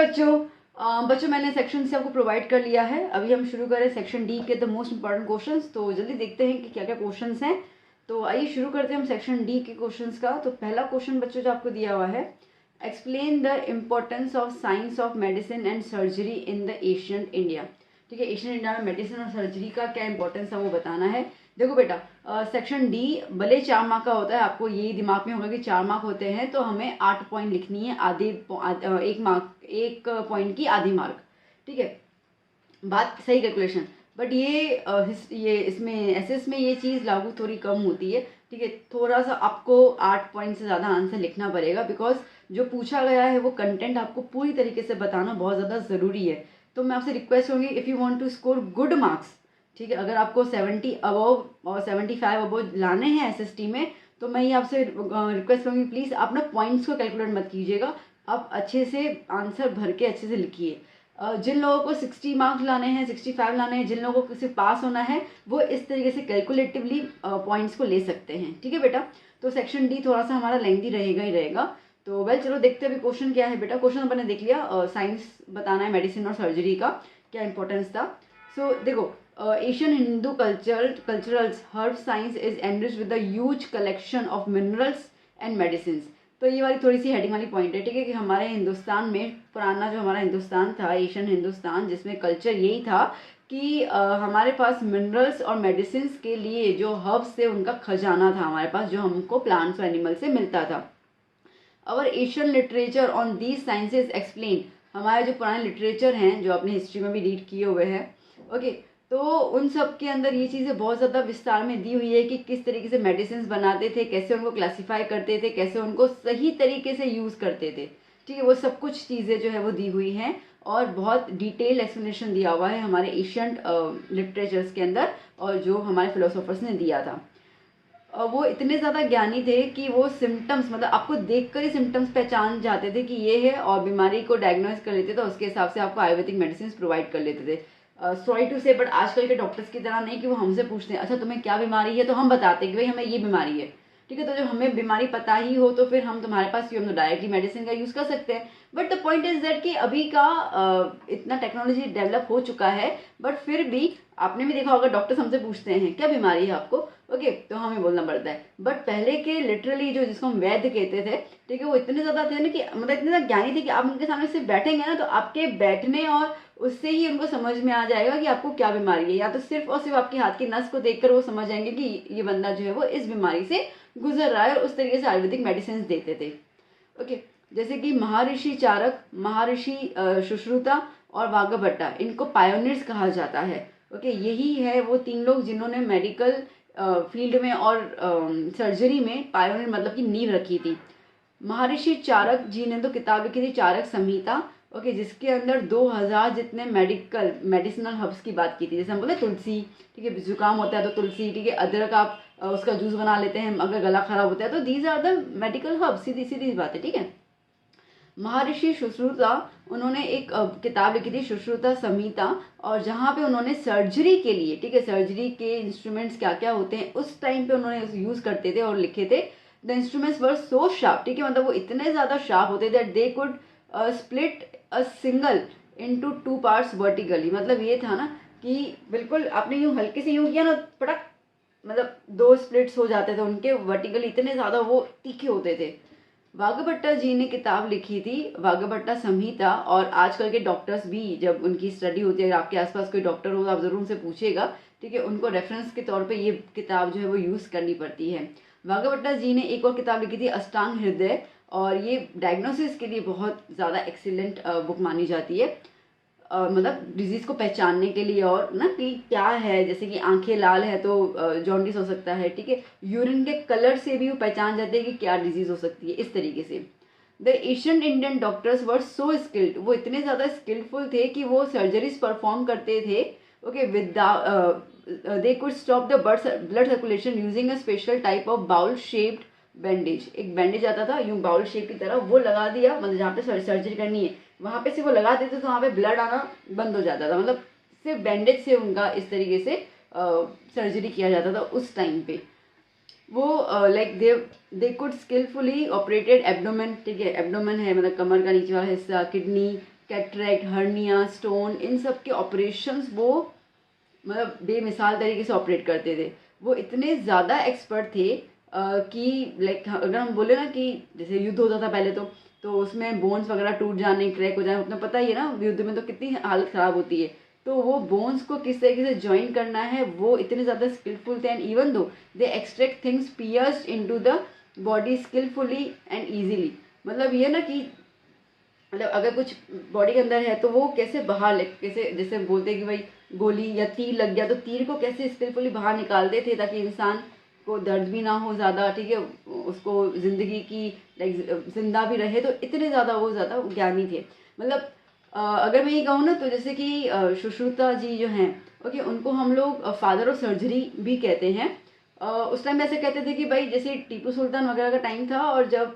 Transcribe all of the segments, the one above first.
बच्चों मैंने सेक्शन से आपको प्रोवाइड कर लिया है। अभी हम शुरू करें सेक्शन डी के द मोस्ट इंपॉर्टेंट क्वेश्चंस। तो जल्दी देखते हैं कि क्या क्या क्वेश्चंस हैं। तो आइए शुरू करते हैं हम सेक्शन डी के क्वेश्चंस का। तो पहला क्वेश्चन बच्चों जो आपको दिया हुआ है, explain the importance of science of medicine and surgery in the ancient India. ठीक है, एशियन इंडिया में मेडिसिन और सर्जरी का क्या इंपॉर्टेंस है वो बताना है। देखो बेटा, सेक्शन डी भले 4 मार्क का होता है, आपको यही दिमाग में होगा कि 4 मार्क होते हैं तो हमें 8 पॉइंट लिखनी है, एक पॉइंट की आधी मार्क। ठीक है, बात सही कैलकुलेशन। बट ये इसमें एसएस में ये चीज़ लागू थोड़ी कम होती है। ठीक है, थोड़ा सा आपको 8 पॉइंट से ज़्यादा आंसर लिखना पड़ेगा, बिकॉज जो पूछा गया है वो कंटेंट आपको पूरी तरीके से बताना बहुत ज़्यादा ज़रूरी है। तो मैं आपसे रिक्वेस्ट करूँगी, if you want to score good marks, ठीक है, अगर आपको 70 अबव और 75 अबव लाने हैं एसएसटी में, तो मैं ये आपसे रिक्वेस्ट करूँगी, प्लीज़ आप ना पॉइंट्स को कैलकुलेट मत कीजिएगा, आप अच्छे से आंसर भर के अच्छे से लिखिए। जिन लोगों को 60 मार्क्स लाने हैं, 65 लाने हैं, जिन लोगों को सिर्फ पास होना है, वो इस तरीके से कैलकुलेटिवली पॉइंट्स को ले सकते हैं। ठीक है बेटा, तो सेक्शन डी थोड़ा सा हमारा लेंथी रहेगा ही रहेगा। तो वेल चलो देखते हैं अभी क्वेश्चन क्या है बेटा। क्वेश्चन अपन ने देख लिया, साइंस बताना है मेडिसिन और सर्जरी का क्या इंपॉर्टेंस था। सो देखो, Asian Hindu culturals herb science is enriched with the huge collection of minerals and medicine. तो ये वाली थोड़ी सी हेडिंग वाली पॉइंट है। ठीक है, कि हमारे हिंदुस्तान में पुराना जो हमारा हिंदुस्तान था, एशियन हिंदुस्तान, जिसमें कल्चर यही था कि हमारे पास मिनरल्स और मेडिसिन के लिए जो हर्ब्स थे उनका खजाना था हमारे पास, जो हमको प्लांट्स और एनिमल से मिलता था। Our Asian literature on these sciences explain, हमारे जो पुराने लिटरेचर हैं जो अपनी हिस्ट्री में भी रीड किए हुए हैं, ओके, तो उन सब के अंदर ये चीज़ें बहुत ज़्यादा विस्तार में दी हुई है कि किस तरीके से मेडिसिन बनाते थे, कैसे उनको क्लासीफाई करते थे, कैसे उनको सही तरीके से यूज़ करते थे। ठीक है, वो सब कुछ चीज़ें जो है वो दी हुई हैं और बहुत डिटेल एक्सप्लेनेशन दिया हुआ है हमारे एशियंट लिटरेचर्स के अंदर, और जो हमारे फिलोसोफर्स ने दिया था। वो इतने ज़्यादा ज्ञानी थे कि वो सिम्टम्स, मतलब आपको देखकर ही सिम्टम्स पहचान जाते थे कि ये है, और बीमारी को डायग्नोज कर लेते थे, उसके हिसाब से आपको आयुर्वेदिक मेडिसिन प्रोवाइड कर लेते थे। सॉरी टू से, बट आजकल के डॉक्टर्स की तरह नहीं कि वो हमसे पूछते हैं अच्छा तुम्हें क्या बीमारी है, तो हम बताते हैं कि भाई हमें ये बीमारी है। ठीक है, तो जब हमें बीमारी पता ही हो तो फिर हम तुम्हारे पास हम तो डायरेक्टली मेडिसिन का यूज़ कर सकते हैं। But the point is that कि अभी का इतना टेक्नोलॉजी डेवलप हो चुका है, बट फिर भी आपने भी देखा होगा डॉक्टर्स हमसे पूछते हैं क्या बीमारी है आपको, ओके, तो हमें बोलना पड़ता है। बट पहले के लिटरली जो जिसको हम वैद्य कहते थे, ठीक है, वो इतने ज़्यादा थे ना कि मतलब इतने ज़्यादा ज्ञानी थे कि आप उनके सामने सिर्फ बैठेंगे ना तो आपके बैठने और उससे ही उनको समझ में आ जाएगा कि आपको क्या बीमारी है, या तो सिर्फ और सिर्फ आपके हाथ की नस को देखकर वो समझ जाएंगे कि ये बंदा जो है वो इस बीमारी से गुजर रहा है, और उस तरीके से आयुर्वेदिक मेडिसिन देते थे। ओके, जैसे कि महर्षि चारक, महर्षि सुश्रुता और वाग्भट्टा, इनको पायोनियर्स कहा जाता है। ओके, यही है वो 3 लोग जिन्होंने मेडिकल फील्ड में और सर्जरी में पायोनियर मतलब कि नींव रखी थी। महर्षि चारक जी ने तो किताब लिखी थी चारक संहिता, ओके, जिसके अंदर 2000 जितने मेडिसिनल हर्ब्स की बात की थी। जैसे हम बोलते हैं तुलसी, ठीक है, जुकाम होता है तो तुलसी, ठीक है, अदरक आप उसका जूस बना लेते हैं अगर गला खराब होता है, तो these are the medical herbs, सीधी सीधी बात है। ठीक है, महर्षि सुश्रुता, उन्होंने एक किताब लिखी थी सुश्रुता संहिता, और जहाँ पे उन्होंने सर्जरी के लिए, ठीक है, सर्जरी के इंस्ट्रूमेंट्स क्या क्या होते हैं उस टाइम पे उन्होंने यूज़ करते थे और लिखे थे। The instruments were so sharp, ठीक है, मतलब वो इतने ज़्यादा शार्प होते that they could split a single into 2 parts vertically. मतलब ये था ना कि बिल्कुल आपने यूँ हल्के से यूँ किया ना, पटक, मतलब 2 स्प्लिट्स हो जाते थे उनके वर्टिकली, इतने ज़्यादा वो तीखे होते थे। वाग्भट्टा जी ने किताब लिखी थी वाग्भट्टा संहिता, और आजकल के डॉक्टर्स भी जब उनकी स्टडी होती है, अगर आपके आसपास कोई डॉक्टर हो तो आप ज़रूर उनसे पूछिएगा, ठीक है, उनको रेफरेंस के तौर पे ये किताब जो है वो यूज़ करनी पड़ती है। वाग्भट्टा जी ने एक और किताब लिखी थी अष्टांग हृदय, और ये डायग्नोसिस के लिए बहुत ज़्यादा एक्सीलेंट बुक मानी जाती है, मतलब डिजीज़ को पहचानने के लिए, और ना कि क्या है, जैसे कि आंखें लाल है तो जॉन्डिस हो सकता है, ठीक है, यूरिन के कलर से भी वो पहचान जाते हैं कि क्या डिजीज़ हो सकती है, इस तरीके से। The Asian Indian doctors were so skilled, वो इतने ज़्यादा स्किलफुल थे कि वो सर्जरीज परफॉर्म करते थे, okay, they could stop the blood circulation using a special type of bowl shaped bandage. एक बैंडेज आता था यूँ बाउल शेप की तरह, वो लगा दिया, मतलब जहाँ पे सर्जरी करनी है वहाँ पे से वो लगा देते तो वहाँ पे ब्लड आना बंद हो जाता था, मतलब सिर्फ बैंडेज से उनका इस तरीके से सर्जरी किया जाता था उस टाइम पे। वो like they could skilfully operated abdomen, ठीक है, एब्डोमेन है मतलब कमर का नीचे वाला हिस्सा, किडनी, कैटरेक्ट, हर्निया, स्टोन, इन सब के ऑपरेशंस वो मतलब बेमिसाल तरीके से ऑपरेट करते थे। वो इतने ज़्यादा एक्सपर्ट थे कि लाइक अगर हम बोले ना कि जैसे युद्ध होता था पहले तो उसमें बोन्स वगैरह टूट जाने, क्रैक हो जाने, उतना पता ही है ना, युद्ध में तो कितनी हालत ख़राब होती है। तो वो बोन्स को किस तरीके से ज्वाइन करना है वो इतने ज़्यादा स्किलफुल थे। And even though they extract things pierced into the body skilfully and easily. मतलब ये ना कि मतलब अगर कुछ बॉडी के अंदर है तो वो कैसे बाहर कैसे, जैसे बोलते हैं कि भाई गोली या तीर लग गया तो तीर को कैसे स्किलफुली बाहर निकालते थे ताकि इंसान को दर्द भी ना हो ज़्यादा, ठीक है, उसको ज़िंदगी की लाइक जिंदा भी रहे। तो इतने ज़्यादा ज्ञानी थे। मतलब अगर मैं ये कहूँ ना तो जैसे कि सुश्रुता जी जो हैं, ओके, उनको हम लोग फादर ऑफ सर्जरी भी कहते हैं। उस टाइम ऐसे कहते थे कि भाई जैसे टीपू सुल्तान वगैरह का टाइम था और जब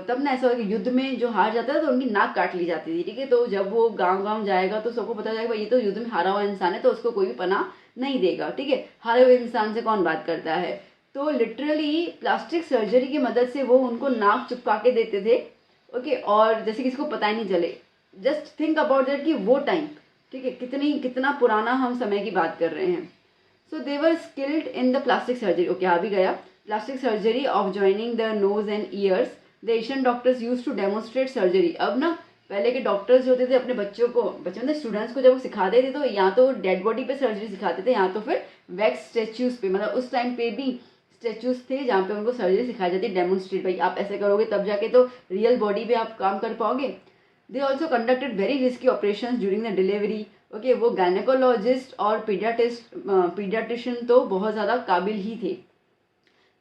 तब ना ऐसा हुआ कि युद्ध में जो हार जाता था तो उनकी नाक काट ली जाती थी, ठीक है। तो जब वो गांव जाएगा तो सबको पता जाएगा ये तो युद्ध में हारा हुआ इंसान है, तो उसको कोई भी पनाह नहीं देगा, ठीक है, हारे हुए इंसान से कौन बात करता है। तो लिटरली प्लास्टिक सर्जरी की मदद से वो उनको नाक चिपका के देते थे, ओके, और जैसे किसी को पता ही नहीं चले। जस्ट थिंक अबाउट दैट कि वो टाइम, ठीक है, कितना पुराना हम समय की बात कर रहे हैं। So they were skilled in the plastic surgery, okay, आ भी गया, plastic surgery of joining the nose and ears. The Asian doctors use to demonstrate surgery. अब ना पहले के डॉक्टर्स जो होते थे अपने बच्चों में स्टूडेंट्स को जब वो सिखाते थे तो या तो डेड बॉडी पे सर्जरी सिखाते थे या तो फिर वैक्स स्टैच्यूज पे। मतलब उस टाइम पे भी स्टैच्यूज थे जहाँ पे उनको सर्जरी सिखाई जाती, डेमोन्स्ट्रेट, भाई आप ऐसे करोगे तब जाके तो रियल बॉडी पे आप काम कर पाओगे। They also conducted very risky operation during the delivery, okay. वो गायनेकोलॉजिस्ट और पीडियाट्रिशियन तो बहुत ज़्यादा काबिल ही थे।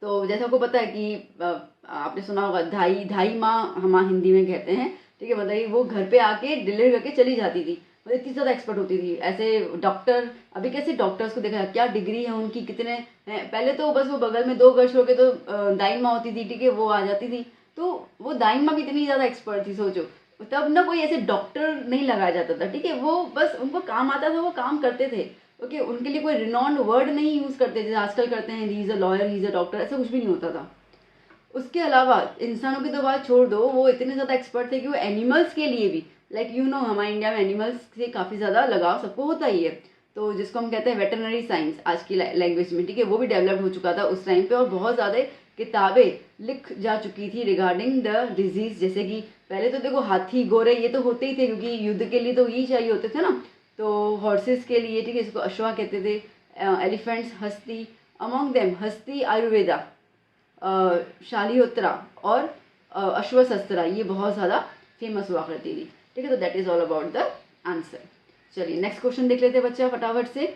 तो जैसा आपको पता है कि आपने सुना होगा धाई माँ हम हिंदी में कहते हैं, ठीक है, मतलब वो घर पे आके डिलीवर करके चली जाती थी। मतलब इतनी ज़्यादा एक्सपर्ट होती थी। ऐसे डॉक्टर, अभी कैसे डॉक्टर्स को देखा क्या डिग्री है उनकी, कितने हैं। पहले तो बस वो बगल में 2 घर छोड़ के तो दाई माँ होती थी, ठीक है, वो आ जाती थी। तो वो दाई माँ भी इतनी ज़्यादा एक्सपर्ट थी, सोचो। तब ना कोई ऐसे डॉक्टर नहीं लगाया जाता था, ठीक है, वो बस उनको काम आता था, वो काम करते थे, ओके। उनके लिए कोई रिनॉन्ड वर्ड नहीं यूज़ करते जैसे आजकल करते हैं, he is a lawyer, he is a doctor, ऐसा कुछ भी नहीं होता था। उसके अलावा इंसानों की तो बात छोड़ दो, वो इतने ज़्यादा एक्सपर्ट थे कि वो एनिमल्स के लिए भी, लाइक यू नो, हमारे इंडिया में एनिमल्स से काफ़ी ज़्यादा लगाव सबको होता ही है। तो जिसको हम कहते हैं वेटरनरी साइंस आज की लैंग्वेज में, ठीक है, वो भी डेवलप हो चुका था उस टाइम पे और बहुत ज़्यादा किताबें लिख जा चुकी थी रिगार्डिंग द डिजीज़। जैसे कि पहले तो देखो हाथी घोड़े ये तो होते ही थे क्योंकि युद्ध के लिए तो यही चाहिए होते थे ना। तो हॉर्सेस के लिए, ठीक है, इसको अश्वा कहते थे, एलिफेंट्स हस्ती, अमॉन्ग देम हस्ती आयुर्वेदा, शालिहोत्रा और अश्वशस्त्रा, ये बहुत ज़्यादा फेमस हुआ करती थी, ठीक है। तो that is all about the answer. चलिए नेक्स्ट क्वेश्चन देख लेते हैं बच्चा फटाफट से।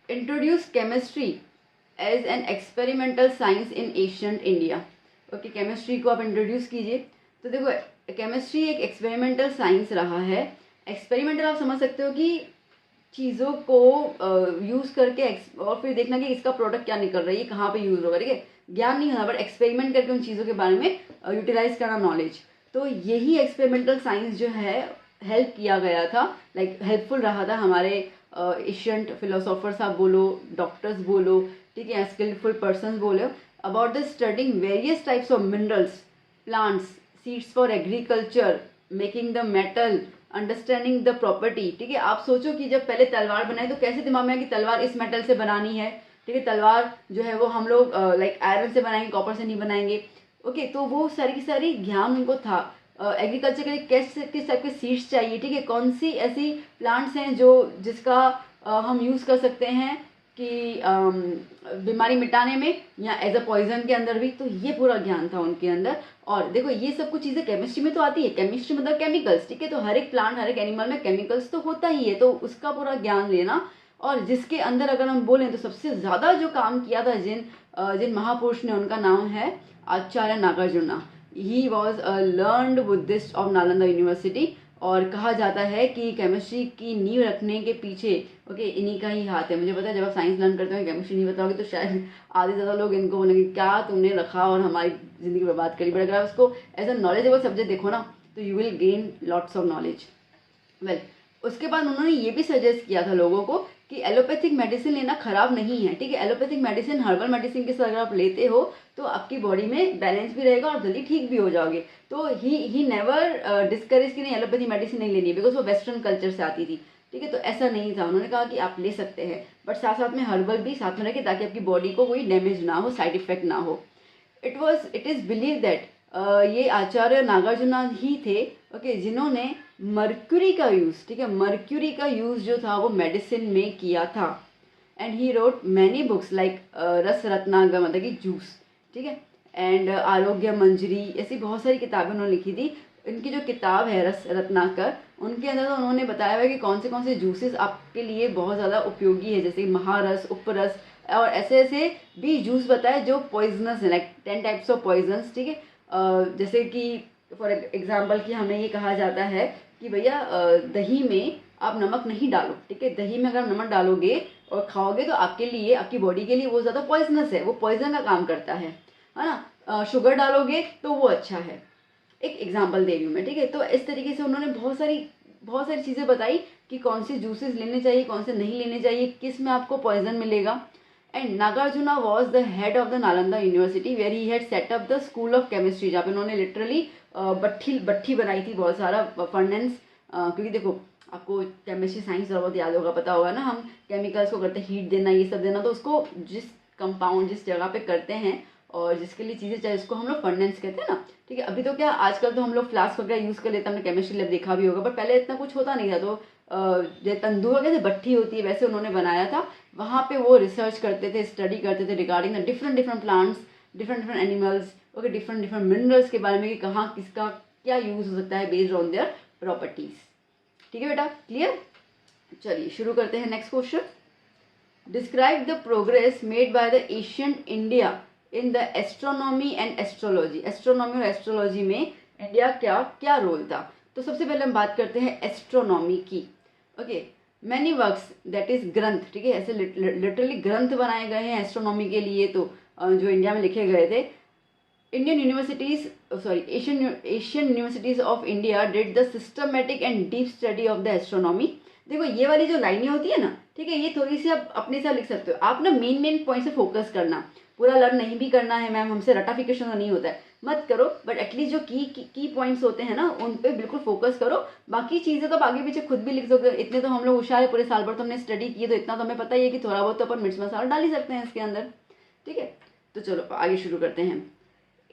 Introduce chemistry as an experimental science in ancient India, okay. Chemistry को आप इंट्रोड्यूस कीजिए। तो देखो केमिस्ट्री एक एक्सपेरिमेंटल साइंस रहा है। एक्सपेरिमेंटल आप समझ सकते हो कि चीज़ों को यूज़ करके और फिर देखना कि इसका प्रोडक्ट क्या निकल रहा है, ये कहाँ पे यूज़ होगा, ठीक है। ज्ञान नहीं होना बट एक्सपेरिमेंट करके उन चीज़ों के बारे में यूटिलाइज करना नॉलेज। तो यही एक्सपेरिमेंटल साइंस जो है हेल्प किया गया था, लाइक हेल्पफुल रहा था हमारे एशियंट फिलोसोफर्स आप बोलो, डॉक्टर्स बोलो, ठीक है, स्किलफुल पर्सन बोलो, about the studying various types of minerals, plants, seeds for agriculture, making the metal, understanding the property, ठीक है। आप सोचो कि जब पहले तलवार बनाई तो कैसे दिमाग में आया कि तलवार इस मेटल से बनानी है, ठीक है, तलवार जो है वो हम लोग लाइक आयरन से बनाएंगे, कॉपर से नहीं बनाएंगे, ओके। तो वो सारी की सारी ज्ञान उनको था। एग्रीकल्चर के लिए किस टाइप के सीड्स चाहिए, ठीक है, कौन सी ऐसी प्लांट्स हैं जिसका हम यूज़ कर सकते हैं कि बीमारी मिटाने में या एज अ पॉइजन के अंदर भी। तो ये पूरा ज्ञान था उनके अंदर। और देखो ये सब कुछ चीज़ें केमिस्ट्री में तो आती है, केमिस्ट्री मतलब केमिकल्स, ठीक है। तो हर एक प्लांट, हर एक एनिमल में केमिकल्स तो होता ही है, तो उसका पूरा ज्ञान लेना। और जिसके अंदर अगर हम बोलें तो सबसे ज़्यादा जो काम किया था जिन महापुरुष ने, उनका नाम है Acharya Nagarjuna. He was a learned Buddhist of Nalanda University. और कहा जाता है कि केमिस्ट्री की नींव रखने के पीछे, ओके, इन्हीं का ही हाथ है। मुझे पता है जब आप साइंस लर्न करते हो केमिस्ट्री नहीं बताओगे तो शायद आधे ज़्यादा लोग इनको बोलेंगे क्या तुमने रखा और हमारी ज़िंदगी बर्बाद करी। बट अगर आप उसको एज अ नॉलेजेबल सब्जेक्ट देखो ना तो you will gain lots of knowledge. Well, उसके बाद उन्होंने ये भी सजेस्ट किया था लोगों को कि एलोपैथिक मेडिसिन लेना खराब नहीं है, ठीक है। एलोपैथिक मेडिसिन हर्बल मेडिसिन के साथ अगर आप लेते हो तो आपकी बॉडी में बैलेंस भी रहेगा और जल्दी ठीक भी हो जाओगे। तो ही नेवर डिस्करेज कि नहीं एलोपैथी मेडिसिन नहीं लेनी है, बिकॉज वो वेस्टर्न कल्चर से आती थी, ठीक है। तो ऐसा नहीं था, उन्होंने कहा कि आप ले सकते हैं, बट साथ साथ में हर्बल भी साथ में रखें ताकि आपकी बॉडी को कोई डैमेज ना हो, साइड इफेक्ट ना हो। इट इज़ बिलीव दैट ये आचार्य नागार्जुना ही थे, ओके, जिन्होंने मर्क्यूरी का यूज़, ठीक है, मर्क्यूरी का यूज़ जो था वो मेडिसिन में किया था। And he wrote many books like रस रत्नागर, मतलब कि जूस, ठीक है, एंड आरोग्य मंजरी, ऐसी बहुत सारी किताबें उन्होंने लिखी थी। इनकी जो किताब है रस रत्नाकर, उनके अंदर तो उन्होंने बताया हुआ है कि कौन से जूसेस आपके लिए बहुत ज़्यादा उपयोगी है, जैसे महारस, उपरस, और ऐसे ऐसे भी जूस बताए जो पॉइजनस है, लाइक 10 टाइप्स ऑफ पॉइजनस, ठीक है। जैसे कि फॉर एग्जाम्पल कि हमें ये कहा जाता है कि भैया दही में आप नमक नहीं डालो, ठीक है। दही में अगर आप नमक डालोगे और खाओगे तो आपके लिए, आपकी बॉडी के लिए वो ज़्यादा पॉइजनस है, वो पॉइजन का काम करता है ना। शुगर डालोगे तो वो अच्छा है, एक एग्जाम्पल दे रही हूँ मैं, ठीक है। तो इस तरीके से उन्होंने बहुत सारी चीज़ें बताई कि कौन से जूसेस लेने चाहिए, कौन से नहीं लेने चाहिए, किस में आपको पॉइजन मिलेगा। And Nagarjuna was the head of the Nalanda university where he had set up the school of chemistry, जहाँ पे उन्होंने लिटरली भट्ठी बनाई थी, बहुत सारा फर्नेंस, क्योंकि देखो आपको केमिस्ट्री साइंस थोड़ा बहुत याद होगा, पता होगा ना, हम केमिकल्स को करते हैं हीट देना, ये सब देना, तो उसको जिस कंपाउंड जिस जगह पे करते हैं और जिसके लिए चीज़ें चाहिए उसको हम लोग फर्नेंस कहते हैं ना, ठीक है। अभी तो क्या आजकल तो हम लोग फ्लास्क वगैरह यूज़ कर लेते हैं, हमने केमिस्ट्री लैब देखा भी होगा, बट पहले इतना कुछ होता नहीं था। तो जो तंदूर कैसे भट्ठी होती है वैसे उन्होंने बनाया था, वहाँ पे वो रिसर्च करते थे, स्टडी करते थे regarding the different plants, different animals, okay, different minerals के बारे में कि कहाँ किसका क्या यूज़ हो सकता है बेस्ड ऑन देयर प्रॉपर्टीज़। ठीक है बेटा, क्लियर। चलिए शुरू करते हैं next question. Describe the progress made by the ancient India in the astronomy and astrology. Astronomy और एस्ट्रोलॉजी में इंडिया क्या क्या रोल था। तो सबसे पहले हम बात करते हैं एस्ट्रोनॉमी की, okay. Many works that is ग्रंथ, ठीक है, ऐसे लिटरली ग्रंथ बनाए गए हैं एस्ट्रोनॉमी के लिए, तो जो इंडिया में लिखे गए थे। Indian universities Asian universities of India did the systematic and deep study of the astronomy. देखो ये वाली जो लाइनें होती है ना, ठीक है, ये थोड़ी सी आप अपने साथ लिख सकते हो। आप ना मेन पॉइंट से फोकस करना, पूरा लर्न नहीं भी करना है मैम, हमसे रटाफिकेशन तो नहीं होता है, मत करो, बट एटलीस्ट जो की पॉइंट्स होते हैं ना उन पे बिल्कुल फोकस करो। बाकी चीज़ें तो आप आगे पीछे खुद भी लिख सकते हो, इतने तो हम लोग होशियार है, पूरे साल भर तो हमने स्टडी की है, तो इतना तो हमें पता ही है कि थोड़ा बहुत तो अपन मिर्च मसाला डाल ही सकते हैं इसके अंदर, ठीक है। तो चलो आगे शुरू करते हैं।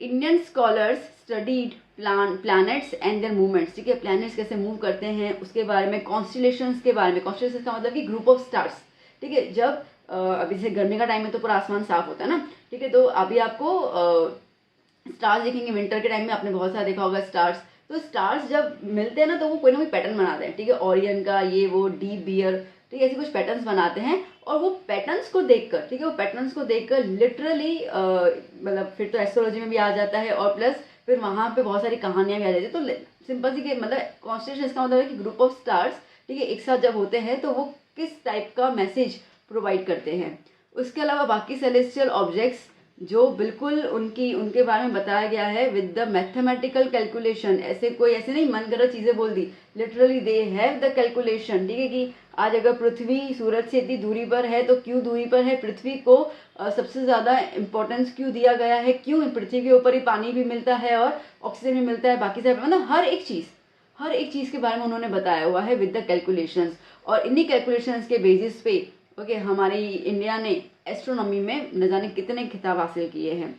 Indian scholars studied planets and their movements, ठीक है, प्लैनेट्स कैसे मूव करते हैं उसके बारे में, कॉन्स्टिलेशंस के बारे में। कॉन्स्टिलेशंस का मतलब कि ग्रुप ऑफ स्टार्स, ठीक है। जब अभी जैसे गर्मी का टाइम है तो पूरा आसमान साफ होता है ना, ठीक है, तो अभी आपको स्टार्स देखेंगे, विंटर के टाइम में आपने बहुत सारा देखा होगा स्टार्स। तो स्टार्स जब मिलते हैं ना तो वो कोई ना कोई पैटर्न बनाते हैं, ठीक है, ओरियन का ये वो डीप बियर, ठीक है, ऐसे कुछ पैटर्न्स बनाते हैं। और वो पैटर्न्स को देखकर, ठीक है, वो पैटर्न्स को देखकर लिटरली मतलब फिर तो एस्ट्रोलॉजी में भी आ जाता है, और प्लस फिर वहाँ पे बहुत सारी कहानियाँ भी आ जाती है। तो सिंपल सी के मतलब कॉन्स्टिलेशन इसका मतलब है कि ग्रुप ऑफ स्टार्स, ठीक है, एक साथ जब होते हैं तो वो किस टाइप का मैसेज प्रोवाइड करते हैं। उसके अलावा बाकी सेलेस्टियल ऑब्जेक्ट्स जो बिल्कुल उनके बारे में बताया गया है विद द मैथमेटिकल कैलकुलेशन। ऐसे नहीं मन गलत चीज़ें बोल दी, literally they have the calculation, ठीक है, कि आज अगर पृथ्वी सूरज से इतनी दूरी पर है तो क्यों दूरी पर है, पृथ्वी को सबसे ज़्यादा इम्पोर्टेंस क्यों दिया गया है, क्यों पृथ्वी के ऊपर ही पानी भी मिलता है और ऑक्सीजन भी मिलता है, बाकी सब मतलब हर एक चीज़ के बारे में उन्होंने बताया हुआ है विद द कैलकुलेशंस। और इन्हीं कैलकुलेशंस के बेसिस पे ओके हमारी इंडिया ने एस्ट्रोनॉमी में न जाने कितने खिताब हासिल किए हैं।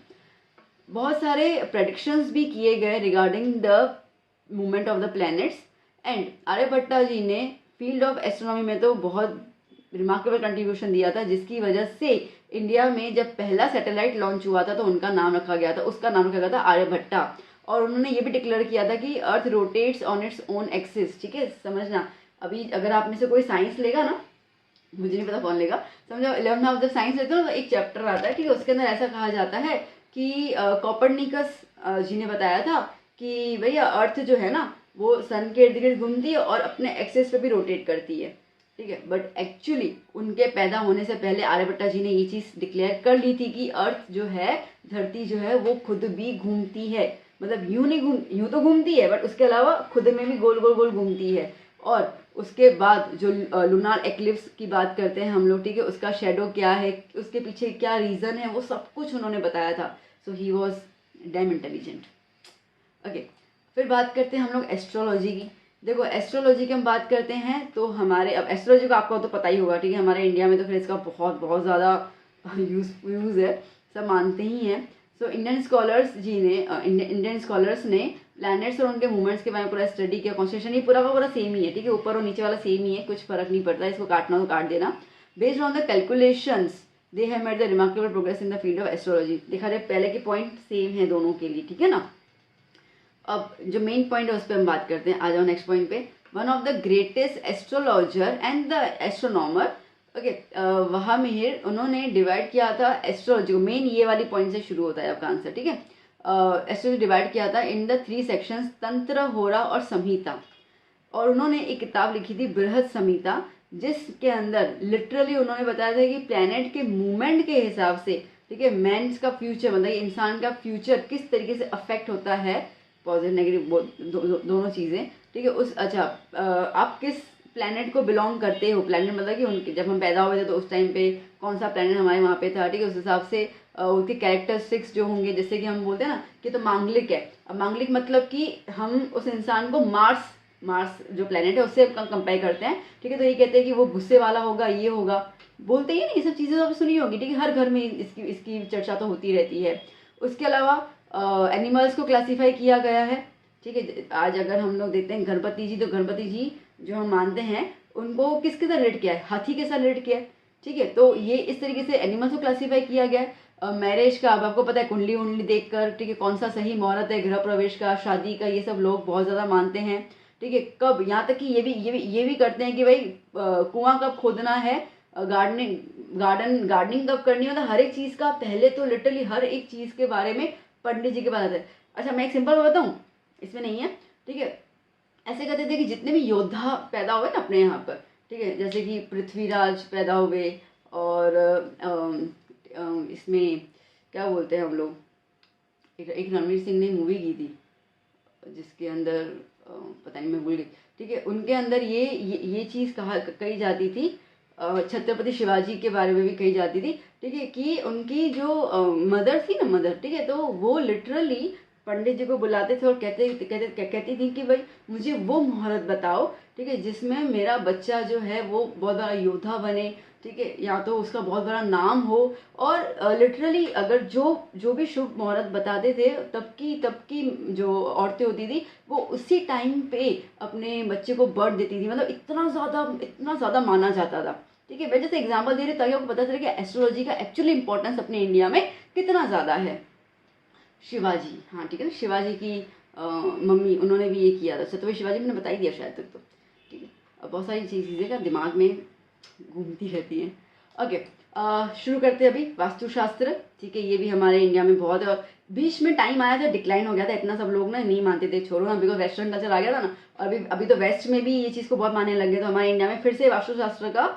बहुत सारे प्रेडिक्शंस भी किए गए regarding the movement of the planets. And Aryabhatta ji ने फील्ड ऑफ एस्ट्रोनॉमी में तो बहुत रिमार्केबल कंट्रीब्यूशन दिया था, जिसकी वजह से इंडिया में जब पहला सैटेलाइट लॉन्च हुआ था तो उनका नाम रखा गया था, उसका नाम रखा गया था आर्यभट्टा। और उन्होंने ये भी डिक्लेयर किया था कि अर्थ rotates on its own axis, ठीक है, समझना। अभी अगर आप में से कोई साइंस लेगा ना, मुझे नहीं पता कौन लेगा, समझो 11th ऑफ जब साइंस लेते हो ना तो एक चैप्टर आता है, ठीक है, उसके अंदर ऐसा कहा जाता है कि कोपर्निकस जी ने बताया था कि भैया अर्थ जो है ना वो सन के इर्द गिर्द घूमती है और अपने एक्सेस पे भी रोटेट करती है, ठीक है। बट एक्चुअली उनके पैदा होने से पहले आर्यभट्टा जी ने ये चीज़ डिक्लेयर कर ली थी कि अर्थ जो है, धरती जो है वो खुद भी घूमती है, मतलब यूँ तो घूमती है बट उसके अलावा खुद में भी गोल गोल गोल घूमती है। और उसके बाद जो लूनार एक्लिप्स की बात करते हैं हम लोग, ठीक है, उसका शेडो क्या है, उसके पीछे क्या रीज़न है, वो सब कुछ उन्होंने बताया था। So he was damn intelligent. Okay, फिर बात करते हैं हम लोग एस्ट्रोलॉजी की। देखो एस्ट्रोलॉजी की हम बात करते हैं तो हमारे, अब एस्ट्रोलॉजी को आपको तो पता ही होगा, ठीक है, हमारे इंडिया में तो फिर इसका बहुत बहुत ज़्यादा यूज़ है, सब मानते ही हैं। सो इंडियन स्कॉलर्स ने प्लैनेट्स और उनके मूवमेंट्स के बारे में पूरा स्टडी किया। कॉन्स्टिट्यूशन ही पूरा का पूरा सेम ही है, ठीक है, ऊपर और नीचे वाला सेम ही है, कुछ फर्क नहीं पड़ता, इसको काटना तो काट देना। Based on the calculations they have made the remarkable progress in the field of astrology. देखा जाए पहले के पॉइंट सेम है दोनों के लिए, ठीक है ना। अब जो मेन पॉइंट है उस पर हम बात करते हैं, आ जाओ नेक्स्ट पॉइंट पे। One of the greatest astrologer and the astronomer, okay, वहा मिहिर, उन्होंने डिवाइड किया था एस्ट्रोलॉजी को, मेन ये वाली पॉइंट से शुरू होता है आपका आंसर, ठीक है। एस्ट्रोलॉजी डिवाइड किया था इन द 3 सेक्शंस, तंत्र, होरा और संहिता। और उन्होंने एक किताब लिखी थी बृहद संहिता, जिसके अंदर लिटरली उन्होंने बताया था कि प्लैनेट के मूवमेंट के हिसाब से, ठीक है, मैन्स का फ्यूचर, मतलब इंसान का फ्यूचर किस तरीके से अफेक्ट होता है, पॉजिटिव नेगेटिव दोनों चीज़ें, ठीक है। उस अच्छा आप किस प्लैनेट को बिलोंग करते हो, प्लैनेट मतलब कि उनके जब हम पैदा हुए थे तो उस टाइम पे कौन सा प्लैनेट हमारे वहाँ पे था, ठीक है, उस हिसाब से उसके कैरेक्टरिस्टिक्स जो होंगे, जैसे कि हम बोलते हैं ना कि तो मांगलिक है। अब मांगलिक मतलब कि हम उस इंसान को मार्स जो प्लैनेट है उससे कंपेयर करते हैं, ठीक है, तो ये कहते हैं कि वो गुस्से वाला होगा, ये होगा, बोलते ही नहीं, ये सब चीज़ें तो आपने सुनी होगी, ठीक है, हर घर में इसकी चर्चा तो होती रहती है। उसके अलावा एनिमल्स को क्लासीफाई किया गया है, ठीक है। आज अगर हम लोग देखते हैं गणपति जी, तो गणपति जी जो हम मानते हैं उनको किसके साथ रिलेट किया है, हाथी के साथ रिलेट किया है, ठीक है। तो ये इस तरीके से एनिमल्स को क्लासीफाई किया गया है। मैरिज का अब आपको पता है, कुंडली उंडली देखकर, ठीक है, कौन सा सही मुहूर्त है गृह प्रवेश का, शादी का, ये सब लोग बहुत ज़्यादा मानते हैं, ठीक है। कब, यहाँ तक कि ये भी करते हैं कि भाई कुआं कब खोदना है, गार्डनिंग कब करनी है, मतलब हर एक चीज़ का पहले तो लिटरली हर एक चीज़ के बारे में पंडित जी के पास आते हैं। अच्छा मैं एक सिंपल बताऊँ, इसमें नहीं है, ठीक है, ऐसे कहते थे कि जितने भी योद्धा पैदा हुए ना अपने यहाँ पर, ठीक है, जैसे कि पृथ्वीराज पैदा हुए, और इसमें क्या बोलते हैं हम लोग, एक रणवीर सिंह ने मूवी की थी जिसके अंदर पता नहीं मैं भूल गई, ठीक है, उनके अंदर ये चीज़ कही जाती थी, छत्रपति शिवाजी के बारे में भी कही जाती थी, ठीक है, कि उनकी जो मदर थी ना, मदर, ठीक है, तो वो लिटरली पंडित जी को बुलाते थे और कहती थी कि भाई मुझे वो मुहूर्त बताओ, ठीक है, जिसमें मेरा बच्चा जो है वो बहुत बड़ा योद्धा बने, ठीक है, या तो उसका बहुत बड़ा नाम हो। और लिटरली अगर जो भी शुभ मुहूर्त बताते थे, तब की जो औरतें होती थी वो उसी टाइम पे अपने बच्चे को बर्थ देती थी, मतलब इतना ज़्यादा माना जाता था, ठीक है। मैं जैसे एग्जाम्पल दे रही हूँ ताकि आपको पता चले कि एस्ट्रोलॉजी का एक्चुअली इंपॉर्टेंस अपने इंडिया में कितना ज़्यादा है। शिवाजी, हाँ ठीक है ना, शिवाजी की मम्मी, उन्होंने भी ये किया था, छत्रपति शिवाजी, मैंने बता ही दिया शायद तक तो, ठीक है। अब बहुत सारी चीज़ें का दिमाग में घूमती रहती हैं। ओके, शुरू करते हैं अभी वास्तुशास्त्र, ठीक है, ये भी हमारे इंडिया में बहुत है, और बीच में टाइम आया था डिक्लाइन हो गया था, इतना सब लोग ना नहीं मानते थे, छोड़ो ना, बिकॉज वेस्टर्न कल्चर आ गया था ना, और अभी तो वेस्ट में भी ये चीज़ को बहुत मानने लग गए, तो हमारे इंडिया में फिर से वास्तुशास्त्र का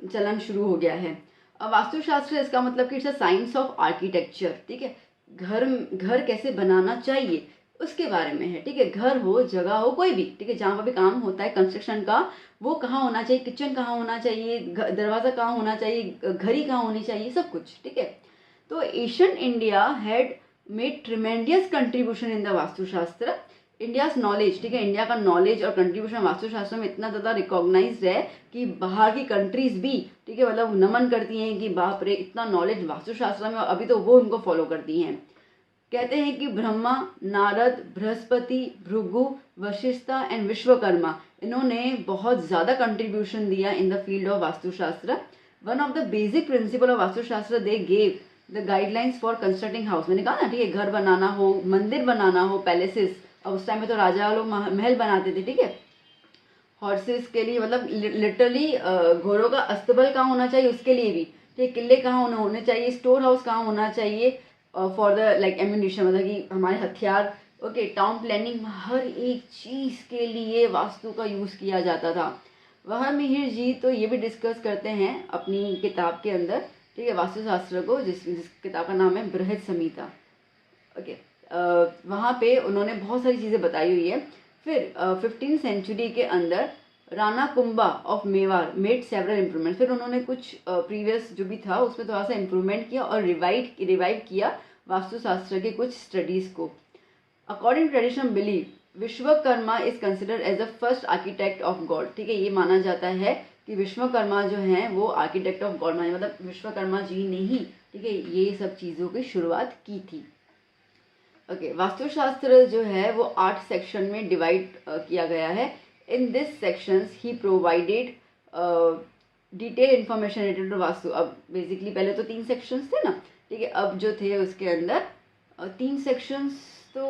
चलन शुरू हो गया है। अब वास्तुशास्त्र इसका मतलब कि it's a science of architecture, ठीक है, घर कैसे बनाना चाहिए उसके बारे में है, ठीक है, घर हो, जगह हो, कोई भी, ठीक है, जहाँ पर भी काम होता है कंस्ट्रक्शन का, वो कहाँ होना चाहिए, किचन कहाँ होना चाहिए, दरवाज़ा कहाँ होना चाहिए, घड़ी कहाँ होनी चाहिए, सब कुछ, ठीक है। तो Asian India had made tremendous contribution in the Vastushastra, India's knowledge, ठीक है, इंडिया का नॉलेज और कंट्रीब्यूशन वास्तुशास्त्र में इतना ज़्यादा रिकॉग्नाइज्ड है कि बाहर की कंट्रीज भी, ठीक है, मतलब नमन करती हैं कि बाप रे इतना नॉलेज वास्तुशास्त्र में, और अभी तो वो उनको फॉलो करती हैं। कहते हैं कि ब्रह्मा, नारद, बृहस्पति, भृगु, वशिष्ठा एंड विश्वकर्मा, इन्होंने बहुत ज़्यादा कंट्रीब्यूशन दिया इन the field of Vastushastra. One of the basic principle of Vastushastra, they gave the guidelines for constructing house. मैंने कहा ना, ठीक है, घर बनाना हो, मंदिर बनाना हो, पैलेसेस, अब उस टाइम में तो राजा लोग महल बनाते थे, ठीक है, हॉर्सेस के लिए, मतलब लिटरली घोड़ों का अस्तबल कहाँ होना चाहिए उसके लिए भी, ठीक, किले कहाँ होने चाहिए, स्टोर हाउस कहाँ होना चाहिए फॉर द लाइक एम्यूनिशन, मतलब कि हमारे हथियार, ओके, टाउन प्लानिंग, हर एक चीज़ के लिए वास्तु का यूज़ किया जाता था। वह मिहिर जी तो ये भी डिस्कस करते हैं अपनी किताब के अंदर, ठीक है, वास्तुशास्त्र को, जिस किताब का नाम है बृहद संहिता, ओके। वहाँ पे उन्होंने बहुत सारी चीज़ें बताई हुई है। फिर 15th सेंचुरी के अंदर Rana Kumbha of Mewar made several improvement, फिर उन्होंने कुछ प्रीवियस जो भी था उसमें थोड़ा सा इम्प्रूवमेंट किया और रिवाइव किया वास्तुशास्त्र के कुछ स्टडीज़ को। According to traditional believe Vishwakarma is considered as the first architect of God, ठीक है, ये माना जाता है कि विश्वकर्मा जो हैं वो आर्किटेक्ट ऑफ गॉड माने, मतलब विश्वकर्मा जी ने ही, ठीक है, ये सब चीज़ों की शुरुआत की थी। ओके, वास्तुशास्त्र जो है वो 8 सेक्शन में डिवाइड किया गया है। In this sections he provided detail information related to vastu. अब बेसिकली पहले तो 3 सेक्शंस थे ना, ठीक है, अब जो थे उसके अंदर 3 सेक्शंस तो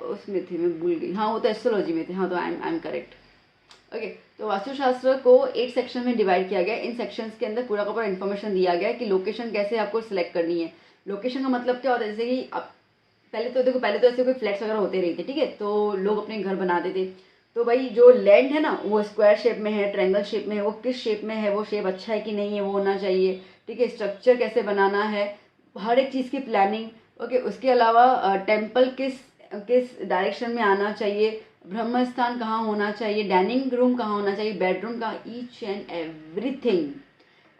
उसमें थे, मैं भूल गई, हाँ वो तो एस्ट्रोलॉजी में थे, हाँ तो आई एम करेक्ट। ओके, तो वास्तुशास्त्र को 8 सेक्शन में डिवाइड किया गया। इन सेक्शंस के अंदर पूरा का पूरा इन्फॉर्मेशन दिया गया है कि लोकेशन कैसे आपको सिलेक्ट करनी है। लोकेशन का मतलब क्या होता है, जैसे कि आप पहले तो ऐसे कोई फ्लैट्स वगैरह होते रहे थे, ठीक है, तो लोग अपने घर बनाते थे, तो भाई जो लैंड है ना वो स्क्वायर शेप में है, ट्रायंगल शेप में है, वो किस शेप में है, वो शेप अच्छा है कि नहीं है, वो होना चाहिए, ठीक है, स्ट्रक्चर कैसे बनाना है, हर एक चीज़ की प्लानिंग। ओके, उसके अलावा टेम्पल किस डायरेक्शन में आना चाहिए, ब्रह्म स्थान कहाँ होना चाहिए, डाइनिंग रूम कहाँ होना चाहिए, बेडरूम कहाँ, each and everything.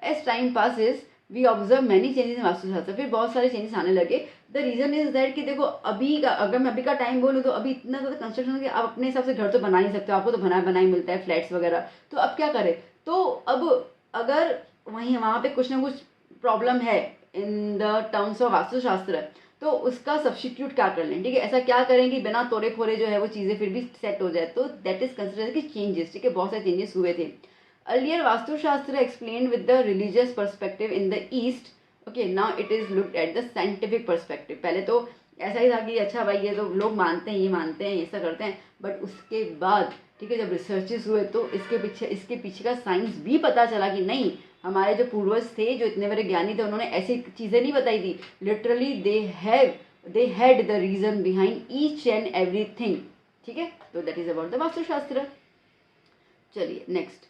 As time passes we observe many changes in Vastushastra, फिर बहुत सारे चेंजेस आने लगे। द रीज़न इज दैट कि देखो अभी का, अगर मैं अभी का टाइम बोलूँ तो अभी इतना ज़्यादा कंस्ट्रक्शन कि आप अपने हिसाब से घर तो बना नहीं सकते, आपको तो बना ही मिलता है फ्लैट्स वगैरह, तो अब क्या करें, तो अब अगर वहाँ पे कुछ ना कुछ प्रॉब्लम है इन द टर्म्स ऑफ वास्तुशास्त्र, तो उसका सब्स्टिट्यूट क्या कर लें, ठीक है, ऐसा क्या करें कि बिना तोड़े फोड़े जो है वो चीज़ें फिर भी सेट हो जाए, तो दैट इज कंसिडर्ड कि चेंजेस, ठीक है, बहुत सारे चेंजेस हुए थे। Earlier Vastushastra explained with the religious perspective in the east, okay, now it is looked at the scientific perspective. पहले तो ऐसा ही था कि अच्छा भाई ये तो लोग मानते हैं, ये मानते हैं, ऐसा करते हैं, बट उसके बाद, ठीक है, जब रिसर्चेस हुए तो इसके पीछे का साइंस भी पता चला कि नहीं, हमारे जो पूर्वज थे, जो इतने बड़े ज्ञानी थे, उन्होंने ऐसी चीज़ें नहीं बताई थी, literally they had the reason behind each and everything, ठीक है, तो that is about the Vastushastra. चलिए next,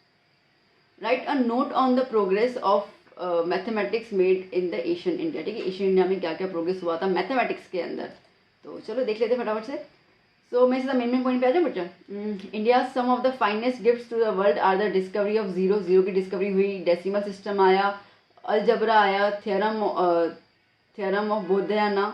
write a note on the progress of mathematics made in the Asian India, ठीक है, एशियन इंडिया में क्या क्या प्रोग्रेस हुआ था मैथमेटिक्स के अंदर, तो चलो देख लेते हैं फटाफट से। सो मैं सीधा मेन पॉइंट पे आ जाऊँ बच्चा। India some of the finest gifts to the world are the discovery of zero की डिस्कवरी हुई, डेसिमल सिस्टम आया, अलजबरा आया, theorem of Baudhayana,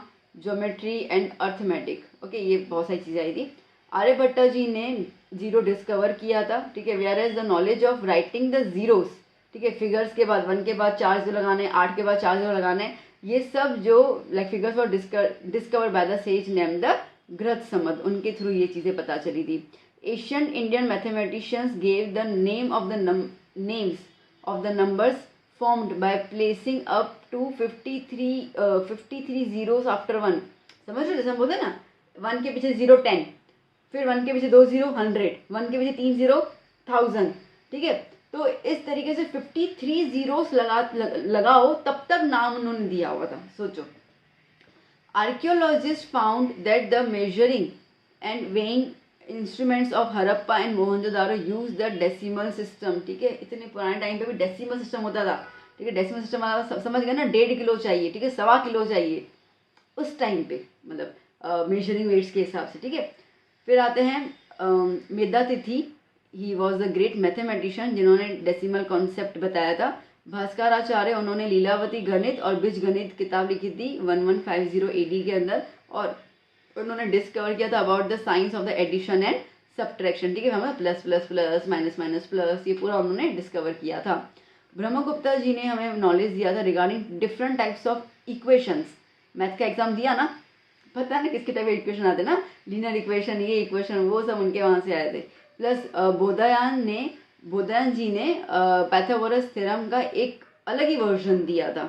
geometry and arithmetic, okay, ये बहुत सारी चीज़ें आई थी। आर्यभट्ट जी ने जीरो डिस्कवर किया था, ठीक है, where as the knowledge of writing the zeros, ठीक है, फिगर्स के बाद 1 के बाद 4 जीरो लगाने, 8 के बाद 4 जीरो लगाने, ये सब जो like figures were discover by the sage name the Gritsamad, उनके थ्रू ये चीज़ें पता चली थी। Asian Indian mathematicians gave the names of the numbers formed by placing up to 53 zeros after 1, समझ रहे, जैसे हम बोलते हैं ना 1 के पीछे 0 10, फिर 1 के पीछे 2 0 100, 1 के पीछे 3 0 1000, ठीक है, तो इस तरीके से 53 जीरोस लगाओ तब तक नाम उन्होंने दिया हुआ था, सोचो। Archaeologists found that the measuring and weighing instruments of Harappa and Mohenjo-daro used the decimal system, ठीक है, इतने पुराने टाइम पे भी डेसिमल सिस्टम होता था, ठीक है, डेसिमल सिस्टम वाला समझ गए ना, 1.5 किलो चाहिए, ठीक है, 1.25 किलो चाहिए उस टाइम पे, मतलब मेजरिंग वेट्स के हिसाब से, ठीक है। फिर आते हैं Medhatithi, he was the great mathematician जिन्होंने डेसिमल कॉन्सेप्ट बताया था। भास्कराचार्य, उन्होंने लीलावती गणित और बीज गणित किताब लिखी थी 1150 AD के अंदर, और उन्होंने डिस्कवर किया था about the science of the addition and subtraction, ठीक है, हमें plus plus plus minus minus plus, ये पूरा उन्होंने डिस्कवर किया था। ब्रह्मगुप्ता जी ने हमें नॉलेज दिया था regarding different types of equations. Math का एग्जाम दिया ना, पता है ना किसके टाइप के इक्वेशन आते ना, लीनियर इक्वेशन, ये इक्वेशन, वो सब उनके वहाँ से आए थे। प्लस बोधायन जी ने पाइथागोरस थ्योरम का एक अलग ही वर्जन दिया था।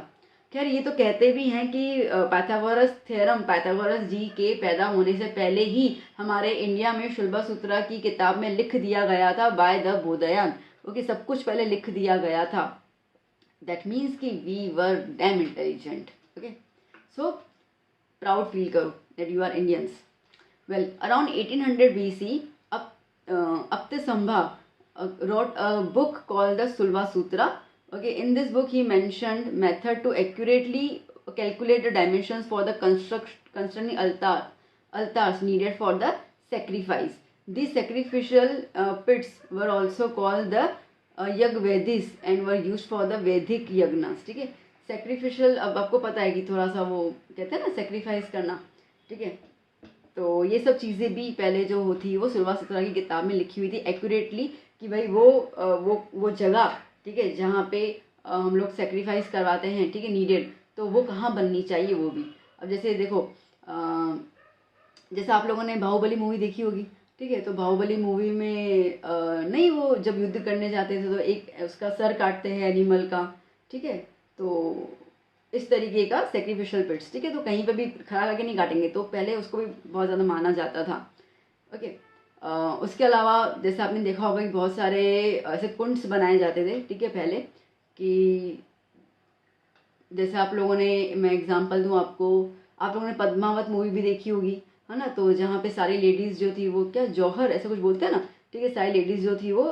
खैर ये तो कहते भी हैं कि पाइथागोरस थ्योरम पाइथागोरस जी के पैदा होने से पहले ही हमारे इंडिया में शुल्बसूत्रा की किताब में लिख दिया गया था बाय द बोधायन, ओके, सब कुछ पहले लिख दिया गया था। दैट मीन्स कि we were damn intelligent, okay, so proud feel करो that you are Indians. Well, around 1800 BC, Aptisambha wrote a book called the Sulva Sutra. Okay, in this book he mentioned method to accurately calculate the dimensions for the constructing altars needed for the sacrifice. These sacrificial pits were also called the yajnavedis and were use for the Vedic yajnas. ठीक है, sacrificial, अब आपको पता है कि थोड़ा सा वो कहते हैं ना सेक्रीफाइस करना। ठीक है, तो ये सब चीज़ें भी पहले जो होती वो सुलवा सतरा की किताब में लिखी हुई थी एक्यूरेटली कि भाई वो जगह, ठीक है, जहाँ पे हम लोग सेक्रीफाइस करवाते हैं, ठीक है, नीडेड, तो वो कहाँ बननी चाहिए वो भी। अब जैसे देखो जैसे आप लोगों ने बाहुबली मूवी देखी होगी। ठीक है, तो बाहुबली मूवी में नहीं, वो जब युद्ध करने जाते थे तो एक उसका सर काटते हैं एनिमल का। ठीक है, तो इस तरीके का सेक्रीफिशियल पिट्स। ठीक है, तो कहीं पे भी खड़ा लगे नहीं काटेंगे, तो पहले उसको भी बहुत ज़्यादा माना जाता था। ओके, उसके अलावा जैसे आपने देखा होगा कि बहुत सारे ऐसे कुंड्स बनाए जाते थे। ठीक है, पहले कि जैसे आप लोगों ने, मैं एग्जांपल दूं आपको, आप लोगों ने पद्मावत मूवी भी देखी होगी, है ना, तो जहाँ पे सारी लेडीज़ जो थी वो क्या जौहर ऐसा कुछ बोलते हैं ना। ठीक है, सारी लेडीज़ जो थी वो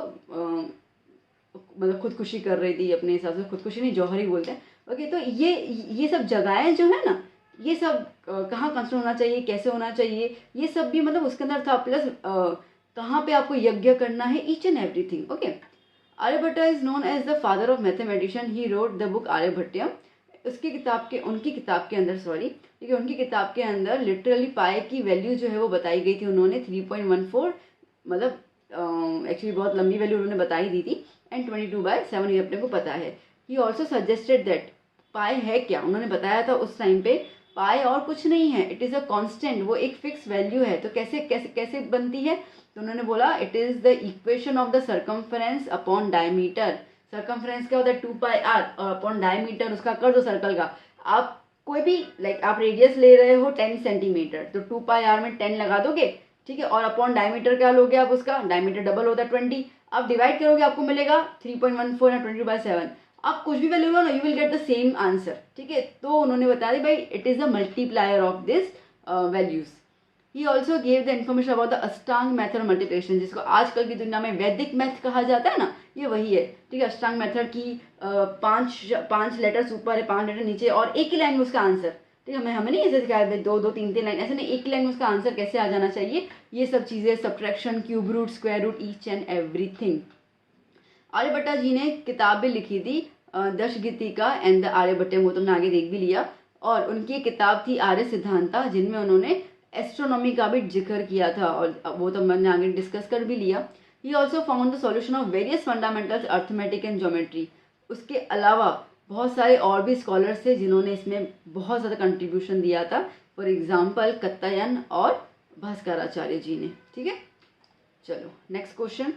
मतलब खुदकुशी कर रही थी अपने हिसाब से, खुदकुशी नहीं जौहर ही बोलते हैं। ओके, तो ये सब जगहें जो है ना, ये सब कहाँ कंस्ट्रक्ट होना चाहिए, कैसे होना चाहिए, ये सब भी मतलब उसके अंदर था। प्लस कहाँ पे आपको यज्ञ करना है, each and everything. Okay, Aryabhatta is known as the father of mathematician. He wrote the book Aryabhatiyam. उनकी किताब के अंदर सॉरी, ठीक है, उनकी किताब के अंदर लिटरली पाए की वैल्यू जो है वो बताई गई थी। उन्होंने 3.14 मतलब एक्चुअली बहुत लंबी वैल्यू उन्होंने बताई दी थी, एंड 22/7 ये अपने को पता है। ही ऑल्सो सजेस्टेड दैट पाए है क्या, उन्होंने बताया था उस टाइम पे पाए और कुछ नहीं है, इट इज़ अ कांस्टेंट, वो एक फिक्स वैल्यू है। तो कैसे कैसे कैसे बनती है, तो उन्होंने बोला it is the equation of the circumference upon diameter. Circumference क्या होता है 2πr, और अपॉन डायमीटर उसका कर दो सर्कल का। आप कोई भी लाइक आप रेडियस ले रहे हो 10 सेंटीमीटर, तो 2πr में 10 लगा दोगे। ठीक है, और अपॉन डायमीटर क्या लोगे आप, उसका डायमीटर डबल होता है 20, आप डिवाइड करोगे आपको मिलेगा 3.14 या 20/7। आप कुछ भी वैल्यू लो ना, you will get the same answer. ठीक है, तो उन्होंने बता दी भाई it is the multiplier of this values. He also gave the information about the Ashtanga method multiplication, जिसको आजकल की दुनिया में वैदिक मैथ कहा जाता है ना, ये वही है। ठीक है, अष्टांग मेथड की पांच लेटर्स ऊपर है, 5 लेटर नीचे, और एक ही लाइन में उसका आंसर। ठीक है, हमें नहीं ऐसे सिखाया भाई 2-2 3-3 लाइन, ऐसे नहीं, एक ही लाइन में उसका आंसर कैसे आ जाना चाहिए, ये सब चीज़ें, subtraction, cube root, square root, each and everything. Aryabhatta ji ने किताब भी लिखी थी दशगीतिका एंड द आर्यभट्टियम, वो तुमने आगे देख भी लिया। और उनकी किताब थी आर्य सिद्धांता, जिनमें उन्होंने एस्ट्रोनॉमी का भी जिक्र किया था, और वो तो मैंने आगे डिस्कस कर भी लिया। He also found the solution of various fundamentals arithmetic and geometry. उसके अलावा बहुत सारे और भी स्कॉलर्स थे जिन्होंने इसमें बहुत ज़्यादा कंट्रीब्यूशन दिया था, फॉर एग्जाम्पल कत्तायन और भास्कराचार्य जी ने। ठीक है, चलो next question.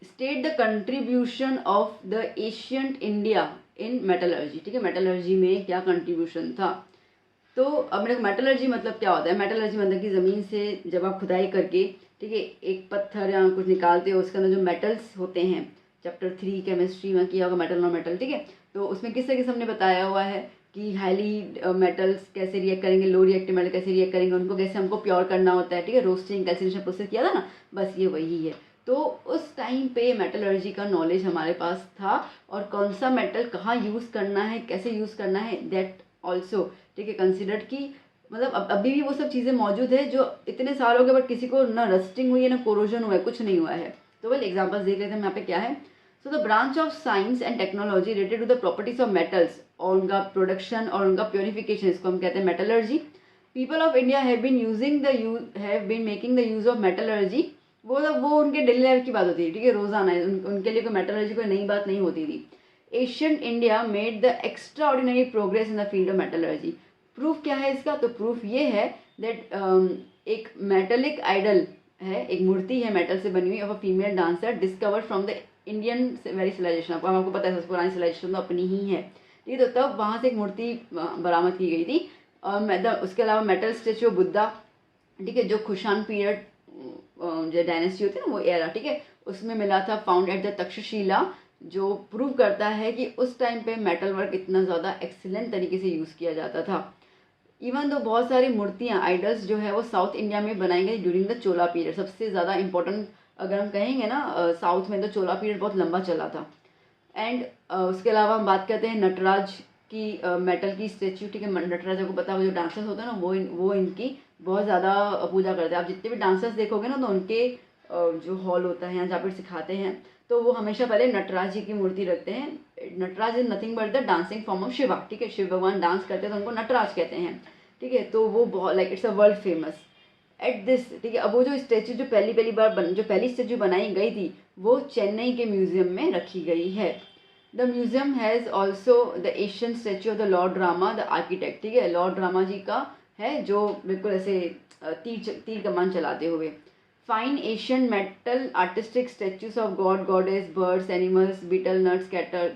State the contribution of the ancient India in metallurgy. ठीक है, मेटलर्जी में क्या कंट्रीब्यूशन था। तो अब मेरे को मेटलर्जी मतलब क्या होता है, मेटलर्जी मतलब कि ज़मीन से जब आप खुदाई करके, ठीक है, एक पत्थर या कुछ निकालते हो, उसके अंदर जो मेटल्स होते हैं, चैप्टर 3 केमिस्ट्री में किया होगा मेटल और मेटल। ठीक है, तो उसमें किस तरीके से हमने बताया हुआ है कि हाईली मेटल्स कैसे रिएक्ट करेंगे, लो रिएक्टिव मेटल कैसे रिएक्ट करेंगे, उनको कैसे हमको प्योर करना होता है। ठीक है, रोस्टिंग कैल्सिनेशन प्रोसेस किया था ना, बस ये वही है। तो उस टाइम पे मेटलर्जी का नॉलेज हमारे पास था, और कौन सा मेटल कहाँ यूज़ करना है, कैसे यूज़ करना है, दैट ऑल्सो, ठीक है, कंसिडर्ड की मतलब अभी भी वो सब चीज़ें मौजूद है जो इतने साल हो गए बट किसी को ना रस्टिंग हुई है ना कोरोजन हुआ है, कुछ नहीं हुआ है। तो वेल एग्जाम्पल्स देख लेते हैं यहाँ पे क्या है। So the branch of science and technology related to the properties of metals, और उनका प्रोडक्शन और उनका प्योरिफिकेशन, इसको हम कहते हैं metallurgy. People of India have been making the use of metallurgy. वो उनके डेली लाइफ की बात होती है। ठीक है, रोजाना उनके लिए कोई मेटलर्जी कोई नई बात नहीं होती थी। Ancient India made the extra ordinary progress in the field of metallurgy. Proof क्या है इसका, तो प्रूफ ये है दैट एक मेटलिक आइडल है, एक मूर्ति है मेटल से बनी हुई of a female dancer discovered from the Indian very civilization. आपको पता है सबसे पुरानी सिविलाइजेशन तो अपनी ही है। ठीक है, तो तब वहाँ से एक मूर्ति बरामद की गई थी। उसके अलावा मेटल स्टेचू ऑफ बुद्धा, ठीक है, जो खुशान पीरियड जो डायनेस्टी होती है ना वो एरा, ठीक है, उसमें मिला था, फाउंड एट द तक्षशिला, जो प्रूव करता है कि उस टाइम पे मेटल वर्क इतना ज़्यादा एक्सीलेंट तरीके से यूज़ किया जाता था। इवन तो बहुत सारी मूर्तियाँ आइडल्स जो है वो साउथ इंडिया में बनाई गई ड्यूरिंग द चोला पीरियड। सबसे ज़्यादा इंपॉर्टेंट अगर हम कहेंगे ना साउथ में, तो चोला पीरियड बहुत लंबा चला था। एंड उसके अलावा हम बात करते हैं नटराज की मेटल की स्टेच्यू। ठीक है, नटराज को पता है, वो जो डांसर्स होते हैं ना वो इनकी बहुत ज़्यादा पूजा करते हैं। आप जितने भी डांसर्स देखोगे ना तो उनके जो हॉल होता है जहाँ पर सिखाते हैं तो वो हमेशा पहले नटराज जी की मूर्ति रखते हैं। Nataraj is nothing but the dancing form of Shiva, ठीक है। शिव भगवान डांस करते हैं तो उनको नटराज कहते हैं, ठीक है। तो वो बहुत like it's a world famous at this, ठीक है। अब वो जो स्टैचू जो पहली बार जो पहली स्टैचू बनाई गई थी वो चेन्नई के म्यूजियम में रखी गई है। The museum has also the Asian statue of the Lord Rama the architect, ठीक है। लॉर्ड रामा जी का है जो बिल्कुल ऐसे तीर कमान चलाते हुए। Fine Asian metal artistic statues of god goddess birds animals betel nuts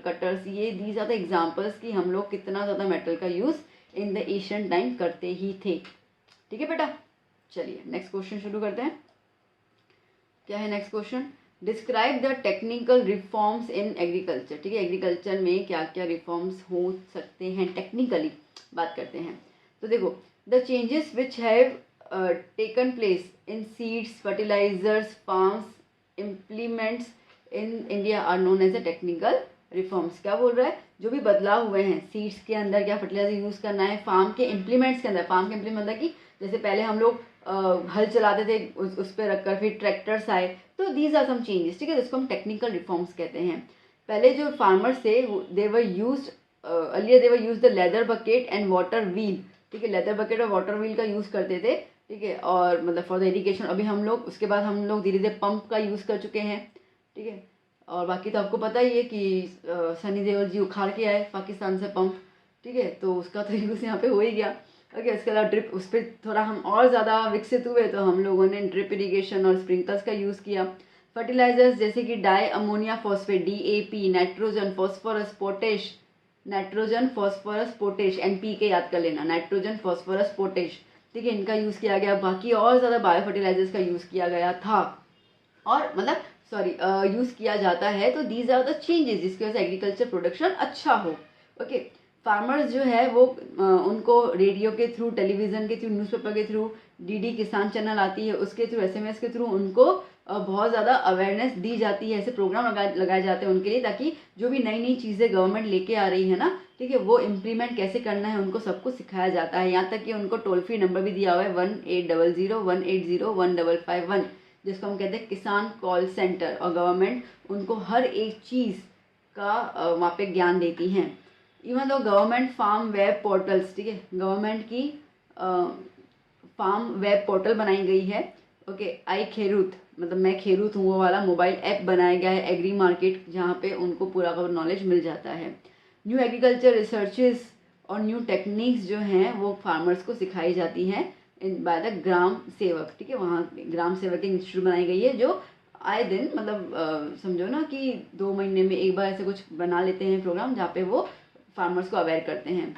cutters, ये दीज आर द एग्जाम्पल्स कि हम लोग कितना ज़्यादा मेटल का use in the Asian time करते ही थे, ठीक है बेटा। चलिए नेक्स्ट क्वेश्चन शुरू करते हैं। क्या है next question? Describe the technical reforms in agriculture, ठीक है। एग्रीकल्चर में क्या क्या रिफॉर्म्स हो सकते हैं, टेक्निकली बात करते हैं। तो देखो, the changes which have taken place in seeds fertilisers farms implements in India are known as a technical reforms. क्या बोल रहा है? जो भी बदलाव हुए हैं सीड्स के अंदर, क्या फर्टिलाइजर यूज़ करना है, फार्म के इम्प्लीमेंट्स के अंदर, फार्म के इम्प्लीमेंट मतलब कि जैसे पहले हम लोग हल चलाते थे उस पर रखकर, फिर ट्रैक्टर्स आए, तो दीज आर सम चेंजेस, ठीक है। जिसको हम टेक्निकल रिफॉर्म्स कहते हैं। पहले जो फार्मर्स थे they were used earlier they were use the leather bucket and water wheel, ठीक है। लेदर बकेट और वाटर व्हील का यूज़ करते थे, ठीक है। और मतलब फॉर द इरिगेशन अभी हम लोग उसके बाद हम लोग धीरे धीरे पंप का यूज़ कर चुके हैं, ठीक है। और बाकी तो आपको पता ही है कि सनी देओल जी उखाड़ के आए पाकिस्तान से पंप, ठीक है। तो उसका तो यूज़ यहाँ पे हो ही गया। ओके, उसके अलावा ड्रिप, उस पर थोड़ा हम और ज़्यादा विकसित हुए तो हम लोगों ने ड्रिप इरिगेशन और स्प्रिंकलर्स का यूज़ किया। फर्टिलाइजर्स जैसे कि di ammonia phosphate DAP, nitrogen phosphorus potash, nitrogen phosphorus potash, NPK याद कर लेना, नाइट्रोजन फॉस्फोरस पोटेश, ठीक है। इनका यूज़ किया गया। बाकी और ज़्यादा बायो फर्टिलाइजर्स का यूज़ किया गया था और मतलब यूज़ किया जाता है। तो दीज आर द चेंजेस जिसकी वजह से एग्रीकल्चर प्रोडक्शन अच्छा हो। ओके, फार्मर्स जो है वो उनको रेडियो के थ्रू, टेलीविज़न के थ्रू, न्यूज़पेपर के थ्रू, DD किसान चैनल आती है उसके थ्रू, SMS के थ्रू उनको बहुत ज़्यादा अवेयरनेस दी जाती है। ऐसे प्रोग्राम लगाए जाते हैं उनके लिए, ताकि जो भी नई नई चीज़ें गवर्नमेंट लेके आ रही है ना, ठीक है, वो इम्प्लीमेंट कैसे करना है उनको सब कुछ सिखाया जाता है। यहाँ तक कि उनको टोल फ्री नंबर भी दिया हुआ है 1800-180-1551, जिसको हम कहते हैं किसान कॉल सेंटर। और गवर्नमेंट उनको हर एक चीज़ का वहाँ पे ज्ञान देती हैं। Even though government farm web portals, ठीक है, गवर्नमेंट की फार्म वेब पोर्टल बनाई गई है। ओके, आई खेरूत मतलब मैं खेरूत हूँ वो वाला मोबाइल ऐप बनाया गया है एग्री मार्केट, जहाँ पे उनको पूरा का नॉलेज मिल जाता है। न्यू एग्रीकल्चर रिसर्चेस और न्यू टेक्निक्स जो हैं वो फार्मर्स को सिखाई जाती हैं इन बाय द ग्राम सेवक, ठीक है। वहाँ ग्राम सेवक इंस्टीट्यूट बनाई गई है जो आए दिन मतलब समझो ना कि 2 महीने में एक बार ऐसे कुछ बना लेते हैं प्रोग्राम, जहाँ पे वो फार्मर्स को अवेयर करते हैं।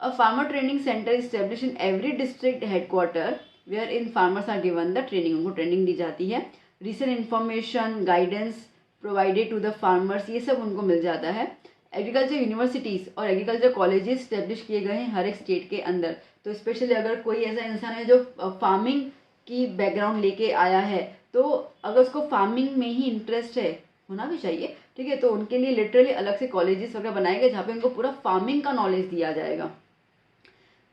A farmer training centre establish in every district headquarter wherein farmers are given the training, उनको ट्रेनिंग दी जाती है। Recent information guidance provided to the farmers, ये सब उनको मिल जाता है। एग्रीकल्चर यूनिवर्सिटीज़ और एग्रीकल्चर कॉलेजेस स्टैब्लिश किए गए हैं हर एक स्टेट के अंदर। तो स्पेशली अगर कोई ऐसा इंसान है जो फार्मिंग की बैकग्राउंड लेके आया है, तो अगर उसको फार्मिंग में ही इंटरेस्ट है, होना भी चाहिए, ठीक है, तो उनके लिए लिटरली अलग से कॉलेजेस वगैरह बनाए गए जहाँ पे उनको पूरा फार्मिंग का नॉलेज दिया जाएगा।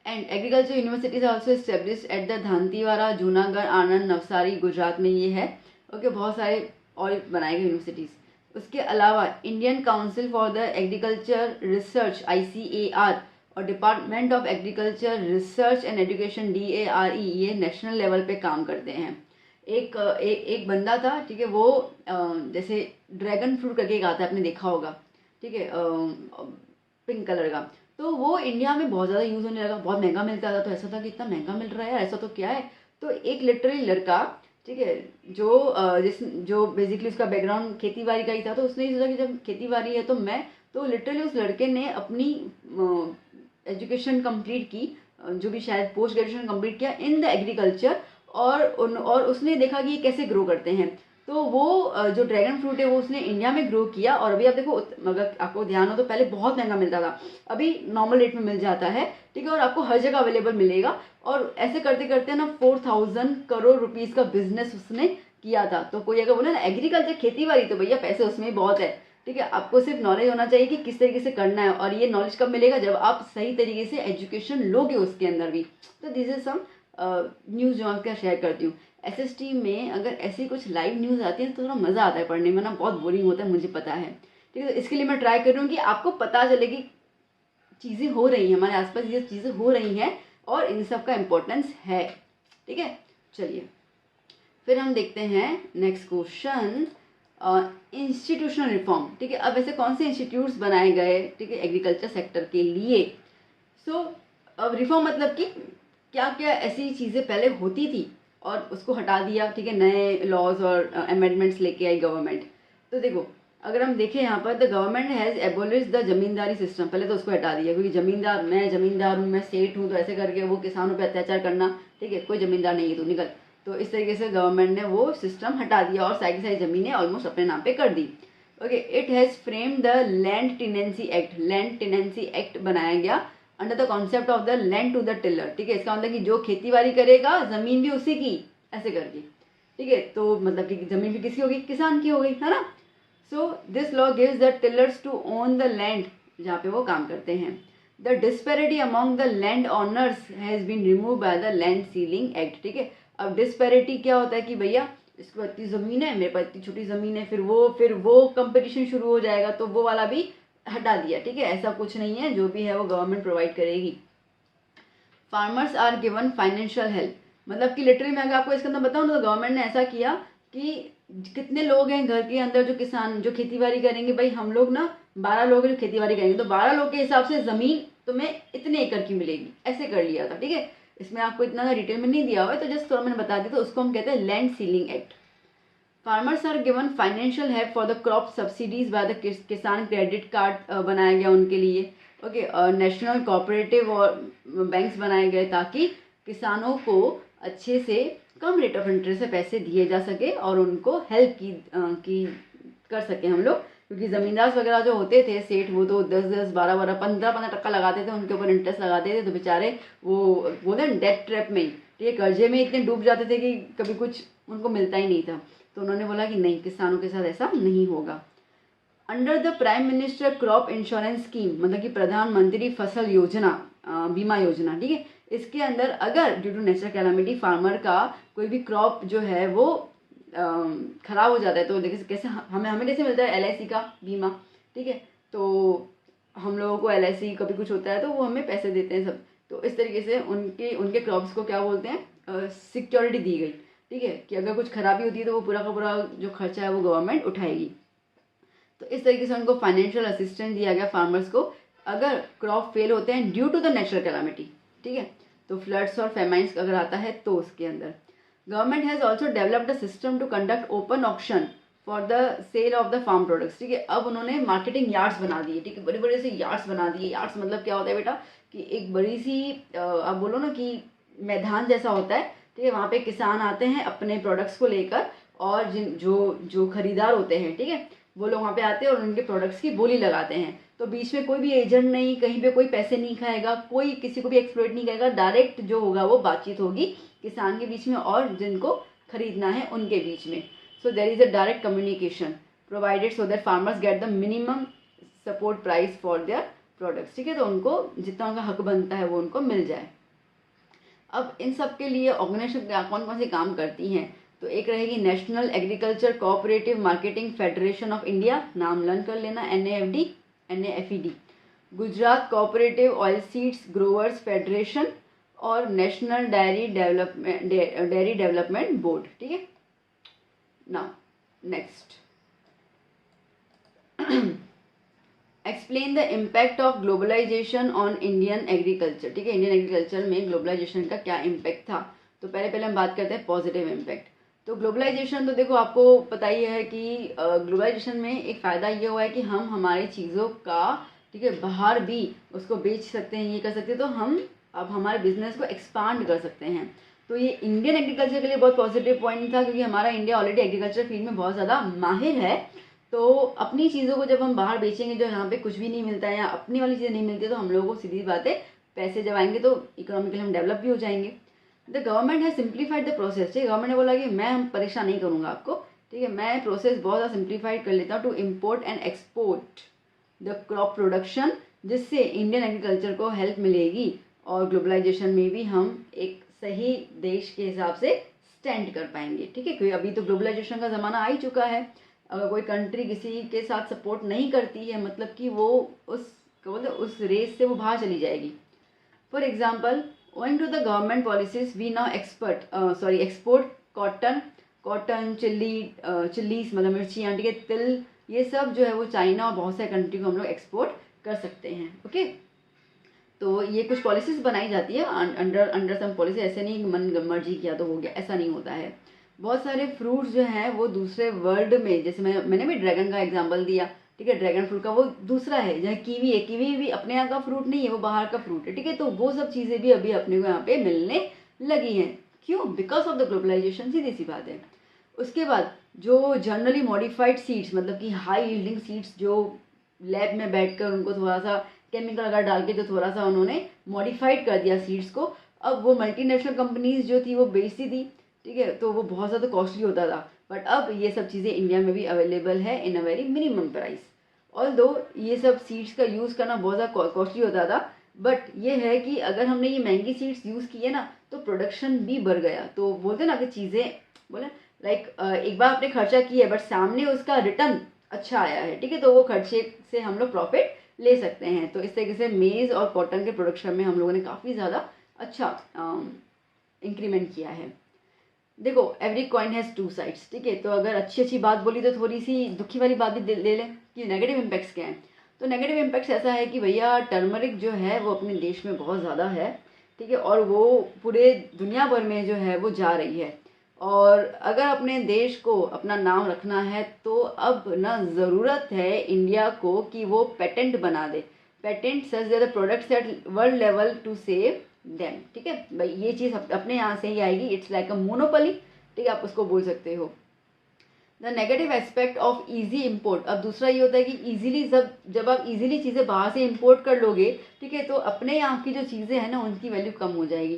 And agriculture universities also establish at the Dantiwada, Junagadh, Anand, Navsari, Gujarat में ये है। ओके, बहुत सारे और बनाए गए यूनिवर्सिटीज़। उसके अलावा Indian council for the agriculture research ICAR और department of agriculture research and education DARE, ये नेशनल लेवल पे काम करते हैं। एक बंदा था, ठीक है, वो जैसे ड्रैगन फ्रूट करके एक आता है, आपने देखा होगा, ठीक है, पिंक कलर का। तो वो इंडिया में बहुत ज़्यादा यूज़ होने लगा, बहुत महंगा मिलता था। तो ऐसा था कि इतना महंगा मिल रहा है यार, ऐसा तो क्या है। तो एक लिटरली लड़का, ठीक है, जो बेसिकली उसका बैकग्राउंड खेती बाड़ी का ही था, तो उसने सोचा कि जब खेती बाड़ी है तो लिटरली उस लड़के ने अपनी एजुकेशन कंप्लीट की, जो भी शायद पोस्ट ग्रेजुएशन कंप्लीट किया इन द एग्रीकल्चर, और उसने देखा कि ये कैसे ग्रो करते हैं। तो वो जो ड्रैगन फ्रूट है वो उसने इंडिया में ग्रो किया। और अभी आप देखो, अगर आपको ध्यान हो तो पहले बहुत महंगा मिलता था, अभी नॉर्मल रेट में मिल जाता है, ठीक है, और आपको हर जगह अवेलेबल मिलेगा। और ऐसे करते करते ना 4000 करोड़ रुपीज़ का बिजनेस उसने किया था। तो कोई अगर बोले ना एग्रीकल्चर खेती बाड़ी, तो भैया पैसे उसमें ही बहुत है, ठीक है। आपको सिर्फ नॉलेज होना चाहिए कि किस तरीके से करना है, और ये नॉलेज कब मिलेगा, जब आप सही तरीके से एजुकेशन लोगे उसके अंदर भी। तो दिस इज सम न्यूज़ जो आपके शेयर करती हूँ। SST में अगर ऐसी कुछ लाइव न्यूज़ आती है तो थोड़ा मज़ा आता है पढ़ने में ना, बहुत बोरिंग होता है, मुझे पता है। ठीक है, तो इसके लिए मैं ट्राई कर रही हूँ कि आपको पता चले कि चीज़ें हो रही हैं हमारे आसपास, ये चीज़ें हो रही हैं और इन सब का इम्पोर्टेंस है। ठीक है, चलिए फिर हम देखते हैं नेक्स्ट क्वेश्चन, इंस्टीट्यूशनल रिफॉर्म। ठीक है, अब ऐसे कौन से इंस्टीट्यूट्स बनाए गए, ठीक है, एग्रीकल्चर सेक्टर के लिए। अब रिफॉर्म मतलब कि क्या क्या ऐसी चीज़ें पहले होती थी और उसको हटा दिया, ठीक है, नए लॉज और अमेंडमेंट्स लेके आई गवर्नमेंट। तो देखो अगर हम देखें यहाँ पर, the government has abolish the zamindari system, पहले तो उसको हटा दिया, क्योंकि मैं जमींदार हूँ, मैं सेठ हूँ, तो ऐसे करके वो किसानों पे अत्याचार करना, ठीक है, कोई जमींदार नहीं है तो निकल। तो इस तरीके से गवर्नमेंट ने वो सिस्टम हटा दिया और सारी की सारी ज़मीनें ऑलमोस्ट अपने नाम पे कर दी। Okay, it has frame the land tenancy act, land tenancy act बनाया गया under the concept of the land to the tiller. ठीक है, इसका मतलब कि जो खेती बाड़ी करेगा ज़मीन भी उसी की, ऐसे करके। ठीक है, तो मतलब कि ज़मीन भी किसकी होगी, किसान की हो गई, है ना। So this law gives the tillers to own the land जहाँ पे वो काम करते हैं। The disparity among the land owners has been remove by the land ceiling act. ठीक है, अब डिस्पैरिटी क्या होता है कि भैया इसको इतनी ज़मीन है, मेरे पास इतनी छोटी ज़मीन है, फिर वो कंपटीशन शुरू हो जाएगा, तो वो वाला भी हटा दिया। ठीक है, ऐसा कुछ नहीं है, जो भी है वो गवर्नमेंट प्रोवाइड करेगी। Farmers are given financial help, मतलब कि लिटरली मैं अगर आपको इसके अंदर बताऊँ तो गवर्नमेंट ने ऐसा किया कि कितने लोग हैं घर के अंदर जो किसान जो खेती बाड़ी करेंगे, भाई हम लोग ना 12 लोग जो खेती बाड़ी करेंगे, तो 12 लोग के हिसाब से ज़मीन तुम्हें इतने एकड़ की मिलेगी, ऐसे कर लिया था। ठीक है, इसमें आपको इतना डिटेल में नहीं दिया हुआ है, तो जस्ट थोड़ा मैंने बता दिया, तो उसको हम कहते हैं land ceiling act. Farmers are given financial help for the crop subsidies by the Kisan credit card बनाया गया उनके लिए। ओके, नेशनल कोऑपरेटिव और बैंक्स बनाए गए ताकि किसानों को अच्छे से कम रेट ऑफ इंटरेस्ट से पैसे दिए जा सके और उनको हेल्प की कर सकें हम लोग, क्योंकि ज़मींदार वगैरह जो होते थे सेठ, वो तो 10-10, 12-12, 15-15% लगाते थे, उनके ऊपर इंटरेस्ट लगाते थे, तो बेचारे वो बोलते हैं डेट ट्रैप में, ठीक है, कर्जे में इतने डूब जाते थे कि कभी कुछ उनको मिलता ही नहीं था। तो उन्होंने बोला कि नहीं, किसानों के साथ ऐसा नहीं होगा। Under the prime minister crop insurance scheme, मतलब कि प्रधानमंत्री फसल योजना, बीमा योजना, ठीक है, इसके अंदर अगर due to natural calamity farmer का कोई भी क्रॉप जो है वो खराब हो जाता है, तो देखिए कैसे हमें कैसे मिलता है LIC का बीमा। ठीक है, तो हम लोगों को LIC कभी कुछ होता है तो वो हमें पैसे देते हैं सब, तो इस तरीके से उनके क्रॉप्स को क्या बोलते हैं, सिक्योरिटी दी गई। ठीक है, कि अगर कुछ खराबी होती है तो वो पूरा का पूरा जो खर्चा है वो गवर्नमेंट उठाएगी। तो इस तरीके से उनको फाइनेंशियल असिस्टेंस दिया गया फार्मर्स को, अगर क्रॉप फेल होते हैं due to the natural calamity. ठीक है, तो फ्लड्स और फेमाइंस अगर आता है तो उसके अंदर government has also developed a system to conduct open auction for the sale of the farm products. ठीक है, अब उन्होंने मार्केटिंग यार्ड्स बना दिए। ठीक है, बड़े बड़े से यार्ड्स बना दिए। यार्ड्स मतलब क्या होता है बेटा, कि एक बड़ी सी आप बोलो ना कि मैदान जैसा होता है। ठीक है, वहाँ पे किसान आते हैं अपने प्रोडक्ट्स को लेकर, और जो खरीदार होते हैं, ठीक है, वो लोग वहाँ पे आते हैं और उनके प्रोडक्ट्स की बोली लगाते हैं। तो बीच में कोई भी एजेंट नहीं, कहीं पे कोई पैसे नहीं खाएगा, कोई किसी को भी एक्सप्लॉइट नहीं करेगा, डायरेक्ट जो होगा वो बातचीत होगी किसान के बीच में और जिनको खरीदना है उनके बीच में। So there is a direct communication provided so that farmers get the minimum support price for their products. ठीक है, तो उनको जितना उनका हक बनता है वो उनको मिल जाए। अब इन सब के लिए ऑर्गेनाइजेशन कौन कौन से काम करती हैं, तो एक रहेगी national agriculture cooperative marketing federation of India, नाम लर्न कर लेना, NAFED, Gujarat cooperative oil seeds growers federation और नेशनल डेयरी डेवलपमेंट बोर्ड। ठीक है, now next explain the impact of globalisation on Indian agriculture. ठीक है, इंडियन एग्रीकल्चर में ग्लोबलाइजेशन का क्या इम्पैक्ट था, तो पहले हम बात करते हैं पॉजिटिव इम्पैक्ट। तो ग्लोबलाइजेशन तो देखो आपको पता ही है कि ग्लोबलाइजेशन में एक फ़ायदा ये हुआ है कि हम हमारी चीज़ों का, ठीक है, बाहर भी उसको बेच सकते हैं, ये कर सकते हैं, तो हम अब हमारे बिजनेस को एक्सपांड कर सकते हैं। तो ये इंडियन एग्रीकल्चर के लिए बहुत पॉजिटिव पॉइंट था, क्योंकि हमारा इंडिया ऑलरेडी एग्रीकल्चर फील्ड में बहुत ज़्यादा माहिर है। तो अपनी चीज़ों को जब हम बाहर बेचेंगे, जो यहाँ पे कुछ भी नहीं मिलता है या अपनी वाली चीज़ें नहीं मिलती, तो हम लोगों को सीधी बात है पैसे जब आएंगे तो इकोनॉमिकली हम डेवलप भी हो जाएंगे। द गवर्नमेंट है सिंप्लीफाइड द प्रोसेस। ठीक है, गवर्नमेंट ने बोला कि मैं परेशान नहीं करूँगा आपको, ठीक है, मैं प्रोसेस बहुत ज़्यादा सिंप्लीफाइड कर लेता हूँ to import and export the crop production, जिससे इंडियन एग्रीकल्चर को हेल्प मिलेगी और ग्लोबलाइजेशन में भी हम एक सही देश के हिसाब से स्टैंड कर पाएंगे, ठीक है। क्योंकि अभी तो ग्लोबलाइजेशन का ज़माना आ ही चुका है। अगर कोई कंट्री किसी के साथ सपोर्ट नहीं करती है, मतलब कि वो उस रेस से वो बाहर चली जाएगी। For example, owing to the government policies we now export cotton चिल्लीस मतलब मिर्चियाँ, ठीक है, तिल, ये सब जो है वो चाइना और बहुत सारे कंट्री को हम लोग एक्सपोर्ट कर सकते हैं। ओके, तो ये कुछ पॉलिसीज बनाई जाती है अंडर सम पॉलिसी। ऐसे नहीं मन मर्जी किया तो हो गया, ऐसा नहीं होता है। बहुत सारे फ्रूट्स जो हैं वो दूसरे वर्ल्ड में, जैसे मैंने भी ड्रैगन का एग्जांपल दिया, ठीक है, ड्रैगन फ्रूट का वो दूसरा है। जहाँ कीवी है, कीवी भी अपने यहाँ का फ्रूट नहीं है, वो बाहर का फ्रूट है, ठीक है। तो वो सब चीज़ें भी अभी अपने को यहाँ पे मिलने लगी हैं। क्यों? बिकॉज ऑफ द ग्लोबलाइजेशन, सीधी सी बात है। उसके बाद जो जनरली मॉडिफाइड सीड्स, मतलब कि हाई यील्डिंग सीड्स, जो लैब में बैठकर उनको थोड़ा सा केमिकल अगर डाल के जो थोड़ा सा उन्होंने मॉडिफाइड कर दिया सीड्स को, अब वो मल्टीनेशनल कंपनीज जो थी वो बेचती थी, ठीक है, तो वो बहुत ज़्यादा कॉस्टली होता था। बट अब ये सब चीज़ें इंडिया में भी अवेलेबल है in a very minimum price. Although ये सब सीड्स का यूज़ करना बहुत ज़्यादा कॉस्टली होता था, बट ये है कि अगर हमने ये महंगी सीड्स यूज़ किए ना तो प्रोडक्शन भी बढ़ गया। तो बोलते ना कि चीज़ें बोले लाइक एक बार आपने खर्चा किया है बट सामने उसका रिटर्न अच्छा आया है, ठीक है, तो वो खर्चे से हम लोग प्रॉफिट ले सकते हैं। तो इस तरीके से मेज़ और कॉटन के प्रोडक्शन में हम लोगों ने काफ़ी ज़्यादा अच्छा इंक्रीमेंट किया है। देखो, every coin has two sides, ठीक है। तो अगर अच्छी बात बोली तो थोड़ी सी दुखी वाली बात भी ले लें कि नेगेटिव इम्पैक्ट्स क्या हैं। तो नेगेटिव इम्पैक्ट्स ऐसा है कि भैया टर्मरिक जो है वो अपने देश में बहुत ज़्यादा है, ठीक है, और वो पूरे दुनिया भर में जो है वो जा रही है। और अगर अपने देश को अपना नाम रखना है तो अब ना ज़रूरत है इंडिया को कि वो पेटेंट बना दे, patent such that the products at world level to save them, ठीक है भाई। ये चीज़ अपने यहाँ से ही आएगी, इट्स लाइक अ मोनोपोली, ठीक है, आप उसको बोल सकते हो। The negative aspect of easy import, अब दूसरा ये होता है कि इजीली जब आप इजीली चीज़ें बाहर से इम्पोर्ट कर लोगे, ठीक है, तो अपने यहाँ की जो चीज़ें हैं ना उनकी वैल्यू कम हो जाएगी,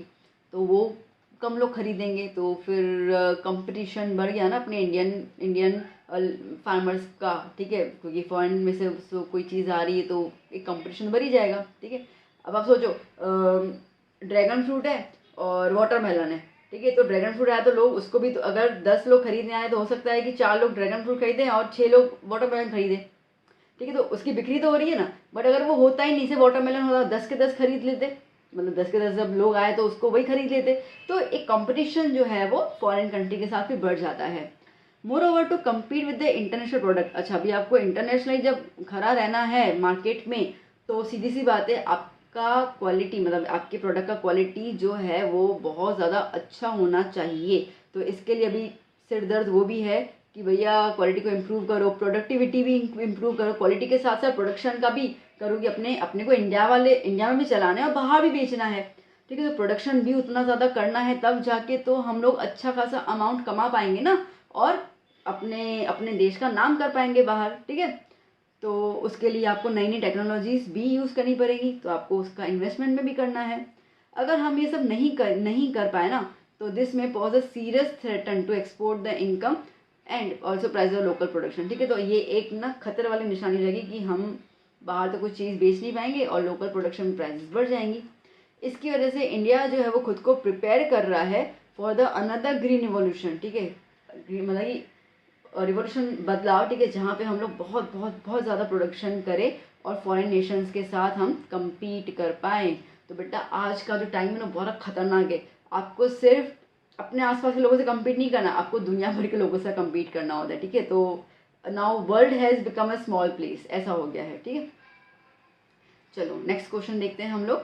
तो वो कम लोग खरीदेंगे, तो फिर कंपटीशन बढ़ गया ना अपने इंडियन फार्मर्स का, ठीक है, क्योंकि फॉरेन में से कोई चीज़ आ रही है तो एक कंपटीशन बढ़ ही जाएगा, ठीक है। अब आप सोचो, ड्रैगन फ्रूट है और वाटरमेलन है, ठीक है, तो ड्रैगन फ्रूट आया तो लोग उसको भी, तो अगर 10 लोग खरीदने आए तो हो सकता है कि 4 लोग ड्रैगन फ्रूट खरीदें और 6 लोग वाटरमेलन खरीदें, ठीक है, तो उसकी बिक्री तो हो रही है ना। बट अगर वो होता ही नहीं, से वाटरमेलन होता 10 के 10 खरीद लेते, मतलब 10 के 10 जब लोग आए तो उसको वही खरीद लेते, तो एक कंपटीशन जो है वो फॉरेन कंट्री के साथ भी बढ़ जाता है। Moreover to compete with the international product, अच्छा अभी आपको इंटरनेशनली जब खड़ा रहना है मार्केट में, तो सीधी सी बात है आपका क्वालिटी, मतलब आपके प्रोडक्ट का क्वालिटी जो है वो बहुत ज़्यादा अच्छा होना चाहिए। तो इसके लिए अभी सिर दर्द वो भी है कि भैया क्वालिटी को इम्प्रूव करो, प्रोडक्टिविटी भी इम्प्रूव करो, क्वालिटी के साथ साथ प्रोडक्शन का भी करो कि अपने को इंडिया में भी चलाना है और बाहर भी बेचना है, ठीक है, तो प्रोडक्शन भी उतना ज़्यादा करना है, तब जाके तो हम लोग अच्छा खासा अमाउंट कमा पाएंगे ना, और अपने देश का नाम कर पाएंगे बाहर, ठीक है। तो उसके लिए आपको नई नई टेक्नोलॉजीज़ भी यूज़ करनी पड़ेगी, तो आपको उसका इन्वेस्टमेंट में भी करना है। अगर हम ये सब नहीं कर पाए ना, तो दिस में pose a serious threaten to export the income and also price of local production, ठीक है, तो ये एक ना खतरे वाली निशानी रहेगी कि हम बाहर तो कुछ चीज़ बेच नहीं पाएंगे और लोकल प्रोडक्शन प्राइसेस बढ़ जाएंगी। इसकी वजह से इंडिया जो है वो खुद को प्रिपेयर कर रहा है for the another green revolution, ठीक है, मतलब कि रिवॉल्यूशन बदलाव, ठीक है, जहाँ पे हम लोग बहुत बहुत बहुत ज़्यादा प्रोडक्शन करें और फॉरेन नेशंस के साथ हम compete कर पाएँ। तो बेटा आज का जो टाइम है ना बहुत खतरनाक है, आपको सिर्फ अपने आसपास के लोगों से compete नहीं करना, आपको दुनिया भर के लोगों से compete करना होता है, ठीक है। तो now world has become a small place, ऐसा हो गया है, ठीक है। चलो नेक्स्ट क्वेश्चन देखते हैं हम लोग।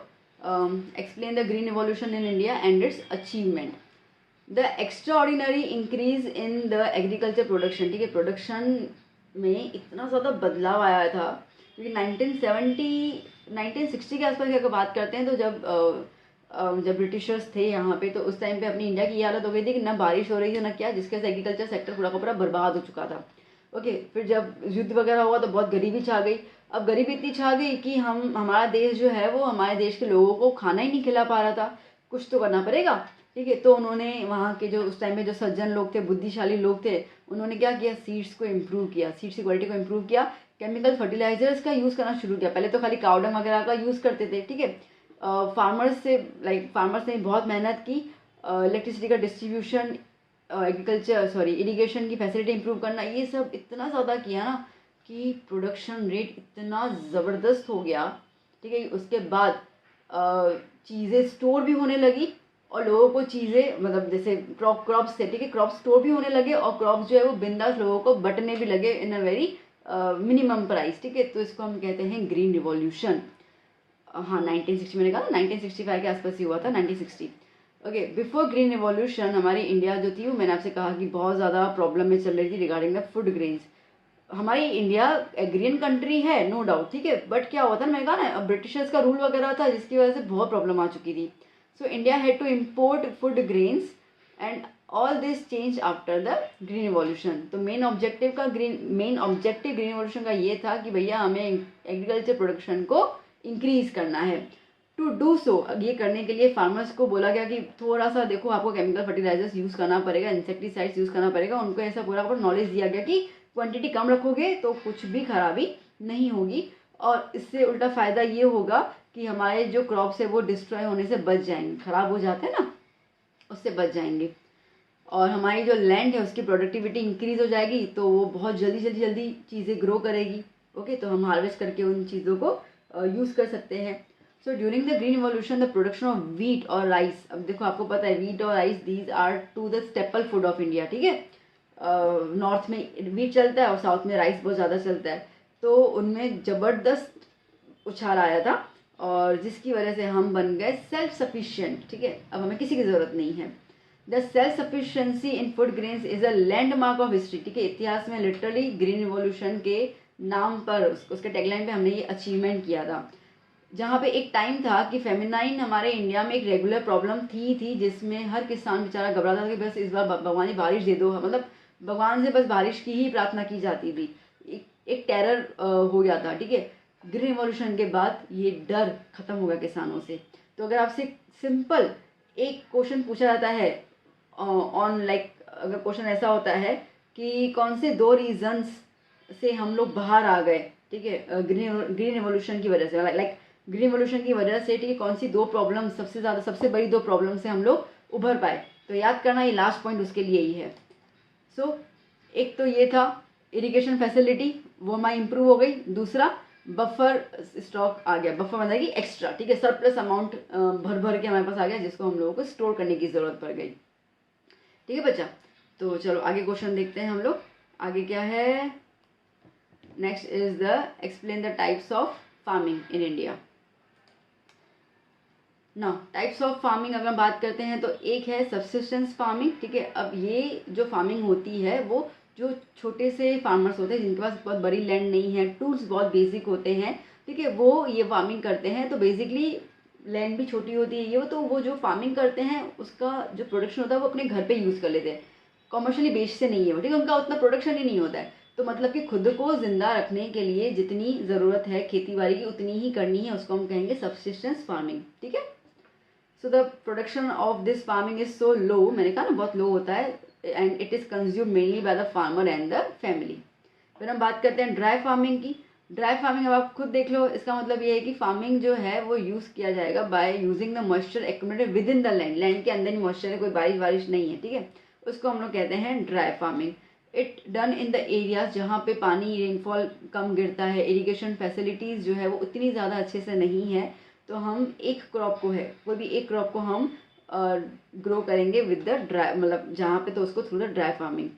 Explain the green revolution in India and it's achievement. The extraordinary increase in the agriculture production, ठीक है, प्रोडक्शन में इतना ज़्यादा बदलाव आया था क्योंकि 1960 के आसपास की अगर बात करते हैं तो जब ब्रिटिशर्स थे यहाँ पे, तो उस टाइम पे अपनी इंडिया की ये हालत हो गई थी कि ना बारिश हो रही थी ना क्या, जिसके वजह से एग्रीकल्चर सेक्टर पूरा का पूरा बर्बाद हो चुका था। ओके, फिर जब युद्ध वगैरह हुआ तो बहुत गरीबी छा गई। अब गरीबी इतनी छा गई कि हमारा देश जो है वो हमारे देश के लोगों को खाना ही नहीं खिला पा रहा था, कुछ तो करना पड़ेगा, ठीक है। तो उन्होंने वहाँ के जो उस टाइम में जो सज्जन लोग थे, बुद्धिशाली लोग थे, उन्होंने क्या किया, सीड्स को इम्प्रूव किया, सीड्स की क्वालिटी को इम्प्रूव किया, केमिकल फर्टिलाइजर्स का यूज़ करना शुरू किया। पहले तो खाली काउडंग वगैरह का यूज़ करते थे, ठीक है। फार्मर्स ने बहुत मेहनत की इलेक्ट्रिसिटी का डिस्ट्रीब्यूशन, इरिगेशन की फैसिलिटी इंप्रूव करना, ये सब इतना ज़्यादा किया ना कि प्रोडक्शन रेट इतना ज़बरदस्त हो गया। ठीक है, उसके बाद चीज़ें स्टोर भी होने लगी और लोगों को चीज़ें मतलब जैसे क्रॉप्स थे, ठीक है, क्रॉप स्टोर भी होने लगे और क्रॉप्स जो है वो बिंदास लोगों को बटने भी लगे इन अ वेरी मिनिमम प्राइस। ठीक है, तो इसको हम कहते हैं ग्रीन रिवॉल्यूशन। हाँ 1960 मैंने कहा 1965 के आसपास ही हुआ था, 1960। ओके, बिफोर ग्रीन रिवॉल्यूशन हमारी इंडिया जो थी वो मैंने आपसे कहा कि बहुत ज़्यादा प्रॉब्लम में चल रही थी रिगार्डिंग द फूड ग्रेन्स। हमारी इंडिया एग्रियन कंट्री है नो डाउट, ठीक है, बट क्या हुआ था मैंने कहा ना ब्रिटिशर्स का रूल वगैरह था जिसकी वजह से बहुत प्रॉब्लम आ चुकी थी। So India had to import food grains and all this change after the green revolution. तो मेन ऑब्जेक्टिव ग्रीन रिवॉल्यूशन का ये था कि भैया हमें एग्रीकल्चर प्रोडक्शन को इंक्रीज करना है। टू डू सो, अब ये करने के लिए फार्मर्स को बोला गया कि थोड़ा सा देखो आपको केमिकल फर्टिलाइजर्स यूज़ करना पड़ेगा, इंसेक्टिसाइड्स यूज़ करना पड़ेगा। उनको ऐसा पूरा नॉलेज दिया गया कि क्वांटिटी कम रखोगे तो कुछ भी खराबी नहीं होगी और इससे उल्टा फ़ायदा ये होगा कि हमारे जो क्रॉप्स है वो डिस्ट्रॉय होने से बच जाएंगे, ख़राब हो जाते हैं ना, उससे बच जाएंगे और हमारी जो लैंड है उसकी प्रोडक्टिविटी इंक्रीज़ हो जाएगी तो वो बहुत जल्दी चीज़ें ग्रो करेगी। ओके, तो हम हार्वेस्ट करके उन चीज़ों को यूज़ कर सकते हैं। So during the green revolution the production of wheat और राइस, अब देखो आपको पता है वीट और rice these are two the staple food of India. ठीक है, नॉर्थ में वीट चलता है और साउथ में राइस बहुत ज़्यादा चलता है, तो उनमें ज़बरदस्त उछाल आया था और जिसकी वजह से हम बन गए सेल्फ सफिशिएंट। ठीक है, अब हमें किसी की ज़रूरत नहीं है। The self sufficiency in food grains is a landmark of history. ठीक है, इतिहास में लिटरली ग्रीन रिवॉल्यूशन के नाम पर उसके टैगलाइन पे हमने ये अचीवमेंट किया था। जहाँ पे एक टाइम था कि फेमिनाइन हमारे इंडिया में एक रेगुलर प्रॉब्लम थी जिसमें हर किसान बेचारा घबराता था कि बस इस बार भगवान जी बारिश दे दो, मतलब भगवान से बस बारिश की ही प्रार्थना की जाती थी। एक टेरर हो गया था। ठीक है, ग्रीन रिवॉल्यूशन के बाद ये डर खत्म हो गया किसानों से। तो अगर आपसे सिंपल एक क्वेश्चन पूछा जाता है ऑन लाइक, अगर क्वेश्चन ऐसा होता है कि कौन से 2 रीजंस से हम लोग बाहर आ गए, ठीक है, ग्रीन रिवॉल्यूशन की वजह से, लाइक ग्रीन रिवॉल्यूशन की वजह से, ठीक है, कौन सी 2 प्रॉब्लम सबसे बड़ी 2 प्रॉब्लम से हम लोग उभर पाए, तो याद करना ये लास्ट पॉइंट उसके लिए ही है। सो एक तो ये था इरिगेशन फैसिलिटी, वो हमारी इंप्रूव हो गई। दूसरा बफर स्टॉक आ गया, बफर मतलब कि एक्स्ट्रा, ठीक है, सरप्लस अमाउंट भर के हमारे पास आ गया जिसको हम लोगों को स्टोर करने की ज़रूरत पड़ गई। ठीक है बच्चा, तो चलो आगे क्वेश्चन देखते हैं हम लोग। आगे क्या है, next is the explain the types of farming in India. ना टाइप्स ऑफ फार्मिंग अगर हम बात करते हैं तो एक है सब्सिस्टेंस फार्मिंग। ठीक है, अब ये जो फार्मिंग होती है वो जो छोटे से फार्मर्स होते हैं जिनके पास बहुत बड़ी लैंड नहीं है, टूल्स बहुत बेसिक होते हैं, ठीक है, वो ये फार्मिंग करते हैं। तो बेसिकली लैंड भी छोटी होती है ये, तो वो जो फार्मिंग करते हैं उसका जो प्रोडक्शन होता है वो अपने घर पे यूज़ कर लेते हैं, कॉमर्शियली बेचते नहीं है वो। ठीक है, उनका उतना प्रोडक्शन ही नहीं होता है। तो मतलब कि खुद को ज़िंदा रखने के लिए जितनी ज़रूरत है खेती बाड़ी की उतनी ही करनी है, उसको हम कहेंगे सब्सिस्टेंस फार्मिंग। ठीक है, so the production of this farming is so low, मैंने कहा ना बहुत लो होता है, and it is consume mainly by the farmer and the family. फिर हम बात करते हैं ड्राई फार्मिंग की। ड्राई फार्मिंग अब आप खुद देख लो, इसका मतलब ये है कि फार्मिंग जो है वो यूज़ किया जाएगा by using the moisture accumulated with in the land, land के अंदर ही मॉइस्चर है, कोई बारिश नहीं है। ठीक है, उसको हम लोग कहते हैं dry farming. It done in the areas जहाँ पे पानी रेनफॉल कम गिरता है, इरिगेशन फैसिलिटीज़ जो है वो उतनी ज़्यादा अच्छे से नहीं है, तो हम एक क्रॉप को है कोई भी एक क्रॉप को हम ग्रो करेंगे विद द ड्राई, मतलब जहाँ पे, तो उसको through the dry farming.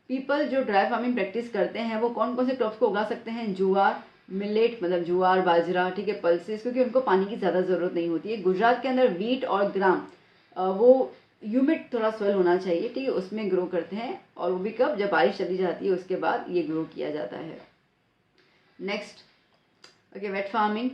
People जो ड्राई फार्मिंग प्रैक्टिस करते हैं वो कौन कौन से क्रॉप्स को उगा सकते हैं, ज्वार, मिलेट मतलब ज्वार बाजरा, ठीक है, पल्सेस, क्योंकि उनको पानी की ज़्यादा ज़रूरत नहीं होती है। गुजरात के अंदर वीट और ग्राम वो ह्यूमिड थोड़ा सॉइल होना चाहिए, ठीक है, उसमें ग्रो करते हैं, और वो भी कब, जब बारिश चली जाती है उसके बाद ये ग्रो किया जाता है। Next okay, wet farming.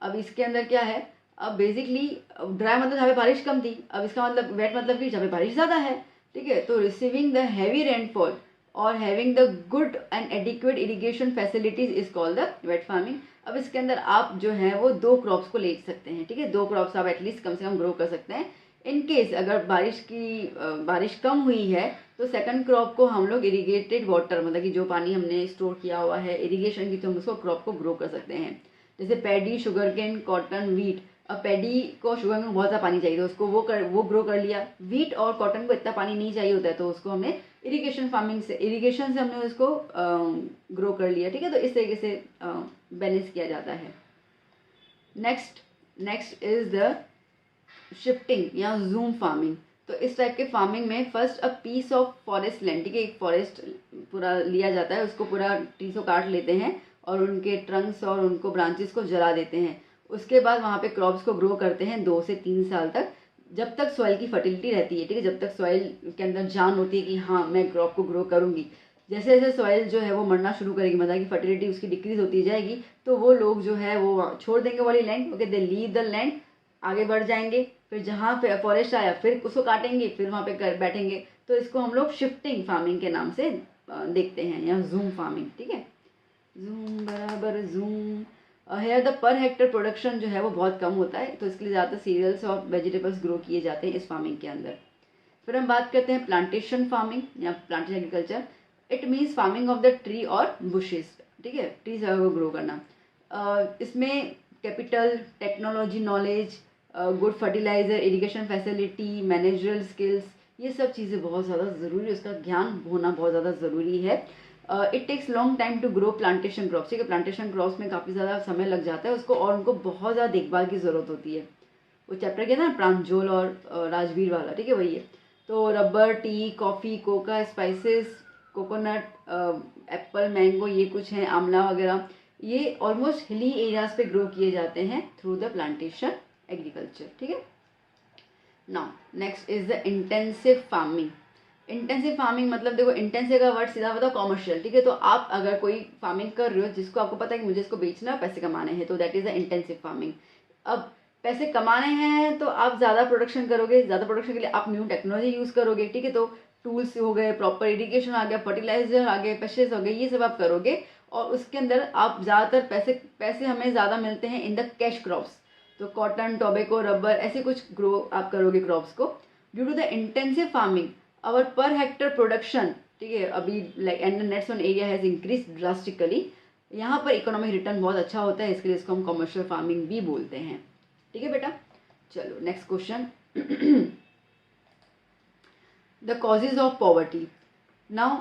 अब इसके अंदर क्या है, अब बेसिकली ड्राई मतलब जहाँ पे बारिश कम थी, अब इसका मतलब वेट मतलब कि जहाँ पे बारिश ज़्यादा है। ठीक है, तो रिसीविंग द हैवी रेनफॉल और having the good and adequate irrigation facilities is called the wet farming. अब इसके अंदर आप जो है वो 2 क्रॉप्स को ले सकते हैं। ठीक है, 2 क्रॉप्स आप एटलीस्ट कम से कम ग्रो कर सकते हैं। इन केस अगर बारिश कम हुई है तो सेकंड क्रॉप को हम लोग इरिगेटेड वाटर, मतलब कि जो पानी हमने स्टोर किया हुआ है इरिगेशन की, तो हम उसको क्रॉप को ग्रो कर सकते हैं। जैसे paddy, sugar cane, cotton, wheat. अब पैडी को शुगर में बहुत ज़्यादा पानी चाहिए, तो उसको वो ग्रो कर लिया। वीट और कॉटन को इतना पानी नहीं चाहिए होता है, तो उसको हमने इरिगेशन से हमने उसको ग्रो कर लिया, ठीक है। तो इस तरीके से बैलेंस किया जाता है। नेक्स्ट इज द शिफ्टिंग या जूम फार्मिंग। तो इस टाइप के फार्मिंग में first a piece of forest land, ठीक है, एक फॉरेस्ट पूरा लिया जाता है, उसको पूरा ट्रीज को काट लेते हैं और उनके ट्रंक्स और उनको ब्रांचेस को जला देते हैं। उसके बाद वहाँ पे क्रॉप्स को ग्रो करते हैं 2 से 3 साल तक, जब तक सॉइल की फर्टिलिटी रहती है, ठीक है, जब तक सॉइल के अंदर जान होती है कि हाँ मैं क्रॉप को ग्रो करूँगी। जैसे जैसे सॉइल जो है वो मरना शुरू करेगी, मतलब कि फर्टिलिटी उसकी डिक्रीज होती जाएगी, तो वो लोग जो है वो छोड़ देंगे वाली land, okay, they leave the land, आगे बढ़ जाएंगे। फिर जहाँ पे फॉरेस्ट आया फिर उसको काटेंगे, फिर वहाँ पे बैठेंगे। तो इसको हम लोग शिफ्टिंग फार्मिंग के नाम से देखते हैं, या जूम फार्मिंग, ठीक है। जूम बराबर jhum. Here the per hectare production जो है वो बहुत कम होता है, तो इसके लिए ज़्यादातर सीरियल्स और वेजिटेबल्स ग्रो किए जाते हैं इस फार्मिंग के अंदर। फिर हम बात करते हैं प्लांटेशन फार्मिंग या plantation agriculture. It means farming of the tree और बुशेस, ठीक है, ट्रीज को ग्रो करना। इसमें capital, technology, knowledge, good fertiliser, irrigation facility, managerial skills, ये सब चीज़ें बहुत ज़्यादा ज़रूरी है, उसका ज्ञान होना बहुत ज़्यादा ज़रूरी है। It takes long time to grow plantation crops, ठीक है, प्लांटेशन क्रॉप्स में काफ़ी ज़्यादा समय लग जाता है उसको, और उनको बहुत ज़्यादा देखभाल की ज़रूरत होती है। वो चैप्टर क्या था ना, प्रांजोल और राजवीर वाला, ठीक है, वही है। तो rubber, T, coffee, Coca, spices, coconut, Apple, mango, ये कुछ हैं, आंवला वगैरह, ये ऑलमोस्ट हिली एरियाज पे ग्रो किए जाते हैं थ्रू द प्लांटेशन एग्रीकल्चर, ठीक है। Now next is the intensive farming. Intensive farming मतलब देखो, इंटेंसिव का वर्ड सीधा बताओ कॉमर्शियल, ठीक है। तो आप अगर कोई फार्मिंग कर रहे हो जिसको आपको पता है कि मुझे इसको बेचना है, पैसे कमाने हैं, तो that is the intensive farming. अब पैसे कमाने हैं तो आप ज़्यादा प्रोडक्शन करोगे, ज़्यादा प्रोडक्शन के लिए आप न्यू टेक्नोलॉजी यूज़ करोगे, ठीक है। तो टूल्स हो गए, प्रॉपर इरिगेशन आ गया, फर्टिलाइजर आ गए, पेस्टिसाइड्स हो गए, ये सब आप करोगे, और उसके अंदर आप ज़्यादातर पैसे हमें ज़्यादा मिलते हैं इन द कैश क्रॉप्स। तो कॉटन, टोबैको, रबर, ऐसे कुछ ग्रो आप करोगे क्रॉप्स को। Due to the intensive farming our per hectare production, ठीक है, अभी like and nets on area has increase drastically. यहाँ पर इकोनॉमिक रिटर्न बहुत अच्छा होता है, इसके लिए इसको हम कमर्शियल फार्मिंग भी बोलते हैं, ठीक है बेटा। चलो next question. The causes of poverty. Now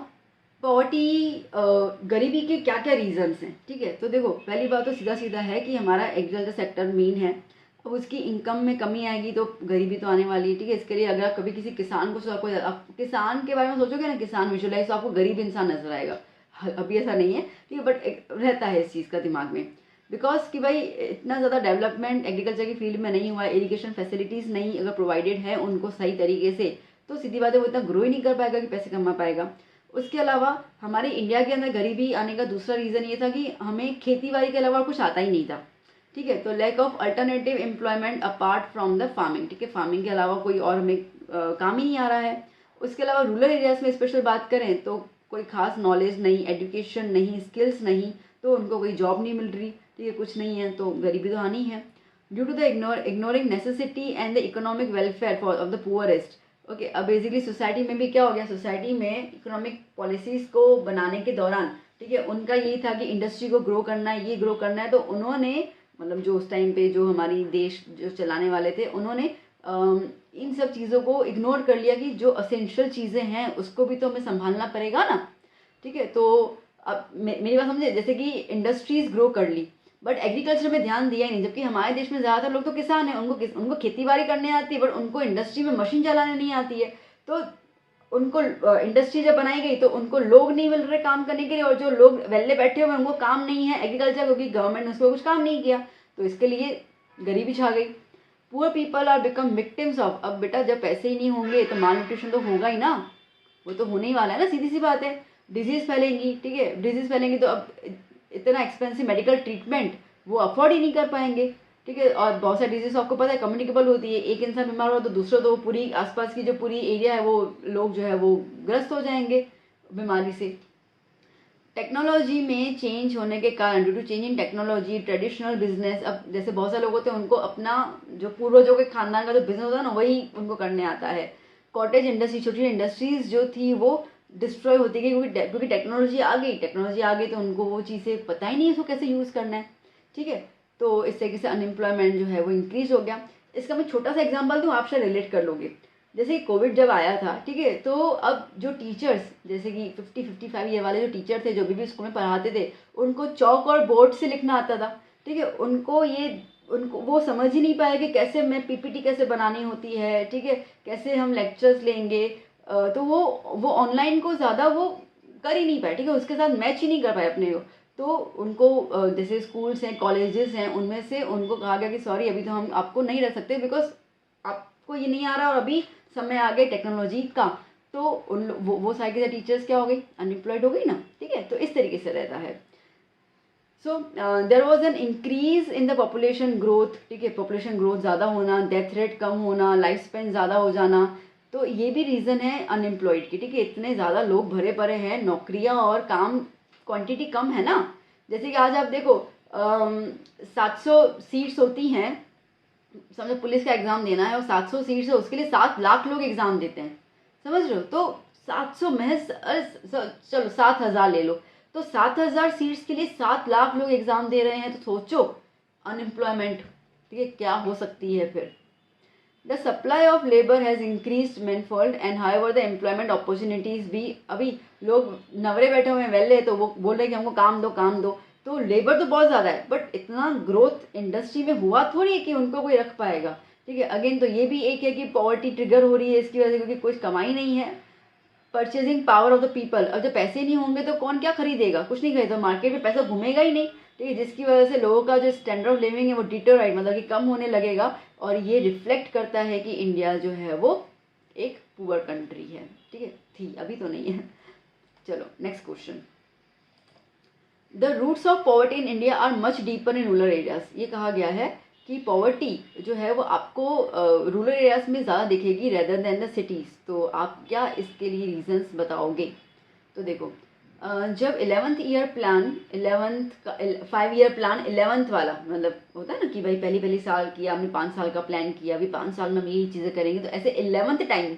poverty, गरीबी के क्या क्या रीजंस हैं, ठीक है। तो देखो, पहली बात तो सीधा सीधा है कि हमारा एग्रीकल्चर सेक्टर मेन है। अब उसकी इनकम में कमी आएगी तो गरीबी तो आने वाली है, ठीक है। इसके लिए अगर आप कभी किसी किसान को आप किसान के बारे में सोचोगे ना, किसान विजुअलाइज, तो आपको गरीब इंसान नजर आएगा। अभी ऐसा नहीं है, ठीक है, बट रहता है इस चीज़ का दिमाग में, बिकॉज कि भाई इतना ज़्यादा डेवलपमेंट एग्रीकल्चर की फील्ड में नहीं हुआ है, इरिगेशन फैसिलिटीज़ नहीं अगर प्रोवाइडेड है उनको सही तरीके से, तो सीधी बात है वो इतना ग्रो ही नहीं कर पाएगा कि पैसे कमा पाएगा। उसके अलावा हमारे इंडिया के अंदर गरीबी आने का दूसरा रीज़न ये था कि हमें खेती बाड़ी के अलावा कुछ आता ही नहीं था, ठीक है। तो lack of alternative employment apart from the farming, ठीक है, फार्मिंग के अलावा कोई और हमें काम ही नहीं आ रहा है। उसके अलावा रूरल एरियाज में स्पेशल बात करें तो कोई खास नॉलेज नहीं, एजुकेशन नहीं, स्किल्स नहीं, तो उनको कोई जॉब नहीं मिल रही, ठीक है, कुछ नहीं है, तो गरीबी तो आनी है। Due to the ignoring necessity and the economic welfare for of the poorest, okay. अब बेसिकली सोसाइटी में भी क्या हो गया, सोसाइटी में इकोनॉमिक पॉलिसीज़ को बनाने के दौरान, ठीक है, उनका यही था कि इंडस्ट्री को ग्रो करना है, ये ग्रो करना है, तो उन्होंने मतलब जो उस टाइम पे जो हमारी देश जो चलाने वाले थे, उन्होंने इन सब चीज़ों को इग्नोर कर लिया कि जो असेंशियल चीज़ें हैं उसको भी तो हमें संभालना पड़ेगा ना, ठीक है। तो अब मेरी बात समझे, जैसे कि इंडस्ट्रीज ग्रो कर ली बट एग्रीकल्चर में ध्यान दिया ही नहीं, जबकि हमारे देश में ज़्यादातर लोग तो किसान हैं, उनको खेती बाड़ी करने आती है, बट उनको इंडस्ट्री में मशीन चलाने नहीं आती है। तो उनको इंडस्ट्री जब बनाई गई तो उनको लोग नहीं मिल रहे काम करने के लिए, और जो लोग वेले बैठे हुए उनको काम नहीं है एग्रीकल्चर, क्योंकि गवर्नमेंट ने उसको कुछ काम नहीं किया, तो इसके लिए गरीबी छा गई। Poor people are become victims of, अब बेटा जब पैसे ही नहीं होंगे तो माल न्यूट्रिशन तो होगा ही ना, वो तो होने ही वाला है ना, सीधी सी बात है। डिजीज़ फैलेंगी, ठीक है, डिजीज़ फैलेंगी तो अब इतना एक्सपेंसिव मेडिकल ट्रीटमेंट वो अफोर्ड ही नहीं कर पाएंगे, ठीक है। और बहुत सारी डिजीज आपको पता है कम्युनिकेबल होती है, एक इंसान बीमार हो तो दूसरा, तो पूरी आसपास की जो पूरी एरिया है वो लोग जो है वो ग्रस्त हो जाएंगे बीमारी से। टेक्नोलॉजी में चेंज होने के कारण, due to change in technology, traditional business, अब जैसे बहुत सारे लोग होते हैं उनको अपना जो पूर्वजों के खानदान का जो बिजनेस होता है ना वही उनको करने आता है। कॉटेज इंडस्ट्री, छोटी इंडस्ट्रीज जो थी वो डिस्ट्रॉय होती गई, क्योंकि टेक्नोलॉजी आ गई तो उनको वो चीज़ें पता ही नहीं है उसको कैसे यूज़ करना है, ठीक है। तो इस तरीके से अनएम्प्लॉयमेंट जो है वो इंक्रीज हो गया। इसका मैं छोटा सा एग्जांपल दूँ, आप शायद रिलेट कर लोगे। जैसे कि कोविड जब आया था, ठीक है, तो अब जो टीचर्स जैसे कि 50-55 ईयर वाले जो टीचर थे जो भी स्कूल में पढ़ाते थे, उनको चौक और बोर्ड से लिखना आता था, ठीक है। उनको वो समझ ही नहीं पाया कि कैसे मैं पीपीटी कैसे बनानी होती है, ठीक है, कैसे हम लेक्चर्स लेंगे। तो वो ऑनलाइन को ज़्यादा वो कर ही नहीं पाए, ठीक है, उसके साथ मैच ही नहीं कर पाए अपने को। तो उनको जैसे स्कूल्स हैं, कॉलेजेस हैं, उनमें से उनको कहा गया कि सॉरी अभी तो हम आपको नहीं रख सकते बिकॉज आपको ये नहीं आ रहा और अभी समय आ गए टेक्नोलॉजी का। तो वो सारे के टीचर्स क्या हो गई, अनएम्प्लॉयड हो गई ना, ठीक है। तो इस तरीके से रहता है। So there was an increase in the population growth, ठीक है, पॉपुलेशन ग्रोथ ज़्यादा होना, डेथ रेट कम होना, लाइफ स्पेन ज़्यादा हो जाना, तो ये भी रीज़न है अनएम्प्लॉयड की, ठीक है। इतने ज़्यादा लोग भरे पड़े हैं, नौकरियां और काम क्वांटिटी कम है ना। जैसे कि आज आप देखो 700 सीट्स होती हैं, समझो पुलिस का एग्ज़ाम देना है और 700 सीट्स है, उसके लिए 7 लाख लोग एग्ज़ाम देते हैं, समझ रहे हो। तो 700 महज चलो 7,000 ले लो, तो 7,000 सीट्स के लिए 7 लाख लोग एग्ज़ाम दे रहे हैं, तो सोचो अनएम्प्लॉयमेंट, ठीक है, क्या हो सकती है फिर। The supply of labour has increase manifold and however the employment opportunities भी, अभी लोग नवरे बैठे हुए हैं वेले, तो वो बोल रहे हैं कि हमको काम दो काम दो, तो लेबर तो बहुत ज़्यादा है बट इतना ग्रोथ इंडस्ट्री में हुआ थोड़ी है कि उनको कोई रख पाएगा, ठीक है। अगेन तो ये भी एक है कि पॉवर्टी ट्रिगर हो रही है इसकी वजह से, क्योंकि कुछ कमाई नहीं है। Purchasing power of the people, अब जब पैसे नहीं होंगे तो कौन क्या खरीदेगा, कुछ नहीं खरीदेगा, मार्केट में पैसा घूमेगा ही नहीं, ठीक है, जिसकी वजह से लोगों का जो स्टैंडर्ड ऑफ लिविंग है वो डिटोराइट मतलब कि कम होने लगेगा। और ये रिफ्लेक्ट करता है कि इंडिया जो है वो एक पुअर कंट्री है, ठीक है, थी, अभी तो नहीं है। चलो next question. The roots of poverty in India are much deeper in rural areas, ये कहा गया है कि पॉवर्टी जो है वो आपको रूरल एरियाज में ज़्यादा दिखेगी रेदर देन द सिटीज़। तो आप क्या इसके लिए रीजंस बताओगे। तो देखो जब 11th ईयर प्लान 11th का 5 ईयर प्लान 11th वाला मतलब होता है ना कि भाई पहली साल किया हमने, 5 साल का प्लान किया, अभी 5 साल में हम यही चीज़ें करेंगे, तो ऐसे 11th टाइम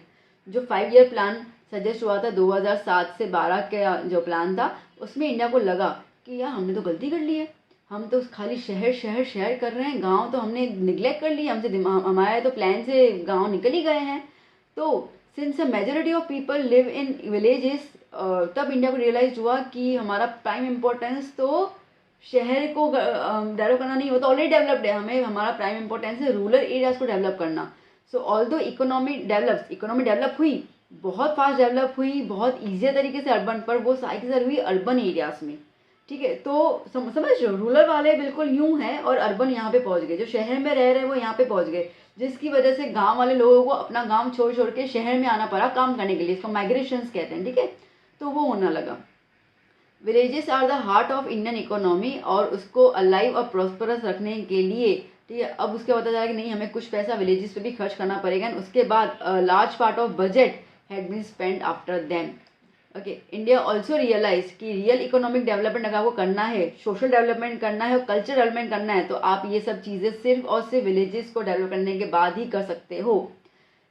जो 5 ईयर प्लान सजेस्ट हुआ था 2007 से 12 का जो प्लान था, उसमें इंडिया को लगा कि यार हमने तो गलती कर ली है, हम तो खाली शहर शहर शहर कर रहे हैं, गांव तो हमने निगलेक्ट कर लिया, हमसे हमारे तो प्लान से गांव निकल ही गए हैं। तो since a majority of people live in villages, तब इंडिया को रियलाइज हुआ कि हमारा प्राइम इम्पोर्टेंस तो शहर को डेवलप करना नहीं, वो तो ऑलरेडी डेवलप्ड है, हमें हमारा प्राइम इम्पोर्टेंस है रूरल एरियाज को डेवलप करना। सो ऑल्दो इकोनॉमी डेवलप हुई, बहुत फास्ट डेवलप हुई, बहुत ईजी तरीके से अर्बन, पर वो सारी की सारी हुई अर्बन एरियाज में, ठीक है। तो समझ रहे हो, रूरल वाले बिल्कुल यूं हैं और अर्बन यहाँ पे पहुँच गए, जो शहर में रह रहे हैं वो यहाँ पे पहुँच गए, जिसकी वजह से गांव वाले लोगों को अपना गांव छोड़ छोड़ के शहर में आना पड़ा काम करने के लिए, इसको माइग्रेशंस कहते हैं, ठीक है। तो वो होने लगा। Villages are the heart of Indian economy, और उसको अलाइव और प्रॉस्परस रखने के लिए, ठीक है, अब उसके पता चला कि नहीं हमें कुछ पैसा विलेजेस पे भी खर्च करना पड़ेगा। उसके बाद large part of budget had been spend after them. Okay, India also realise कि रियल इकोनॉमिक डेवलपमेंट अगर आपको करना है, सोशल डेवलपमेंट करना है और कल्चर डेवलपमेंट करना है, तो आप ये सब चीज़ें सिर्फ और सिर्फ विलेजेस को डेवलप करने के बाद ही कर सकते हो।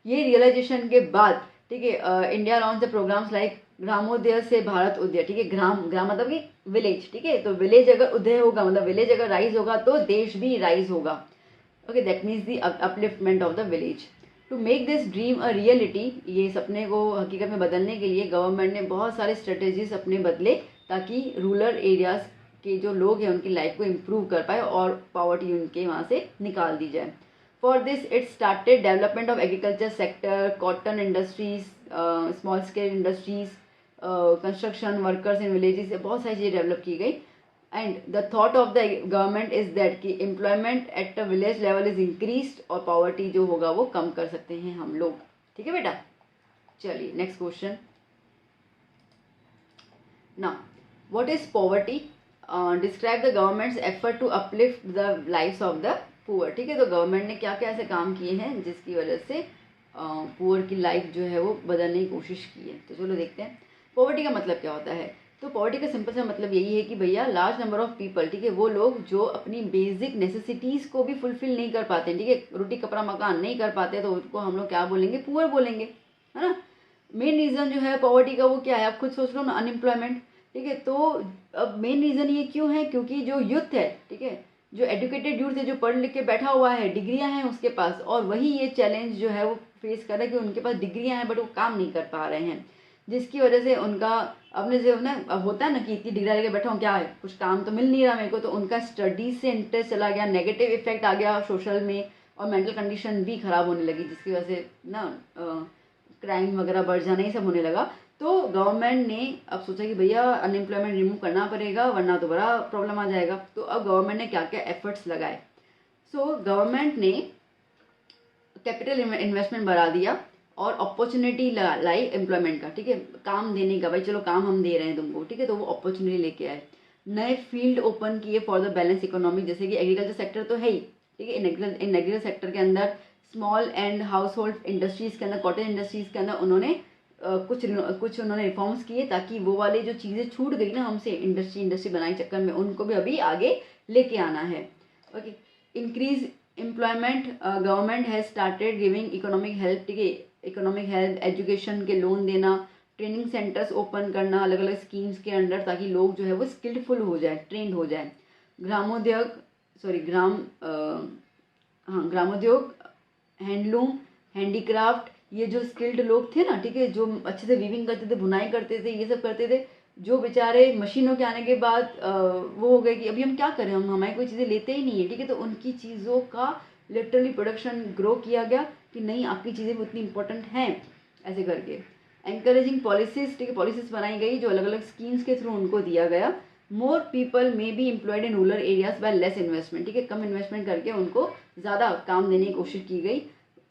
ये रियलाइजेशन के बाद, ठीक है, India launch the programmes like Gramodaya से भारत उदय, ठीक है, ग्राम मतलब कि विलेज, ठीक है, तो विलेज अगर उदय होगा मतलब विलेज अगर राइज होगा तो देश भी राइज होगा। Okay, that means the upliftment of the village. To make this dream a reality, ये सपने को हकीकत में बदलने के लिए गवर्नमेंट ने बहुत सारे स्ट्रेटेजीज अपने बदले, ताकि रूरल एरियाज के जो लोग हैं उनकी लाइफ को इम्प्रूव कर पाए और पॉवर्टी उनके वहाँ से निकाल दी जाए। For this it started development of agriculture sector, cotton industries, small scale industries, construction workers in villages, बहुत सारी चीज़ें डेवलप की गई। And the thought of the government is that कि employment at the village level is increased, और poverty जो होगा वो कम कर सकते हैं हम लोग, ठीक है बेटा। चलिए next question. Now what is poverty, describe the government's effort to uplift the lives of the poor, ठीक है। तो गवर्नमेंट ने क्या क्या ऐसे काम किए हैं जिसकी वजह से पुअर की लाइफ जो है वो बदलने की कोशिश की है। तो चलो देखते हैं पॉवर्टी का मतलब क्या होता है। तो पॉवर्टी का सिंपल सा मतलब यही है कि भैया लार्ज नंबर ऑफ पीपल, ठीक है, वो लोग जो अपनी बेसिक नेसेसिटीज़ को भी फुलफिल नहीं कर पाते, ठीक है, रोटी कपड़ा मकान नहीं कर पाते, तो उनको हम लोग क्या बोलेंगे, पुअर बोलेंगे, है ना। मेन रीज़न जो है पॉवर्टी का वो क्या है, आप खुद सोच लो ना, अनएम्प्लॉयमेंट, ठीक है। तो अब मेन रीज़न ये क्यों है, क्योंकि जो यूथ है, ठीक है, जो एजुकेटेड यूथ है, जो पढ़ लिख के बैठा हुआ है, डिग्रियां हैं उसके पास, और वही ये चैलेंज जो है वो फेस कर रहा है कि उनके पास डिग्रियां हैं बट वो काम नहीं कर पा रहे हैं, जिसकी वजह से उनका अपने जो ना, अब होता है ना कि इतनी डिग्री लेके बैठा हूँ, क्या है, कुछ काम तो मिल नहीं रहा मेरे को, तो उनका स्टडीज से इंटरेस्ट चला गया, नेगेटिव इफेक्ट आ गया सोशल में, और मेंटल कंडीशन भी ख़राब होने लगी, जिसकी वजह से ना क्राइम वगैरह बढ़ जाना, ये सब होने लगा। तो गवर्नमेंट ने अब सोचा कि भैया अनएम्प्लॉयमेंट रिमूव करना पड़ेगा, वरना तो बड़ा प्रॉब्लम आ जाएगा। तो अब गवर्नमेंट ने क्या क्या एफर्ट्स लगाए। सो गवर्नमेंट ने कैपिटल इन्वेस्टमेंट बढ़ा दिया और अपॉर्चुनिटी लाई एम्प्लॉयमेंट का, ठीक है, काम देने का, भाई चलो काम हम दे रहे हैं तुमको, ठीक है, तो वो अपॉर्चुनिटी लेके आए। नए फील्ड ओपन किए फॉर द बैलेंस इकोनॉमी, जैसे कि एग्रीकल्चर सेक्टर तो है ही, ठीक है, इन एग्रीकल्चर सेक्टर के अंदर small and house hold industries के अंदर, कॉटेज इंडस्ट्रीज़ के अंदर उन्होंने कुछ उन्होंने रिफॉर्म्स किए, ताकि वो वाले जो चीज़ें छूट गई ना हमसे इंडस्ट्री बनाने चक्कर में, उनको भी अभी आगे लेके आना है। Okay, increase employment, government has started giving economic help, ठीक है, इकोनॉमिक हेल्प, एजुकेशन के लोन देना, ट्रेनिंग सेंटर्स ओपन करना अलग अलग स्कीम्स के अंडर, ताकि लोग जो है वो स्किल्डफुल हो जाए, ट्रेंड हो जाए। ग्रामोद्योग, सॉरी ग्रामोद्योग, हैंडलूम, हैंडीक्राफ्ट, ये जो स्किल्ड लोग थे ना, ठीक है, जो अच्छे से वीविंग करते थे, बुनाई करते थे, ये सब करते थे, जो बेचारे मशीनों के आने के बाद वो हो गए कि अभी हम क्या करें, हम हमारी कोई चीज़ें लेते ही नहीं है, ठीक है, तो उनकी चीज़ों का लिटरली प्रोडक्शन ग्रो किया गया कि नहीं आपकी चीज़ें भी उतनी इंपॉर्टेंट हैं, ऐसे करके। एनकरेजिंग पॉलिसीज, ठीक है, पॉलिसीज बनाई गई जो अलग अलग स्कीम्स के थ्रू उनको दिया गया। More people may be employed in rural areas by less investment, ठीक है, कम इन्वेस्टमेंट करके उनको ज़्यादा काम देने की कोशिश की गई।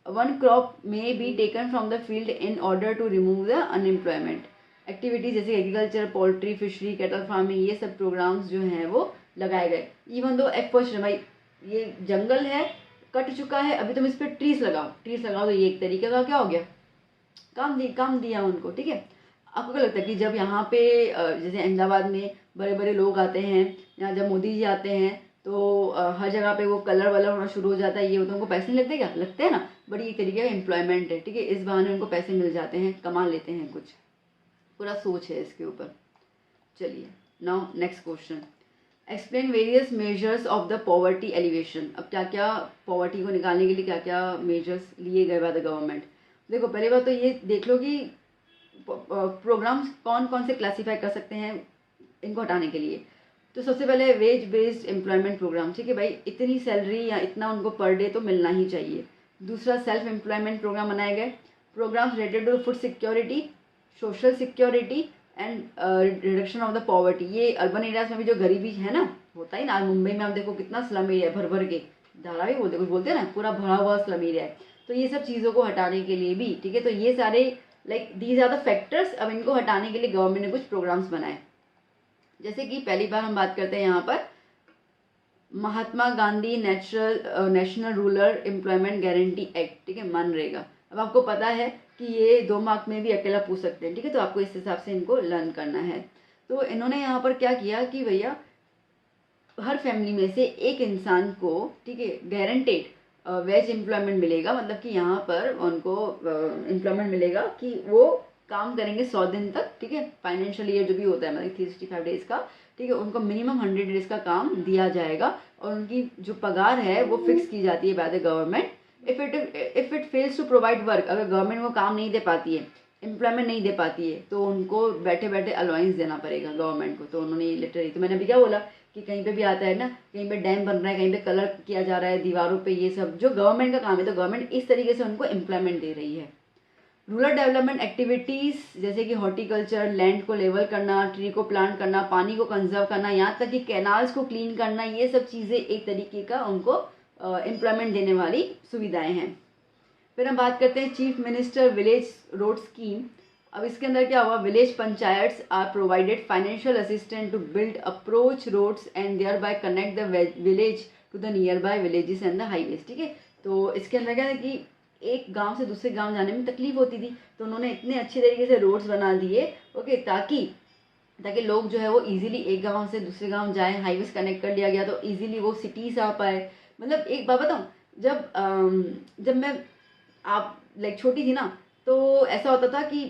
One crop may be taken from the field in order to remove the unemployment. Activities जैसे agriculture, poultry, fishery, cattle farming, ये सब प्रोग्राम्स जो हैं वो लगाए गए। इवन दो एफर्ट्स, भाई ये जंगल है, कट चुका है, अभी तुम इस पर ट्रीज लगाओ, तो ये एक तरीके का क्या हो गया, काम दिया उनको, ठीक है। आपको क्या लगता है कि जब यहाँ पे जैसे अहमदाबाद में बड़े बड़े लोग आते हैं, यहाँ जब मोदी जी आते हैं, तो हर जगह पे वो कलर वलर होना शुरू हो जाता है, ये तो उनको पैसे नहीं लगते, क्या लगते हैं ना, बड़ी एक तरीके का एम्प्लॉयमेंट है, ठीक है, इस बहाने उनको पैसे मिल जाते हैं, कमा लेते हैं कुछ, पूरा सोच है इसके ऊपर। चलिए, now next question, explain various measures of the poverty alleviation. अब क्या क्या पॉवर्टी को निकालने के लिए क्या क्या मेजर्स लिए गए बाय द गवर्नमेंट। देखो, पहली बात तो ये देख लो कि प्रोग्राम्स कौन कौन से क्लासीफाई कर सकते हैं इनको हटाने के लिए। तो सबसे पहले वेज बेस्ड एम्प्लॉयमेंट प्रोग्राम, ठीक है भाई, इतनी सैलरी या इतना उनको पर डे तो मिलना ही चाहिए। दूसरा, सेल्फ एम्प्लॉयमेंट प्रोग्राम बनाए गए, programmes related to food security, social security and reduction of the poverty. ये अर्बन एरियाज में भी जो गरीबी है ना, होता ही ना, मुंबई में आप देखो कितना स्लम एरिया है, भर भर के, धारावी बोलते कुछ बोलते हैं ना, पूरा भरा हुआ स्लम एरिया है। तो ये सब चीज़ों को हटाने के लिए भी, ठीक है, तो ये सारे like these are the factors. अब इनको हटाने के लिए गवर्नमेंट ने कुछ प्रोग्राम्स बनाए, जैसे कि पहली बार हम बात करते हैं यहाँ पर Mahatma Gandhi National Rural Employment Guarantee Act, ठीक है, मनरेगा। अब आपको पता है कि ये 2 मार्क में भी अकेला पूछ सकते हैं, ठीक है, तो आपको इस हिसाब से इनको लर्न करना है। तो इन्होंने यहाँ पर क्या किया कि भैया हर फैमिली में से एक इंसान को, ठीक है, गारंटेड वेज एम्प्लॉयमेंट मिलेगा, मतलब कि यहाँ पर उनको एम्प्लॉयमेंट मिलेगा कि वो काम करेंगे 100 दिन तक, ठीक है, फाइनेंशियल ईयर जो भी होता है मतलब 365 डेज का, ठीक है, उनको मिनिमम 100 डेज का काम दिया जाएगा, और उनकी जो पगार है वो फिक्स की जाती है by the government. If it fails to provide work, अगर गवर्नमेंट वो काम नहीं दे पाती है, एम्प्लॉयमेंट नहीं दे पाती है, तो उनको बैठे बैठे अलाउंस देना पड़ेगा गवर्नमेंट को। तो उन्होंने लिटरली, तो मैंने अभी क्या बोला कि कहीं पे भी आता है ना, कहीं पे डैम बन रहा है, कहीं पे कलर किया जा रहा है दीवारों पे, ये सब जो गवर्नमेंट का काम है, तो गवर्नमेंट इस तरीके से उनको एम्प्लॉयमेंट दे रही है। रूरल डेवलपमेंट एक्टिविटीज़ जैसे कि हॉर्टिकल्चर, लैंड को लेवल करना, ट्री को प्लांट करना, पानी को कंजर्व करना, यहाँ तक कि कैनाल्स को क्लीन करना, ये सब चीज़ें एक तरीके का उनको एम्प्लॉयमेंट देने वाली सुविधाएं हैं। फिर हम बात करते हैं chief minister village road scheme. अब इसके अंदर क्या हुआ, village panchayats are provided financial assistant to build approach roads and thereby connect the village to the nearby villages and the highways, ठीक है। तो इसके अंदर क्या है कि एक गांव से दूसरे गांव जाने में तकलीफ होती थी, तो उन्होंने इतने अच्छे तरीके से रोड्स बना दिए, ओके, ताकि लोग जो है वो इजीली एक गांव से दूसरे गांव जाए, हाईवेज कनेक्ट कर लिया गया तो इजीली वो सिटीज आ पाए। मतलब एक बात बताऊँ, जब मैं आप लाइक छोटी थी ना, तो ऐसा होता था कि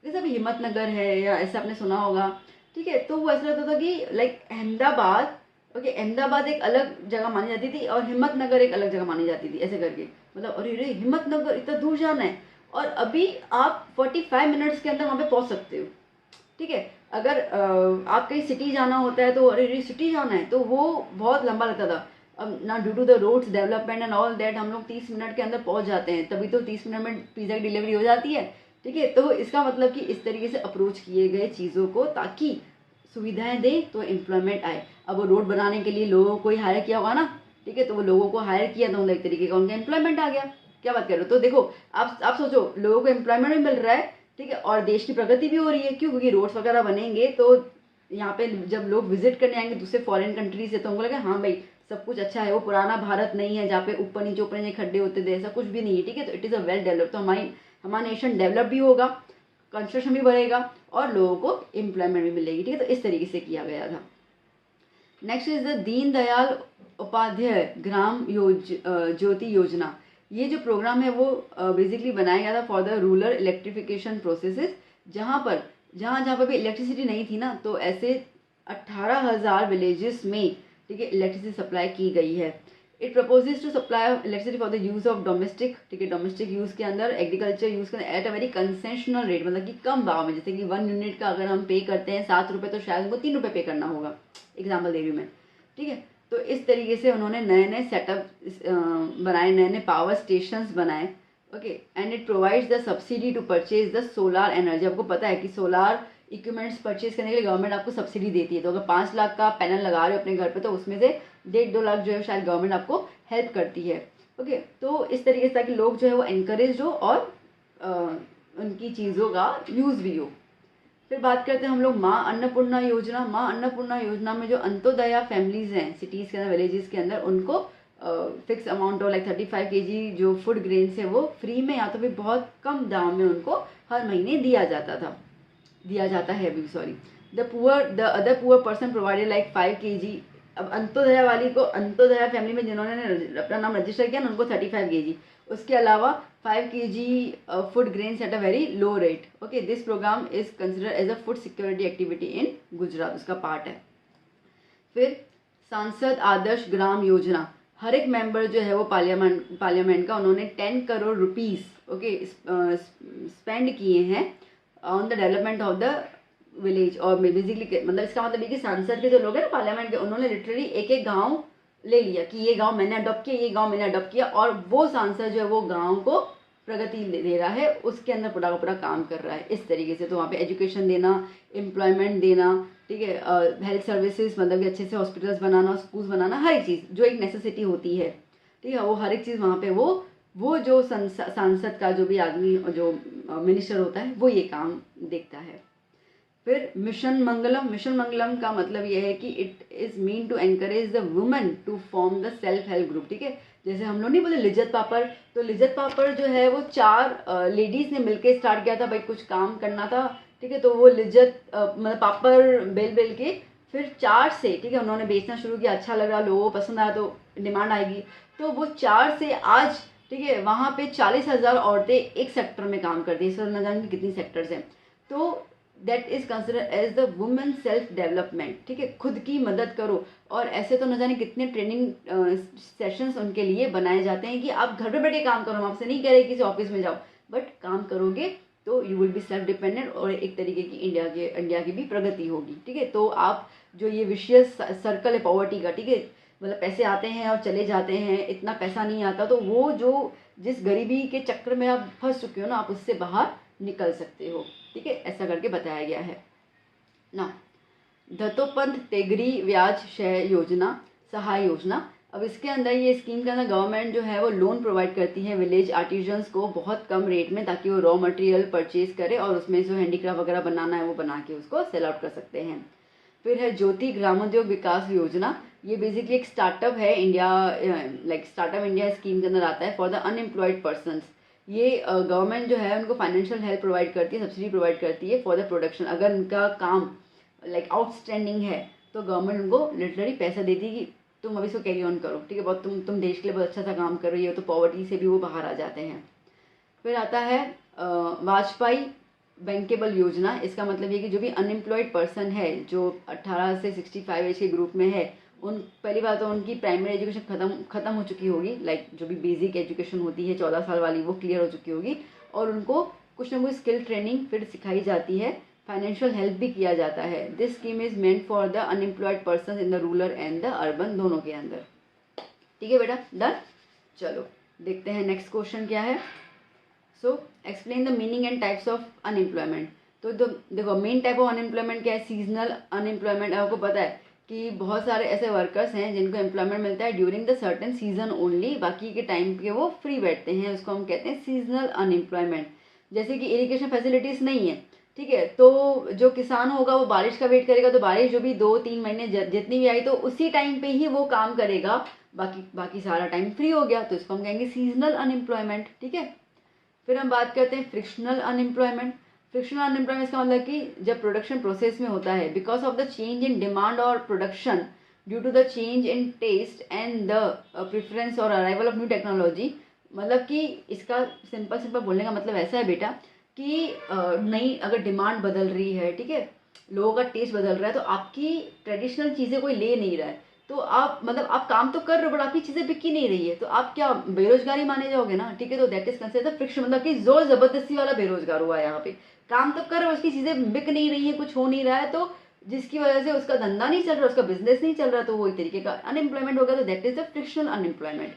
जैसे अभी हिम्मतनगर है या ऐसा आपने सुना होगा, ठीक है, तो वो ऐसा रहता था कि लाइक अहमदाबाद ओके, अहमदाबाद एक अलग जगह मानी जाती थी और हिम्मतनगर एक अलग जगह मानी जाती थी, ऐसे करके। मतलब अरे रे, हिम्मतनगर इतना दूर जाना है, और अभी आप 45 मिनट्स के अंदर वहाँ पे पहुँच सकते हो। ठीक है, अगर आप कहीं सिटी जाना होता है तो अरे रे सिटी जाना है तो वो बहुत लंबा लगता था। अब ना due to the roads development and all that हम लोग 30 मिनट के अंदर पहुंच जाते हैं, तभी तो 30 मिनट में पिज़्ज़ा की डिलीवरी हो जाती है। ठीक है, तो इसका मतलब कि इस तरीके से अप्रोच किए गए चीज़ों को, ताकि सुविधाएं दें तो एम्प्लॉयमेंट आए। अब वो रोड बनाने के लिए लोगों को ही हायर किया होगा ना, ठीक है, तो वो लोगों को हायर किया तो मतलब एक तरीके का उनका एम्प्लॉयमेंट आ गया। क्या बात कर रहे हो? तो देखो, आप सोचो, लोगों को एम्प्लॉयमेंट भी मिल रहा है, ठीक है, और देश की प्रगति भी हो रही है। क्यों? क्योंकि रोड्स वगैरह बनेंगे तो यहाँ पे जब लोग विजिट करने आएंगे दूसरे फॉरेन कंट्री से, तो उनको लगा हाँ भाई सब कुछ अच्छा है, वो पुराना भारत नहीं है जहाँ पे ऊपर नीचे खड्डे होते थे, ऐसा कुछ भी नहीं है। ठीक है, तो it is a well develop, तो हमारा नेशन डेवलप भी होगा, कंस्ट्रक्शन भी बढ़ेगा और लोगों को एम्प्लॉयमेंट भी मिलेगी। ठीक है, तो इस तरीके से किया गया था। Next is the Deendayal Upadhyaya Jyoti Yojana. ये जो प्रोग्राम है वो बेसिकली बनाया गया था for the rural electrification processes, जहाँ पर भी इलेक्ट्रिसिटी नहीं थी ना, तो ऐसे 18,000 विलेजेस में, ठीक है, इलेक्ट्रिसिटी सप्लाई की गई है। It proposes to supply of electricity for the use of domestic, ठीक है, डोमेस्टिक यूज़ के अंदर, एग्रीकल्चर यूज़ के अंदर eight a very concessional rate, मतलब कि कम भाव में। जैसे कि 1 यूनिट का अगर हम पे करते हैं 7 रुपये, तो शायद उनको 3 रुपये पे करना होगा, एग्जाम्पल दे रही हूँ मैं। ठीक है, तो इस तरीके से उन्होंने नए नए सेटअप बनाए, नए नए पावर स्टेशंस बनाए। Okay, and it provides the subsidy to purchase the solar energy. आपको पता है कि सोलार इक्विपमेंट्स परचेज करने के लिए गवर्नमेंट आपको सब्सिडी देती है। तो अगर 5 लाख का पैनल लगा रहे हो अपने घर पे, तो उसमें से 1.5-2 लाख जो है शायद गवर्नमेंट आपको हेल्प करती है। ओके, तो इस तरीके से ताकि लोग जो है वो एनकरेज हो और उनकी चीज़ों का यूज़ भी हो। फिर बात करते हैं हम लोग माँ अन्नपूर्णा योजना। माँ अन्नपूर्णा योजना में जो अंत्योदया फैमिलीज हैं सिटीज़ के अंदर, विलेजेस के अंदर, उनको fix amount of like 35 kg जो फूड ग्रेन्स है वो फ्री में या तो फिर बहुत कम दाम में उनको हर महीने दिया जाता है अभी, sorry. The other poor person provided like 5 kg। अब अंत्योदया वाली को, अंत्योदया फैमिली में जिन्होंने अपना नाम रजिस्टर किया ना, उनको 35 kg, उसके अलावा 5 kg food grains at a very low rate. Okay, this programme is consider as a food security activity in Gujarat, उसका पार्ट है। फिर सांसद आदर्श ग्राम योजना, हर एक मेंबर जो है वो पार्लियामेंट का, उन्होंने 10 करोड़ रुपीस, ओके, स्पेंड किए हैं on the development of the village. और बेसिकली मतलब इसका मतलब ये कि सांसद के जो लोग हैं ना पार्लियामेंट के, उन्होंने लिटरली एक एक गांव ले लिया कि ये गांव मैंने अडॉप्ट किया, ये गांव मैंने अडॉप्ट किया, और वो सांसद जो है वो गांव को प्रगति दे रहा है, उसके अंदर पूरा का पूरा काम कर रहा है इस तरीके से। तो वहाँ पे एजुकेशन देना, एम्प्लॉयमेंट देना, ठीक है, हेल्थ सर्विसेज, मतलब कि अच्छे से हॉस्पिटल्स बनाना, स्कूल्स बनाना, हर एक चीज़ जो एक नेसेसिटी होती है, ठीक है, वो हर एक चीज़ वहाँ पे वो जो सांसद का जो भी आदमी, जो मिनिस्टर होता है, वो ये काम देखता है। फिर मिशन मंगलम का मतलब ये है कि it is mean to encourage the women to form the self help group. ठीक है, जैसे हम लोग नहीं बोले लिज्जत पापड़, तो लिज्जत पापड़ जो है वो 4 लेडीज़ ने मिलकर स्टार्ट किया था, भाई कुछ काम करना था। ठीक है, तो वो लिज्जत मतलब पापड़ बेल के फिर 4 से, ठीक है, उन्होंने बेचना शुरू किया, अच्छा लगा, लोगों को पसंद आया तो डिमांड आएगी, तो वो 4 से आज, ठीक है, वहाँ पे 40,000 औरतें एक सेक्टर में काम करती है। इस न जाने कितनी सेक्टर्स हैं, तो that is consider as the women self development. ठीक है, खुद की मदद करो। और ऐसे तो न जाने कितने ट्रेनिंग सेशंस उनके लिए बनाए जाते हैं कि आप घर पे बैठे काम करो। हम आपसे नहीं कह रहे किसी ऑफिस में जाओ, बट काम करोगे तो you will be self dependent, और एक तरीके की इंडिया की भी प्रगति होगी। ठीक है, तो आप जो ये विशियस सर्कल है पॉवर्टी का, ठीक है, मतलब पैसे आते हैं और चले जाते हैं, इतना पैसा नहीं आता, तो वो जो जिस गरीबी के चक्कर में आप फंस चुके हो ना, आप उससे बाहर निकल सकते हो। ठीक है, ऐसा करके बताया गया है ना। दत्तोपंत तेगरी ब्याज सहाय योजना। अब इसके अंदर, ये स्कीम के अंदर गवर्नमेंट जो है वो लोन प्रोवाइड करती है विलेज आर्टिजन्स को बहुत कम रेट में, ताकि वो रॉ मटेरियल परचेज करे और उसमें जो हैंडीक्राफ्ट वगैरह बनाना है वो बना के उसको सेल आउट कर सकते हैं। फिर है ज्योति ग्रामोद्योग विकास योजना। ये बेसिकली एक स्टार्टअप है India, like startup India scheme के अंदर आता है फॉर द अनएम्प्लॉयड पर्सनस। ये गवर्नमेंट जो है उनको फाइनेंशियल हेल्प प्रोवाइड करती है, सब्सिडी प्रोवाइड करती है फॉर द प्रोडक्शन। अगर उनका काम लाइक आउटस्टैंडिंग है तो गवर्नमेंट उनको लिटरली पैसा देती है कि तुम अभी इसको कैरी ऑन करो, ठीक है, बहुत तुम देश के लिए बहुत अच्छा सा काम कर रही हो, तो पॉवर्टी से भी वो बाहर आ जाते हैं। फिर आता है वाजपेयी बैंकेबल योजना। इसका मतलब ये कि जो भी अनएम्प्लॉयड पर्सन है, जो 18 से 65 एज के ग्रुप में है, उन पहली बात तो उनकी प्राइमरी एजुकेशन ख़त्म हो चुकी होगी, लाइक जो भी बेसिक एजुकेशन होती है 14 साल वाली वो क्लियर हो चुकी होगी, और उनको कुछ ना कुछ स्किल ट्रेनिंग फिर सिखाई जाती है, फाइनेंशियल हेल्प भी किया जाता है। This scheme is meant for the unemployed person in the rural and the urban, दोनों के अंदर। ठीक है बेटा, डन। चलो देखते हैं नेक्स्ट क्वेश्चन क्या है। So explain the meaning and types of unemployment. तो देखो मेन टाइप ऑफ अनएम्प्लॉयमेंट क्या है, सीजनल अनएम्प्लॉयमेंट। आपको पता है कि बहुत सारे ऐसे वर्कर्स हैं जिनको एम्प्लॉयमेंट मिलता है during the certain season only, बाकी के टाइम पे वो फ्री बैठते हैं, उसको हम कहते हैं सीजनल अनएम्प्लॉयमेंट। जैसे कि इरिगेशन फैसिलिटीज़ नहीं है, ठीक है, तो जो किसान होगा वो बारिश का वेट करेगा, तो बारिश जो भी 2-3 महीने जितनी भी आई तो उसी टाइम पे ही वो काम करेगा, बाकी सारा टाइम फ्री हो गया, तो इसको हम कहेंगे सीजनल अनएम्प्लॉयमेंट। ठीक है, फिर हम बात करते हैं फ्रिक्शनल अनएम्प्लॉयमेंट। फ्रिक्शनल अनएम्प्लॉयमेंट का मतलब कि जब प्रोडक्शन प्रोसेस में होता है, because of the change in demand और production due to the change in taste and the preference और अराइवल ऑफ न्यू टेक्नोलॉजी। मतलब कि इसका सिंपल बोलने का मतलब ऐसा है बेटा कि नई अगर डिमांड बदल रही है, ठीक है, लोगों का टेस्ट बदल रहा है, तो आपकी ट्रेडिशनल चीज़ें कोई ले नहीं रहा है, तो आप मतलब आप काम तो कर रहे हो बट आपकी चीज़ें बिक ही नहीं रही है, तो आप क्या बेरोजगारी माने जाओगे ना। ठीक है, तो दैट इज कंसिडर फ्रिक्शन, मतलब कि जोर जबरदस्ती वाला बेरोजगार हुआ है यहाँ पे। काम तो कर रहे हो, उसकी चीज़ें बिक नहीं रही है, कुछ हो नहीं रहा है, तो जिसकी वजह से उसका धंधा नहीं चल रहा, उसका बिजनेस नहीं चल रहा, तो वो एक तरीके का अनएम्प्लॉयमेंट होगा, तो that is the frictional unemployment.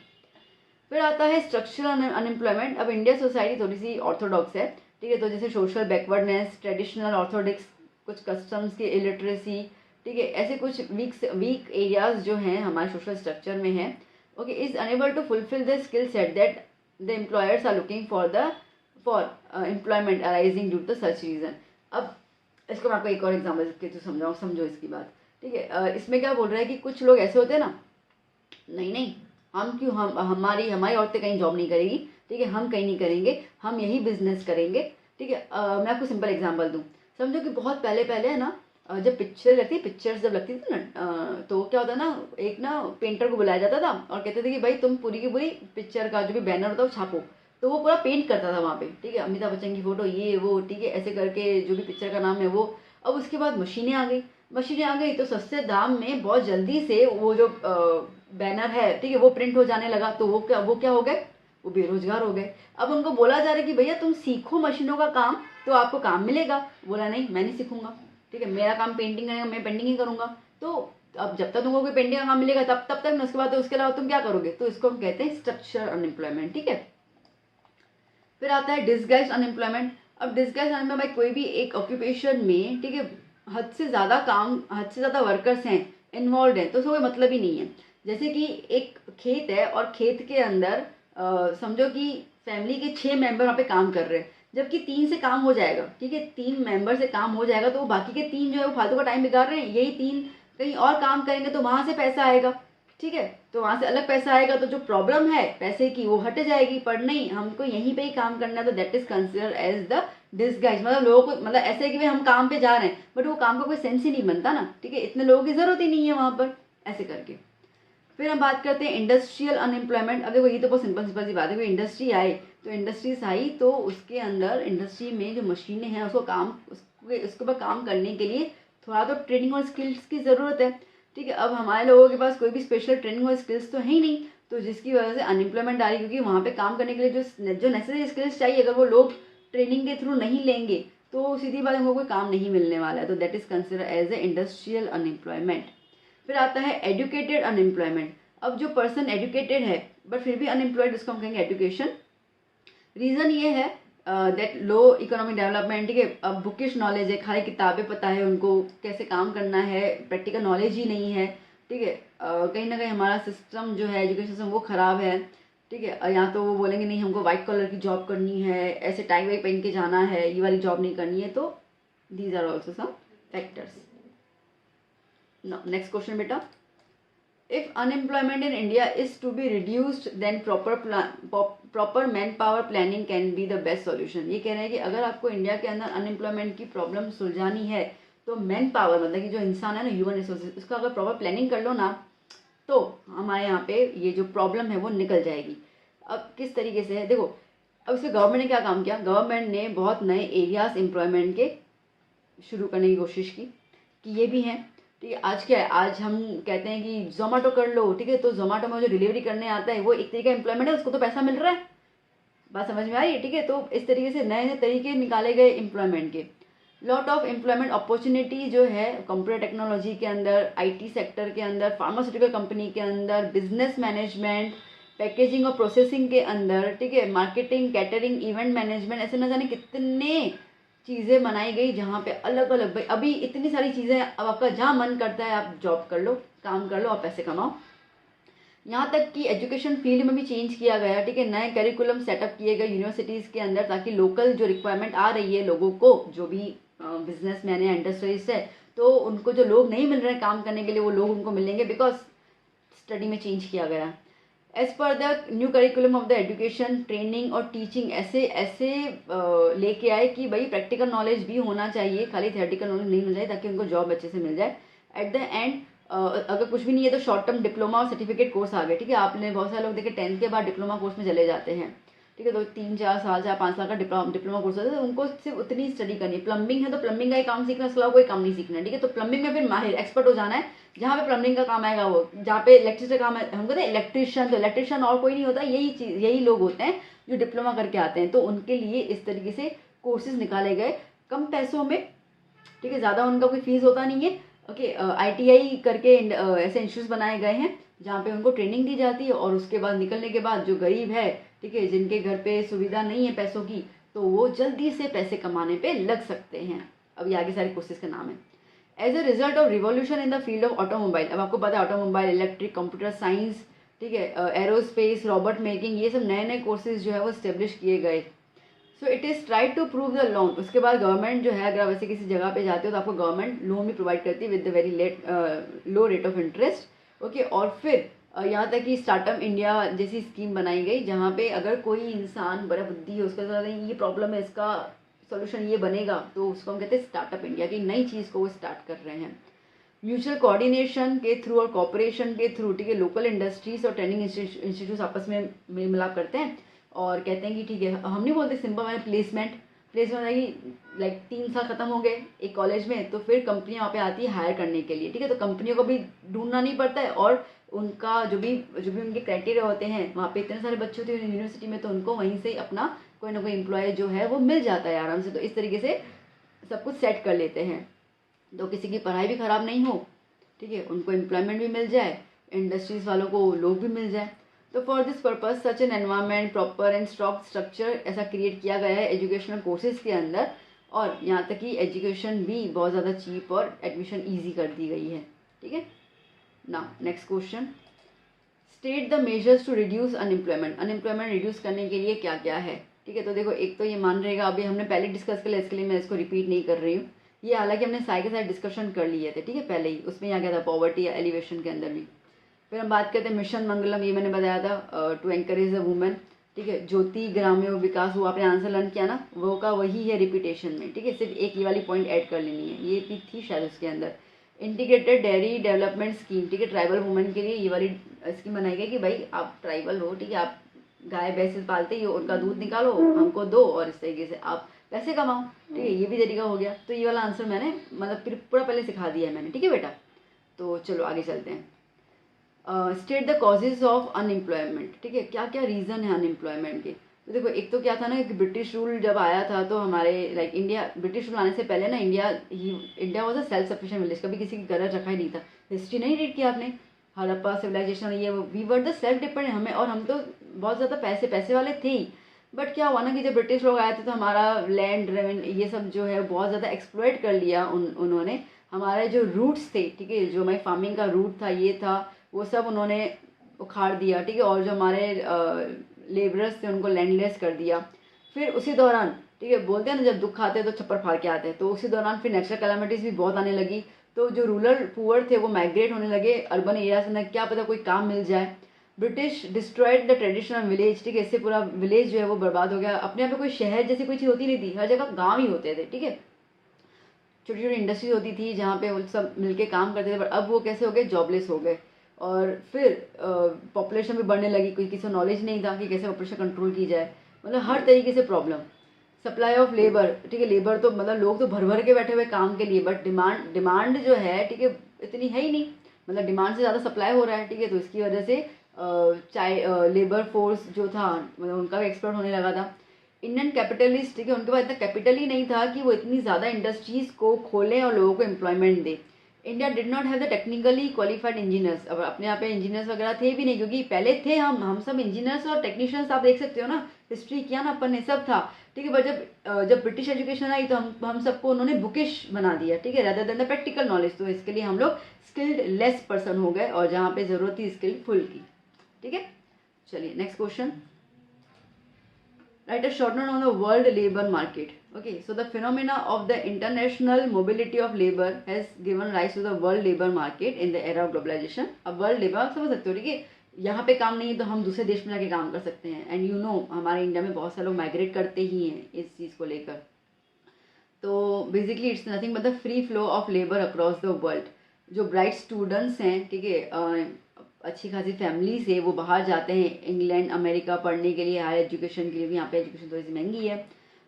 फिर आता है स्ट्रक्चरल अनएम्प्लॉयमेंट। अब इंडिया सोसाइटी थोड़ी सी ऑर्थोडॉक्स है, ठीक है, तो जैसे सोशल बैकवर्डनेस, ट्रेडिशनल ऑर्थोडॉक्स, कुछ कस्टम्स की इलिटरेसी, ठीक है, ऐसे कुछ वीक एरियाज जो हैं हमारे सोशल स्ट्रक्चर में है, okay, is unable to fulfil the skill set that the employers are looking for employment arising due to such reason. अब इसको मैं आपको एक और एग्जाम्पल के थ्रू समझाऊँ, समझो इसकी बात। ठीक है, इसमें क्या बोल रहा है कि कुछ लोग ऐसे होते हैं ना, नहीं हम क्यों, हमारी औरतें कहीं जॉब नहीं करेगी, ठीक है, हम कहीं नहीं करेंगे, हम यही बिजनेस करेंगे। ठीक है, मैं आपको सिंपल एग्जांपल दूं। समझो कि बहुत पहले है ना, जब पिक्चर्स जब लगती थी ना, तो क्या होता ना, एक ना पेंटर को बुलाया जाता था और कहते थे कि भाई तुम पूरी की पूरी पिक्चर का जो भी बैनर होता है वो छापो, तो वो पूरा पेंट करता था वहाँ पे। ठीक है, अमिताभ बच्चन की फोटो, ये वो, ठीक है, ऐसे करके जो भी पिक्चर का नाम है वो। अब उसके बाद मशीनें आ गई, तो सस्ते दाम में बहुत जल्दी से वो जो बैनर है, ठीक है, वो प्रिंट हो जाने लगा, तो वो क्या हो गए, वो बेरोजगार हो गए। अब उनको बोला जा रहा है कि भैया तुम सीखो मशीनों का काम, तो आपको काम मिलेगा। बोला नहीं, मैं नहीं सीखूंगा, ठीक है, मेरा काम पेंटिंग करेगा, मैं पेंटिंग ही करूंगा। तो अब जब तक तुमको कोई पेंटिंग का काम मिलेगा तब तक ना, उसके बाद तो उसके अलावा तुम क्या करोगे, तो इसको हम कहते हैं स्ट्रक्चर अनएम्प्लॉयमेंट। ठीक है, फिर आता है डिसगाइज्ड अनएम्प्लॉयमेंट। अब डिसगाइज्ड अनएम्प्लॉयमेंट कोई भी एक ऑक्यूपेशन में, ठीक है, हद से ज़्यादा वर्कर्स हैं, इन्वॉल्व हैं, तो उसका कोई मतलब ही नहीं है। जैसे कि एक खेत है और खेत के अंदर समझो कि फैमिली के 6 मेंबर वहाँ पे काम कर रहे हैं, जबकि 3 से काम हो जाएगा, ठीक है, 3 मेंबर से काम हो जाएगा, तो वो बाकी के 3 जो है वो फालतू का टाइम बिगाड़ रहे हैं। यही 3 कहीं और काम करेंगे तो वहाँ से पैसा आएगा, ठीक है, तो वहाँ से अलग पैसा आएगा, तो जो प्रॉब्लम है पैसे की वो हट जाएगी। पर नहीं, हमको यहीं पे ही काम करना है, तो that is consider as the disguise. मतलब लोगों को मतलब ऐसे है कि भाई हम काम पे जा रहे हैं बट वो काम का कोई सेंस ही नहीं बनता ना, ठीक है, इतने लोगों की जरूरत ही नहीं है वहाँ पर, ऐसे करके। फिर हम बात करते हैं इंडस्ट्रियल अनएम्प्लॉयमेंट। अब देखो ये तो बहुत सिंपल सी बात है, कोई इंडस्ट्री आई तो इंडस्ट्रीज आई तो उसके अंदर इंडस्ट्री में जो मशीनें हैं उसके ऊपर काम करने के लिए थोड़ा तो ट्रेनिंग और स्किल्स की ज़रूरत है। ठीक है, अब हमारे लोगों के पास कोई भी स्पेशल ट्रेनिंग और स्किल्स तो है ही नहीं, तो जिसकी वजह से अनएम्प्लॉयमेंट आ रही है, क्योंकि वहाँ पे काम करने के लिए जो नेसेसरी स्किल्स चाहिए, अगर वो लोग ट्रेनिंग के थ्रू नहीं लेंगे तो सीधी बात उनको कोई काम नहीं मिलने वाला है, तो that is consider as a industrial unemployment. फिर आता है एजुकेटेड अनएम्प्लॉयमेंट। अब जो पर्सन एजुकेटेड है बट फिर भी अनएम्प्लॉयड, उसको हम कहेंगे एजुकेशन। रीज़न ये है दैट लो इकोनॉमिक डेवलपमेंट, ठीक है, अब बुकिश नॉलेज है, खाली किताबें पता है उनको कैसे काम करना है, प्रैक्टिकल नॉलेज ही नहीं है। ठीक है, कहीं ना कहीं हमारा सिस्टम जो है एजुकेशन सिस्टम वो ख़राब है। ठीक है, या तो वो बोलेंगे नहीं हमको वाइट कलर की जॉब करनी है, ऐसे टाई वाई पहन के जाना है, ये वाली जॉब नहीं करनी है, तो these are also some factors. Next question बेटा, if unemployment in India is to be reduced then proper manpower planning can be the best solution। ये कह रहे हैं कि अगर आपको इंडिया के अंदर अनएम्प्लॉयमेंट की प्रॉब्लम सुलझानी है तो मैन पावर मतलब कि जो इंसान है ना, ह्यूमन रिसोर्सेज, उसका अगर प्रॉपर प्लानिंग कर लो ना, तो हमारे यहाँ पे ये जो प्रॉब्लम है वो निकल जाएगी। अब किस तरीके से है देखो, अब इसमें गवर्नमेंट ने क्या काम किया, गवर्नमेंट ने बहुत नए एरियाज एम्प्लॉयमेंट के शुरू करने की कोशिश की कि ये भी हैं, ठीक है। आज क्या है, आज हम कहते हैं कि जोमेटो कर लो, ठीक है, तो जोमेटो में जो डिलीवरी करने आता है वो एक तरीका एम्प्लॉयमेंट है, उसको तो पैसा मिल रहा है। बात समझ में आ रही है, ठीक है। तो इस तरीके से नए नए तरीके निकाले गए एम्प्लॉयमेंट के। लॉट ऑफ एम्प्लॉयमेंट अपॉर्चुनिटी जो है कंप्यूटर टेक्नोलॉजी के अंदर, आईटी सेक्टर के अंदर, फार्मास्यूटिकल कंपनी के अंदर, बिजनेस मैनेजमेंट, पैकेजिंग और प्रोसेसिंग के अंदर, ठीक है, मार्केटिंग, कैटरिंग, इवेंट मैनेजमेंट, ऐसे न जाने कितने चीज़ें बनाई गई जहाँ पे अलग अलग, भाई अभी इतनी सारी चीज़ें, अब आपका जहाँ मन करता है आप जॉब कर लो, काम कर लो और पैसे कमाओ। यहाँ तक कि एजुकेशन फील्ड में भी चेंज किया गया, ठीक है, नए करिकुलम सेटअप किए गए यूनिवर्सिटीज़ के अंदर, ताकि लोकल जो रिक्वायरमेंट आ रही है लोगों को, जो भी बिजनेस मैन है, इंडस्ट्रीज है, तो उनको जो लोग नहीं मिल रहे हैं काम करने के लिए वो लोग उनको मिलेंगे, बिकॉज स्टडी में चेंज किया गया। As per the new curriculum of the education, training और टीचिंग ऐसे ऐसे लेके आए कि भाई प्रैक्टिकल नॉलेज भी होना चाहिए, खाली थियोरेटिकल नॉलेज नहीं होना चाहिए, ताकि उनको जॉब अच्छे से मिल जाए। एट द एंड अगर कुछ भी नहीं है तो शॉर्ट टर्म डिप्लोमा और सर्टिफिकेट कोर्स आ गए, ठीक है। आपने बहुत सारे लोग देखे 10th के बाद डिप्लोमा कोर्स में चले जाते हैं, ठीक है, तो 3-4 साल 4-5 साल का डिप्लोमा कोर्स होता है, तो उनको सिर्फ उतनी स्टडी करनी है। प्लम्बिंग है तो प्लम्बिंग का ही काम सीखना है, उसके अलावा कोई काम नहीं सीखना है, ठीक है। तो प्लम्बिंग में फिर माहिर एक्सपर्ट हो जाना है, जहाँ पे प्लम्बिंग का काम आएगा वो, जहाँ पे इलेक्ट्रिसिटी का काम है, हम कहते हैं इलेक्ट्रिशियन, तो इलेक्ट्रिशियन और कोई नहीं होता, यही चीज़, यही लोग होते हैं जो डिप्लोमा करके आते हैं। तो उनके लिए इस तरीके से कोर्सेज निकाले गए कम पैसों में, ठीक है, ज़्यादा उनका कोई फीस होता नहीं है। ओके, ITI करके ऐसे इंस्टीट्यूट बनाए गए हैं जहाँ पे उनको ट्रेनिंग दी जाती है, और उसके बाद निकलने के बाद जो गरीब है, ठीक है, जिनके घर पे सुविधा नहीं है पैसों की, तो वो जल्दी से पैसे कमाने पे लग सकते हैं। अब ये आगे सारे कोर्सेज का नाम है। As a result of revolution in the field of automobile, अब आपको पता है ऑटोमोबाइल, इलेक्ट्रिक, कंप्यूटर साइंस, ठीक है, एरोस्पेस, रॉबोट मेकिंग, ये सब नए नए कोर्सेज जो है वो स्टेब्लिश किए गए। So it is try to prove the loan. उसके बाद गवर्नमेंट जो है, अगर आप वैसे किसी जगह पे जाते हो तो आपको गवर्नमेंट लोन भी प्रोवाइड करती है with the very low rate of interest. Okay, और फिर यहाँ तक कि स्टार्टअप इंडिया जैसी स्कीम बनाई गई, जहाँ पे अगर कोई इंसान बड़ा बुद्धि है, उसका साथ ये प्रॉब्लम है, इसका सोल्यूशन ये बनेगा, तो उसको हम कहते हैं स्टार्टअप इंडिया, की नई चीज़ को वो स्टार्ट कर रहे हैं। म्यूचुअल कोऑर्डिनेशन के थ्रू और कॉपरेशन के थ्रू, ठीक है, लोकल इंडस्ट्रीज और ट्रेनिंग इंस्टीट्यूट आपस में मेल मिलाप करते हैं और कहते हैं कि ठीक है, हम नहीं बोलते सिंपल मैंने प्लेसमेंट आएगी, लाइक 3 साल खत्म हो गए एक कॉलेज में, तो फिर कंपनियां वहाँ पे आती है हायर करने के लिए, ठीक है। तो कंपनियों को भी ढूंढना नहीं पड़ता है, और उनका जो भी उनके क्राइटेरिया होते हैं, वहाँ पे इतने सारे बच्चे होते हैं यूनिवर्सिटी में, तो उनको वहीं से अपना कोई ना कोई एम्प्लॉय जो है वो मिल जाता है आराम से। तो इस तरीके से सब कुछ सेट कर लेते हैं, तो किसी की पढ़ाई भी ख़राब नहीं हो, ठीक है, उनको एम्प्लॉयमेंट भी मिल जाए, इंडस्ट्रीज़ वालों को लोग भी मिल जाए। तो for this purpose such an environment proper and strong structure ऐसा क्रिएट किया गया है एजुकेशनल कोर्सेज के अंदर, और यहाँ तक कि एजुकेशन भी बहुत ज़्यादा चीप और एडमिशन ईजी कर दी गई है, ठीक है। Now next question, state the measures to reduce unemployment. Unemployment reduce करने के लिए क्या क्या है, ठीक है। तो देखो, एक तो ये मान रहेगा, अभी हमने पहले डिस्कस कर लिया, इसके लिए मैं इसको रिपीट नहीं कर रही हूँ, ये हालांकि हमने सारे के सारे डिस्कशन कर लिए थे, ठीक है, पहले ही। उसमें यहाँ क्या था, पॉवर्टी एलिवेशन के अंदर भी। फिर हम बात करते हैं मिशन मंगलम, ये मैंने बताया था, टू एनकरेज द वुमेन, ठीक है। ज्योति ग्राम्य विकास, वो आपने आंसर लर्न किया ना, वो का वही है रिपीटेशन में, ठीक है, सिर्फ एक ये वाली पॉइंट ऐड कर लेनी है, ये भी थी शायद उसके अंदर। इंटीग्रेटेड डेयरी डेवलपमेंट स्कीम, ठीक है, ट्राइबल वुमेन के लिए ये वाली स्कीम बनाई गई कि भाई आप ट्राइबल हो, ठीक है, आप गाय भैंस पालते ही हो, उनका दूध निकालो, हमको दो, और इस तरीके से आप पैसे कमाओ, ठीक है, ये भी तरीका हो गया। तो ये वाला आंसर मैंने मतलब फिर पूरा पहले सिखा दिया है मैंने, ठीक है बेटा। तो चलो आगे चलते हैं। State the causes of unemployment, ठीक है, क्या क्या रीज़न है अनएम्प्लॉयमेंट के। तो देखो, एक तो क्या था ना कि ब्रिटिश रूल जब आया था, तो हमारे लाइक इंडिया, ब्रिटिश रूल आने से पहले ना India was a self sufficient village, कभी किसी की गरज रखा ही नहीं था। हिस्ट्री नहीं रीड किया आपने, हड़प्पा सिविलाइजेशन, ये we were the self dependent, हमें, और हम तो बहुत ज़्यादा पैसे वाले थे ही। बट क्या हुआ ना कि जब ब्रिटिश लोग आए थे तो हमारा लैंड रेवेन ये सब जो है बहुत ज़्यादा एक्सप्लॉइट कर लिया उन्होंने। हमारे जो रूट्स थे, ठीक है, जो हमारी फार्मिंग का रूट था, ये था, वो सब उन्होंने उखाड़ दिया, ठीक है, और जो हमारे लेबरर्स थे उनको लैंडलेस कर दिया। फिर उसी दौरान, ठीक है, बोलते हैं ना जब दुख आते हैं तो छप्पर फाड़ के आते हैं, तो उसी दौरान फिर नेचुरल कैलामिटीज़ भी बहुत आने लगी। तो जो रूरल पुअर थे वो माइग्रेट होने लगे अर्बन एरियाज में, क्या पता कोई काम मिल जाए। British destroyed the traditional village, ठीक है, इससे पूरा विलेज जो है वो बर्बाद हो गया। अपने यहाँ पे कोई शहर जैसी कोई चीज़ होती नहीं थी, हर जगह गाँव ही होते थे, ठीक है, छोटी छोटी इंडस्ट्रीज होती थी जहाँ पे वो सब मिलके काम करते थे। पर अब वो कैसे हो गए, जॉबलेस हो गए। और फिर पॉपुलेशन भी बढ़ने लगी, कोई किसी को नॉलेज नहीं था कि कैसे पॉपुलेशन कंट्रोल की जाए, मतलब हर तरीके से प्रॉब्लम। सप्लाई ऑफ लेबर, ठीक है, लेबर तो मतलब लोग तो भर भर के बैठे हुए काम के लिए, बट डिमांड जो है, ठीक है, इतनी है ही नहीं, मतलब डिमांड से ज़्यादा सप्लाई हो रहा है, ठीक है। तो इसकी वजह से लेबर फोर्स जो था मतलब उनका भी एक्सपर्ट होने लगा था। इंडियन कैपिटलिस्ट, ठीक है, उनके पास इतना कैपिटल ही नहीं था कि वो इतनी ज़्यादा इंडस्ट्रीज़ को खोलें और लोगों को employment they. India did not have the technically qualified engineers. अब अपने यहाँ पे इंजीनियर्स वगैरह थे भी नहीं, क्योंकि पहले थे हम सब इंजीनियर्स और टेक्नीशियंस, आप देख सकते हो ना, हिस्ट्री किया ना अपन ने, सब था, ठीक है। पर जब ब्रिटिश एजुकेशन आई तो हम सबको उन्होंने बुकिश बना दिया, ठीक है, rather than the practical knowledge. तो इसके लिए हम लोग स्किल्ड लेस पर्सन हो गए, और जहाँ पे ज़रूरत थी स्किल्ड फुल की, ठीक है। चलिए next question. Write a short note on the world labor market. Okay, so the phenomena of the international mobility of labor has given rise to the world labor market in the era of globalization. अब world labor आप समझ सकते हो, ठीक है, यहाँ पे काम नहीं है तो हम दूसरे देश में जाके काम कर सकते हैं। एंड यू नो हमारे इंडिया में बहुत सारे लोग माइग्रेट करते ही हैं इस चीज़ को लेकर। तो basically it's nothing but the free flow of labour across the world. जो ब्राइट स्टूडेंट्स हैं, ठीक है, अच्छी खासी फैमिली से वो बाहर जाते हैं इंग्लैंड अमेरिका पढ़ने के लिए, हायर एजुकेशन के लिए भी। यहाँ पे एजुकेशन थोड़ी सी महंगी है।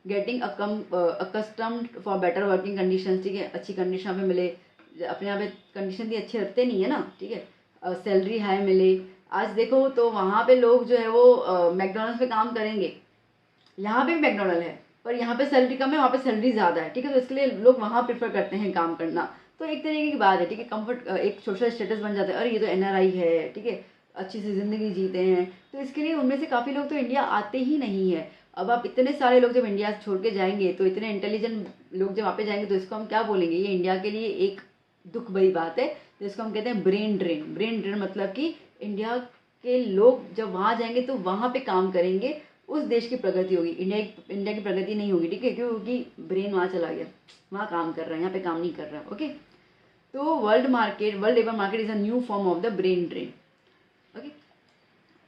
Getting accustomed for better working condition, ठीक है, अच्छी कंडीशन में मिले। अपने यहाँ पे कंडीशन भी अच्छे रखते नहीं है ना, ठीक है, सैलरी हाई मिले। आज देखो तो वहाँ पे लोग जो है वो मैकडोनल्ड्स पे काम करेंगे, यहाँ पे भी मैकडोनल्ड है पर यहाँ पे सैलरी कम है, वहाँ पे सैलरी ज़्यादा है, ठीक है। तो इसके लिए लोग वहाँ प्रेफर करते हैं काम करना। तो एक तरीके की बात है, ठीक है, कंफर्ट, एक सोशल स्टेटस बन जाता है, अरे ये तो एनआरआई है, ठीक है, अच्छी सी ज़िंदगी जीते हैं। तो इसके लिए उनमें से काफ़ी लोग तो इंडिया आते ही नहीं है। अब आप इतने सारे लोग जब इंडिया छोड़ के जाएंगे, तो इतने इंटेलिजेंट लोग जब वहाँ पे जाएंगे, तो इसको हम क्या बोलेंगे, ये इंडिया के लिए एक दुख भरी बात है, जिसको हम कहते हैं ब्रेन ड्रेन। ब्रेन ड्रेन मतलब कि इंडिया के लोग जब वहाँ जाएंगे तो वहाँ पे काम करेंगे, उस देश की प्रगति होगी, इंडिया की प्रगति नहीं होगी, ठीक है, क्योंकि ब्रेन वहाँ चला गया, वहाँ काम कर रहा है, यहाँ पे काम नहीं कर रहा है। ओके, तो world labour market is a new form of the brain drain. Okay,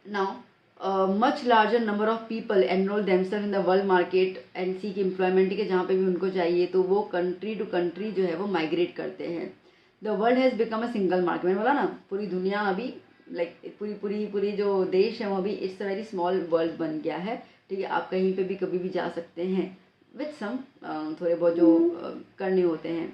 now much larger number of people enrol themselves in the world market and seek employment, ठीक है, जहाँ पे भी उनको चाहिए तो वो कंट्री टू कंट्री जो है वो माइग्रेट करते हैं। The world has become a single market, मैंने बोला ना पूरी दुनिया अभी लाइक पूरी जो देश है वो अभी it's a very small world बन गया है, ठीक है। आप कहीं पे भी कभी भी जा सकते हैं विथ सम थोड़े बहुत जो करने होते हैं,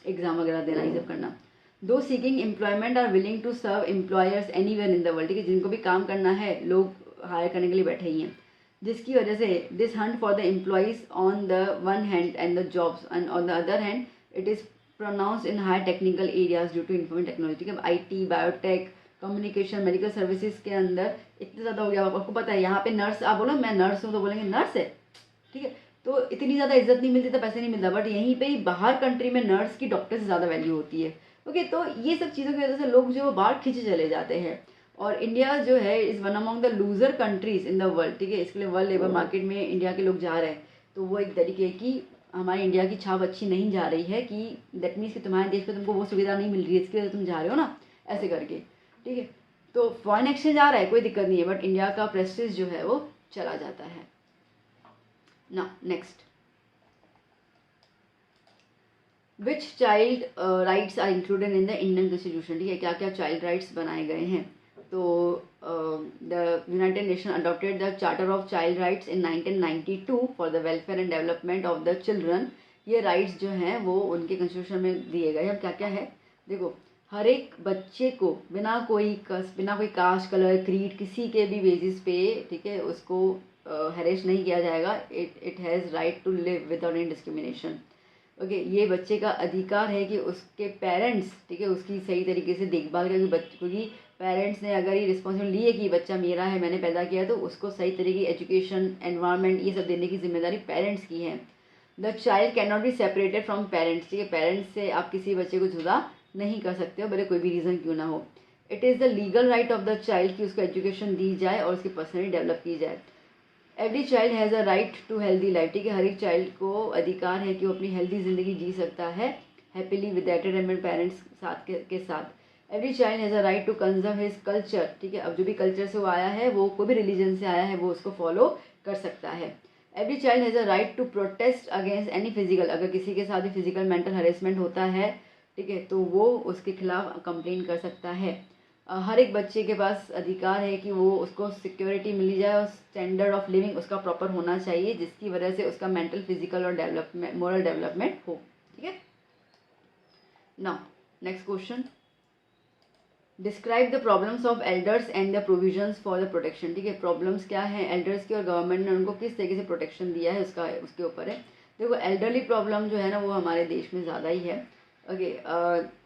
एग्जाम वगैरह देना, ये सब करना। Those seeking employment are willing to serve employers anywhere in the world, ठीक है, जिनको भी काम करना है लोग हायर करने के लिए बैठे ही हैं। जिसकी वजह से this hunt for the employees on the one hand and the jobs and on the other hand it is pronounce in high technical areas due to information technology. अब IT, biotech, communication, medical services के अंदर इतना ज़्यादा हो गया। आपको पता है यहाँ पे नर्स, आप बोलो मैं नर्स हूँ तो बोलेंगे नर्स है, ठीक है, तो इतनी ज़्यादा इज्जत नहीं मिलती, तो पैसे नहीं मिलता। बट यहीं पे ही बाहर कंट्री में नर्स की डॉक्टर से ज़्यादा वैल्यू होती है। ओके, तो ये सब चीज़ों की वजह से लोग जो बाहर खींचे चले जाते हैं, और इंडिया जो है is one among the loser countries in the world, ठीक है। इसके लिए वर्ल्ड लेबर मार्केट में इंडिया के लोग जा रहे हैं, तो वो एक तरीके की हमारे इंडिया की छाप अच्छी नहीं जा रही है, कि दैट मीन्स कि तुम्हारे देश में तुमको वो सुविधा नहीं मिल रही है, इसके वजह से तुम जा रहे हो ना, ऐसे करके, ठीक है। तो फॉरेन एक्सचेंज आ रहा है, कोई दिक्कत नहीं है, बट इंडिया का प्रेस्टीज जो है वो चला जाता है ना। Next, which child rights are included in the Indian constitution, ठीक है, क्या क्या चाइल्ड राइट्स बनाए गए हैं। तो the United nation adopted the charter of child rights in 1992 for the welfare and development of the children. ये राइट्स जो हैं वो उनके कॉन्स्टिट्यूशन में दिए गए। अब क्या क्या है देखो, हर एक बच्चे को बिना कोई कास्ट, कलर, क्रीड, किसी के भी बेसिस पे, ठीक है, उसको हैरेस नहीं किया जाएगा। It has right to live without any discrimination. Okay, ये बच्चे का अधिकार है कि उसके पेरेंट्स, ठीक है, उसकी सही तरीके से देखभाल करें। क्योंकि पेरेंट्स ने अगर ये रिस्पॉन्सिबिलिटी ली है कि बच्चा मेरा है, मैंने पैदा किया है, तो उसको सही तरीके की एजुकेशन, एनवायरनमेंट, ये सब देने की जिम्मेदारी पेरेंट्स की है। The child can not be separated from parents, ठीक है, पेरेंट्स से आप किसी बच्चे को जुदा नहीं कर सकते हो, भले कोई भी रीज़न क्यों ना हो। It is the legal right of the child कि उसको एजुकेशन दी जाए और उसकी पर्सनैलिटी डेवलप की जाए। Every child has a right to healthy life, ठीक है, हर एक चाइल्ड को अधिकार है कि वो अपनी हेल्दी ज़िंदगी जी सकता है हैप्पीली विद एंटरटेनमेंट पेरेंट्स के साथ। Every child has a right to conserve his culture, ठीक है, अब जो भी कल्चर से वो आया है, वो कोई भी रिलीजन से आया है, वो उसको फॉलो कर सकता है। Every child has a right to protest against any physical, अगर किसी के साथ भी फिजिकल मेंटल हरेसमेंट होता है, ठीक है, तो वो उसके खिलाफ कंप्लेन कर सकता है। हर एक बच्चे के पास अधिकार है कि वो उसको सिक्योरिटी मिली जाए और स्टैंडर्ड ऑफ लिविंग उसका प्रॉपर होना चाहिए, जिसकी वजह से उसका मेंटल, फिजिकल और मोरल डेवलपमेंट हो, ठीक है। Now next question, describe the problems of elders and the provisions for the protection. ठीक है, प्रॉब्लम्स क्या है एल्डर्स की और गवर्नमेंट ने उनको किस तरीके से प्रोटेक्शन दिया है उसका उसके ऊपर है। देखो एल्डरली प्रॉब्लम जो है ना वो हमारे देश में ज़्यादा ही है। Okay,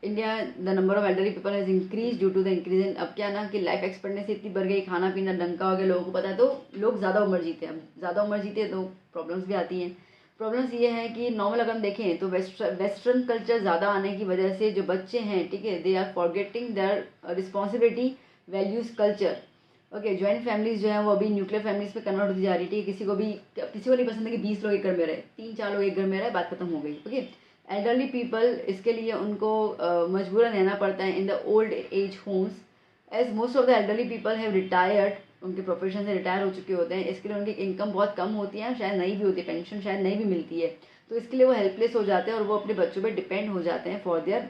India the number of elderly people has increase due to the increase in, अब क्या ना कि लाइफ एक्सपेक्टेंसी इतनी बढ़ गई, खाना पीना ढंग का हो गया, लोगों को पता है तो लोग ज़्यादा उम्र जीते हैं। अब ज़्यादा उम्र जीते हैं तो प्रॉब्लम्स भी आती हैं। प्रॉब्लम्स ये है कि नॉर्मल अगर हम देखें तो वेस्टर्न कल्चर ज़्यादा आने की वजह से जो बच्चे हैं, ठीक है, they are forgetting their responsibility, values, culture. Okay, joint families जो है वो अभी न्यूक्लियर फैमिलीज में कन्वर्ट होती जा रही है। ठीक है, किसी को नहीं पसंद है कि 20 लोग एक घर में रहे, 3-4 लोग एक घर में रहे, बात खत्म हो गई। ओके, एल्डरली पीपल, इसके लिए उनको मजबूरन रहना पड़ता है in the old age homes, as most of the elderly people have retired, उनके प्रोफेशन से रिटायर हो चुके होते हैं। इसके लिए उनकी इनकम बहुत कम होती है, शायद नहीं भी होती, पेंशन शायद नहीं भी मिलती है, तो इसके लिए वो हेल्पलेस हो जाते हैं और वो अपने बच्चों पे डिपेंड हो जाते हैं फॉर देयर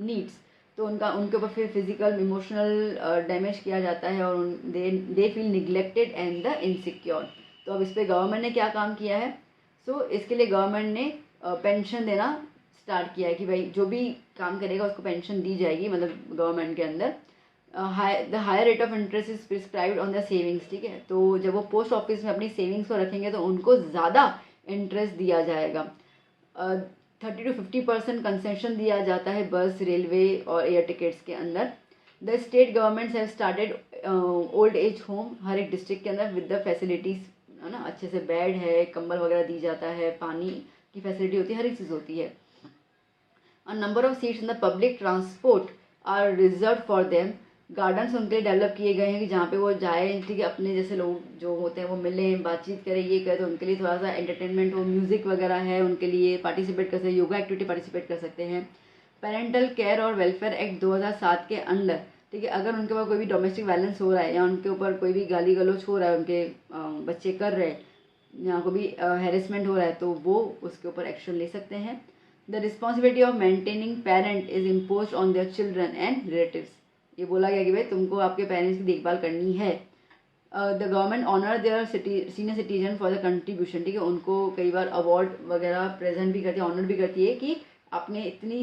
नीड्स। तो उनके ऊपर फिर फिजिकल इमोशनल डैमेज किया जाता है और they feel neglected and the insecure. तो अब इस पर गवर्नमेंट ने क्या काम किया है, सो इसके लिए गवर्नमेंट ने पेंशन देना स्टार्ट किया है कि भाई जो भी काम करेगा उसको पेंशन दी जाएगी, मतलब गवर्नमेंट के अंदर। The higher rate of interest is prescribed on the savings. ठीक है, तो जब वो पोस्ट ऑफिस में अपनी सेविंग्स को रखेंगे तो उनको ज़्यादा इंटरेस्ट दिया जाएगा। 30-50% कंसेशन दिया जाता है बस, रेलवे और एयर टिकट्स के अंदर। The state governments have started old age home हर एक डिस्ट्रिक्ट के अंदर विद द फैसिलिटीज़, है ना, अच्छे से बेड है, कंबल वगैरह दी जाता है, पानी की फैसिलिटी होती है, हर एक चीज़ होती है। A number of seats in the public transport are reserved for them. Gardens उनके लिए डेवलप किए गए हैं कि जहाँ पे वो जाए, ठीक है, अपने जैसे लोग जो होते हैं वो मिलें, बातचीत करें, ये करें, तो उनके लिए थोड़ा सा एंटरटेनमेंट हो, म्यूज़िक वगैरह है उनके लिए, पार्टिसिपेट कर सकते हैं, योगा एक्टिविटी पार्टिसिपेट कर सकते हैं। पेरेंटल केयर और वेलफेयर एक्ट 2007 के अंडर, ठीक है, अगर उनके ऊपर कोई भी डोमेस्टिक वायलेंस हो रहा है या उनके ऊपर कोई भी गाली गलौज हो रहा है, उनके बच्चे कर रहे हैं या कोई भी हैरेसमेंट हो रहा है, तो वो उसके ऊपर एक्शन ले सकते हैं। The responsibility of maintaining parent is impose on their children and relatives. ये बोला गया कि भाई तुमको आपके पेरेंट्स की देखभाल करनी है। The government honour their senior citizen for the contribution. ठीक है, उनको कई बार अवार्ड वगैरह प्रेजेंट भी करती है, ऑनर भी करती है कि आपने इतनी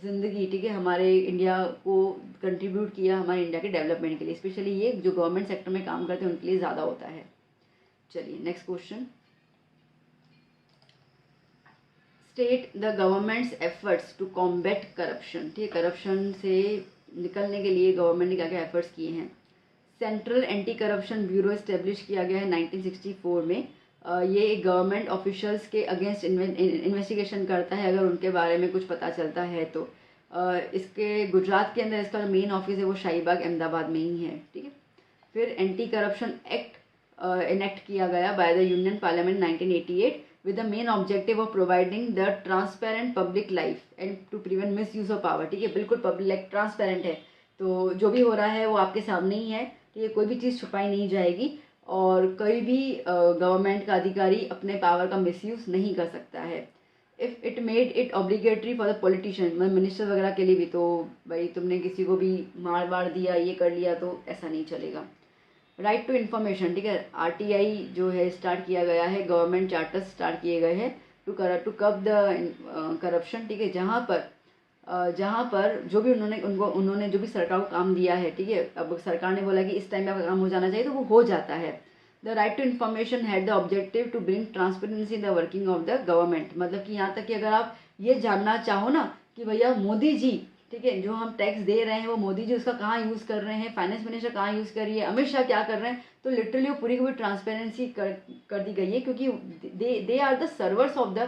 ज़िंदगी, ठीक है, हमारे इंडिया को कंट्रीब्यूट किया, हमारे इंडिया के डेवलपमेंट के लिए। स्पेशली ये जो गवर्नमेंट सेक्टर में काम करते हैं उनके लिए ज़्यादा होता है। चलिए next question, state the governments efforts to combat corruption. ठीक है, करप्शन से निकलने के लिए गवर्नमेंट ने क्या क्या एफर्ट्स किए हैं। Central anti corruption bureau establish किया गया है 1964 में। ये एक गवर्नमेंट ऑफिशियल्स के अगेंस्ट इन्वेस्टिगेशन करता है अगर उनके बारे में कुछ पता चलता है तो। इसके गुजरात के अंदर इसका जो मेन ऑफिस है वो शाहीबाग अहमदाबाद में ही है। ठीक है, फिर एंटी करप्शन एक्ट इनेक्ट किया गया by the union parliament 1988 with the main objective of providing the transparent public life and to prevent misuse of power। ठीक है, बिल्कुल पब्लिक ट्रांसपेरेंट है, तो जो भी हो रहा है वो आपके सामने ही है। ठीक है, कोई भी चीज़ छुपाई नहीं जाएगी और कोई भी गवर्नमेंट का अधिकारी अपने पावर का मिसयूज़ नहीं कर सकता है। If it made it obligatory for the politician, मतलब मिनिस्टर वगैरह के लिए भी, तो भाई तुमने किसी को भी मार दिया, ये कर लिया, तो ऐसा नहीं चलेगा। राइट टू इन्फॉर्मेशन, ठीक है, आरटीआई जो है स्टार्ट किया गया है, गवर्नमेंट चार्टर्स स्टार्ट किए गए हैं टू कब द करप्शन। ठीक है, जहाँ पर जो भी उन्होंने जो भी सरकार को काम दिया है, ठीक है, अब सरकार ने बोला कि इस टाइम पे आपका काम हो जाना चाहिए तो वो हो जाता है। The right to information had the objective to bring transparency in the working of the government. मतलब कि यहाँ तक कि अगर आप ये जानना चाहो ना कि भैया मोदी जी, ठीक है, जो हम टैक्स दे रहे हैं वो मोदी जी उसका कहाँ यूज़ कर रहे हैं, फाइनेंस मिनिस्टर कहाँ यूज़ कर रही है, अमित शाह क्या कर रहे हैं, तो लिटरली वो पूरी की पूरी ट्रांसपेरेंसी कर दी गई है, क्योंकि they are the servers of the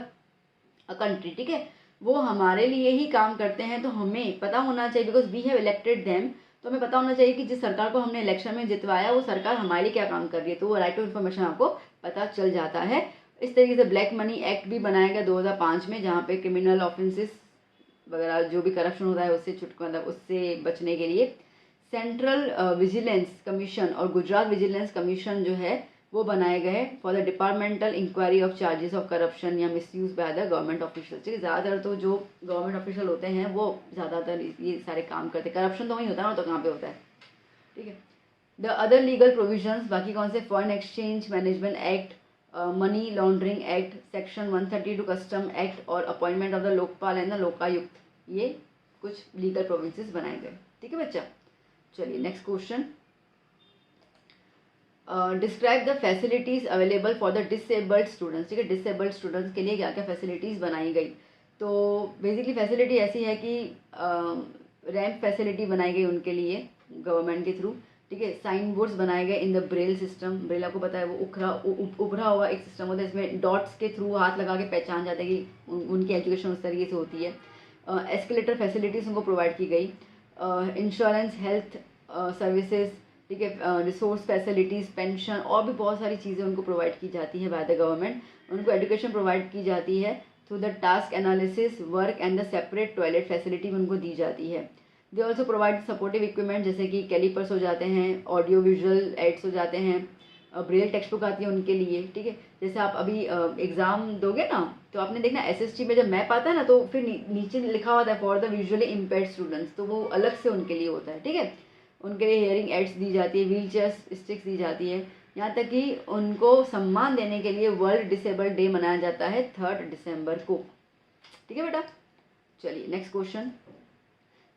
country. ठीक है, वो हमारे लिए ही काम करते हैं, तो हमें पता होना चाहिए, because we have elected them, तो हमें पता होना चाहिए कि जिस सरकार को हमने इलेक्शन में जितवाया वो सरकार हमारे लिए क्या काम कर रही है, तो वो राइट टू इन्फॉर्मेशन आपको पता चल जाता है। इस तरीके से ब्लैक मनी एक्ट भी बनाया गया 2005 में, जहाँ पे क्रिमिनल ऑफेंसेस वगैरह जो भी करप्शन होता है उससे मतलब उससे बचने के लिए सेंट्रल विजिलेंस कमीशन और गुजरात विजिलेंस कमीशन जो है वो बनाए गए for the departmental inquiry of charges of corruption या misuse by the government official. ठीक है, ज़्यादातर तो जो गवर्नमेंट ऑफिशियल होते हैं वो ज़्यादातर ये सारे काम करते हैं, करप्शन तो वहीं होता है ना, तो कहाँ पे होता है। ठीक है, द अदर लीगल प्रोविजंस बाकी कौन से, foreign exchange management act, money laundering act, section 132 custom act और appointment of the Lokpal and the Lokayukta, ये कुछ लीगल प्रोविंसेस बनाए गए। ठीक है बच्चा, चलिए next question. Describe the facilities available for the disabled students. ठीक है, डिसेबल्ड स्टूडेंट्स के लिए क्या क्या फैसिलिटीज़ बनाई गई। तो बेसिकली फैसिलिटी ऐसी है कि रैंप फैसिलिटी बनाई गई उनके लिए गवर्नमेंट के थ्रू। ठीक है, साइन बोर्ड्स बनाए गए in the Braille system. Braille आपको पता है वो उभरा हुआ एक सिस्टम होता है, इसमें डॉट्स के थ्रू हाथ लगा के पहचान जाते हैं कि उनकी एजुकेशन उस तरीके से होती है। एस्केलेटर फैसिलिटीज़ उनको प्रोवाइड की गई। इंश्योरेंस, हेल्थ सर्विसेज, ठीक है, रिसोर्स फैसिलिटीज़, पेंशन और भी बहुत सारी चीज़ें उनको प्रोवाइड की जाती है बाय द गवर्नमेंट। उनको एजुकेशन प्रोवाइड की जाती है through the task analysis work and the separate toilet facility उनको दी जाती है। They also provide supportive equipment जैसे कि कैलिपर्स हो जाते हैं, ऑडियो विजुअल एड्स हो जाते हैं, ब्रेल टेक्स्ट बुक आती है उनके लिए। ठीक है, जैसे आप अभी एग्ज़ाम दोगे ना तो आपने देखना एसएसटी में जब मैप आता है ना तो फिर नीचे लिखा होता है for the visually impaired students, तो वो अलग से उनके लिए होता है। ठीक है, उनके लिए हियरिंग एड्स दी जाती है, व्हील चेयर स्टिक्स दी जाती है, यहाँ तक कि उनको सम्मान देने के लिए वर्ल्ड डिसेबल्ड डे मनाया जाता है 3 दिसंबर को। ठीक है बेटा, चलिए next question.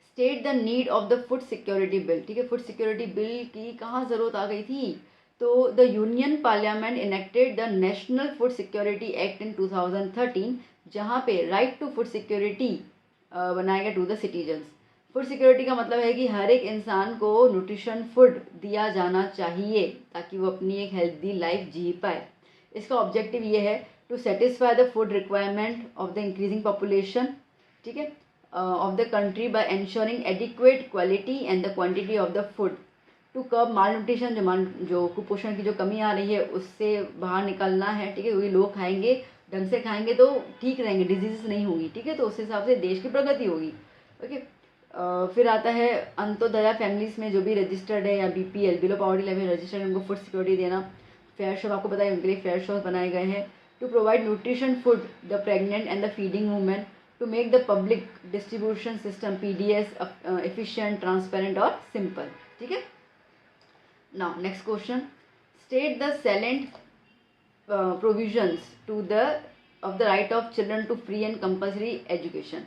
State the need of the food security bill. ठीक है, फूड सिक्योरिटी बिल की कहाँ ज़रूरत आ गई थी, तो the union parliament enacted the national food security act in 2013, जहाँ पे राइट टू फूड सिक्योरिटी बनाया गया to the citizens. Food security का मतलब है कि हर एक इंसान को न्यूट्रिशन फूड दिया जाना चाहिए ताकि वो अपनी एक हेल्दी लाइफ जी पाए। इसका ऑब्जेक्टिव ये है to satisfy the food requirement of the increasing population, ठीक है, of the country by ensuring adequate quality and the quantity of the food, to curb malnutrition, जो कुपोषण की जो कमी आ रही है उससे बाहर निकलना है। ठीक है, क्योंकि लोग खाएंगे ढंग से खाएंगे तो ठीक रहेंगे, डिजीज़ नहीं होंगी। ठीक है, तो उस हिसाब से देश की प्रगति होगी। ओके, फिर आता है अंत्योदया फैमिलीज़ में जो भी रजिस्टर्ड है या BPL below poverty level registered उनको फूड सिक्योरिटी देना। फेयर शॉप आपको पता है उनके लिए फेयर शॉप बनाए गए हैं to provide nutrition food the pregnant and the feeding women, to make the public distribution system PDS efficient, transparent और सिंपल। ठीक है, now next question. State the salient provisions to the of the right of children to free and compulsory education.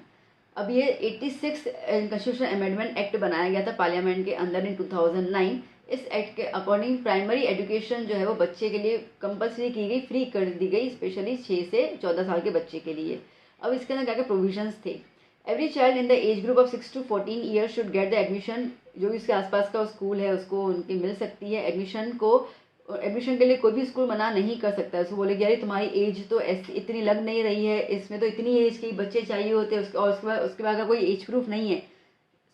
अब ये 86 constitution amendment act बनाया गया था parliament के अंदर इन 2009। इस एक्ट के अकॉर्डिंग प्राइमरी एजुकेशन जो है वो बच्चे के लिए कंपल्सरी की गई, फ्री कर दी गई, स्पेशली 6 से 14 साल के बच्चे के लिए। अब इसके अंदर क्या क्या प्रोविजंस थे। Every child in the age group of 6 to 14 years should get the admission. जो भी इसके आसपास का स्कूल है उसको उनकी मिल सकती है एडमिशन के लिए कोई भी स्कूल मना नहीं कर सकता है। उसको बोले कि यार तुम्हारी एज तो ऐसी इतनी लग नहीं रही है, इसमें तो इतनी एज के बच्चे चाहिए होते हैं, और उसके बाद का कोई एज प्रूफ नहीं है,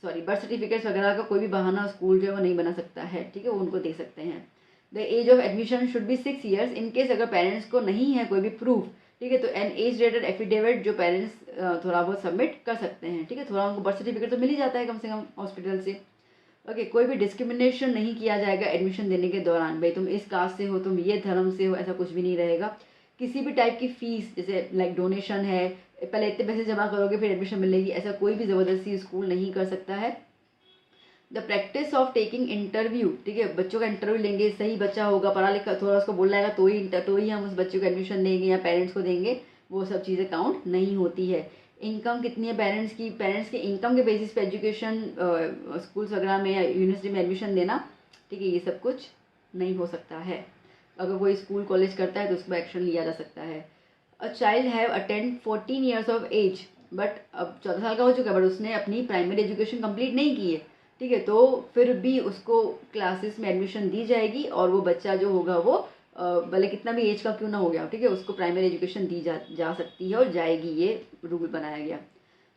सॉरी बर्थ सर्टिफिकेट्स वगैरह का कोई भी बहाना स्कूल जो है वो नहीं बना सकता है। ठीक है, वो उनको दे सकते हैं। The age of admission should be 6 years in case अगर पेरेंट्स को नहीं है कोई भी प्रूफ। ठीक है, तो एन एज रिलेटेड एफिडेविट जो पेरेंट्स थोड़ा बहुत सबमिट कर सकते हैं। ठीक है, थोड़ा उनको बर्थ सर्टिफिकेट तो मिल ही जाता है कम से कम हॉस्पिटल से। ओके, कोई भी डिस्क्रिमिनेशन नहीं किया जाएगा एडमिशन देने के दौरान, भाई तुम इस कास्ट से हो, तुम ये धर्म से हो, ऐसा कुछ भी नहीं रहेगा। किसी भी टाइप की फ़ीस जैसे लाइक डोनेशन है, पहले इतने पैसे जमा करोगे फिर एडमिशन मिलेगी, ऐसा कोई भी ज़बरदस्ती स्कूल नहीं कर सकता है। The practice of taking interview, ठीक है, बच्चों का इंटरव्यू लेंगे, सही बच्चा होगा, पढ़ा लिखा थोड़ा उसको बोल रहेगा तो ही हम उस बच्चे को एडमिशन देंगे या पेरेंट्स को देंगे, वो सब चीज़ें काउंट नहीं होती है। इनकम कितनी है पेरेंट्स के इनकम के बेसिस पे एजुकेशन स्कूल्स वगैरह में या यूनिवर्सिटी में एडमिशन देना, ठीक है, ये सब कुछ नहीं हो सकता है। अगर कोई स्कूल कॉलेज करता है तो उस पर एक्शन लिया जा सकता है। A child have attend 14 years of age, but अब 14 साल का हो चुका है बट उसने अपनी प्राइमरी एजुकेशन कंप्लीट नहीं की है। ठीक है, तो फिर भी उसको क्लासेस में एडमिशन दी जाएगी और वो बच्चा जो होगा वो भले कितना भी एज का क्यों ना हो गया, ठीक है, उसको प्राइमरी एजुकेशन दी जा सकती है और जाएगी, ये रूल बनाया गया।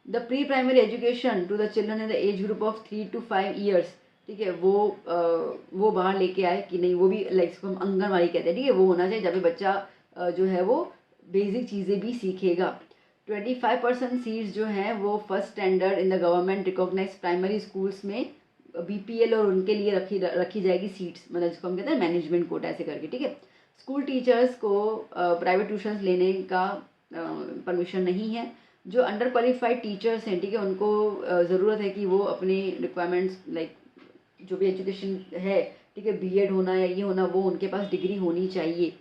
The pre primary education to the children in the age group of 3 to 5 years, ठीक है, वो बाहर लेके आए कि नहीं, वो भी लाइक इसको हम आंगनवाड़ी कहते हैं। ठीक है, वो होना चाहिए जब भी बच्चा जो है वो बेसिक चीज़ें भी सीखेगा। 25% सीट्स जो हैं वो first standard in the government recognise primary schools में बीपीएल और उनके लिए रखी जाएगी सीट्स, मतलब जिसको हम कहते हैं मैनेजमेंट कोटा ऐसे करके। ठीक है, स्कूल टीचर्स को प्राइवेट ट्यूशन्स लेने का परमिशन नहीं है। जो अंडर क्वालिफाइड टीचर्स हैं, ठीक है, उनको ज़रूरत है कि वो अपने रिक्वायरमेंट्स लाइक जो भी एजुकेशन है, ठीक है, बीएड होना या ये होना, वो उनके पास डिग्री होनी चाहिए।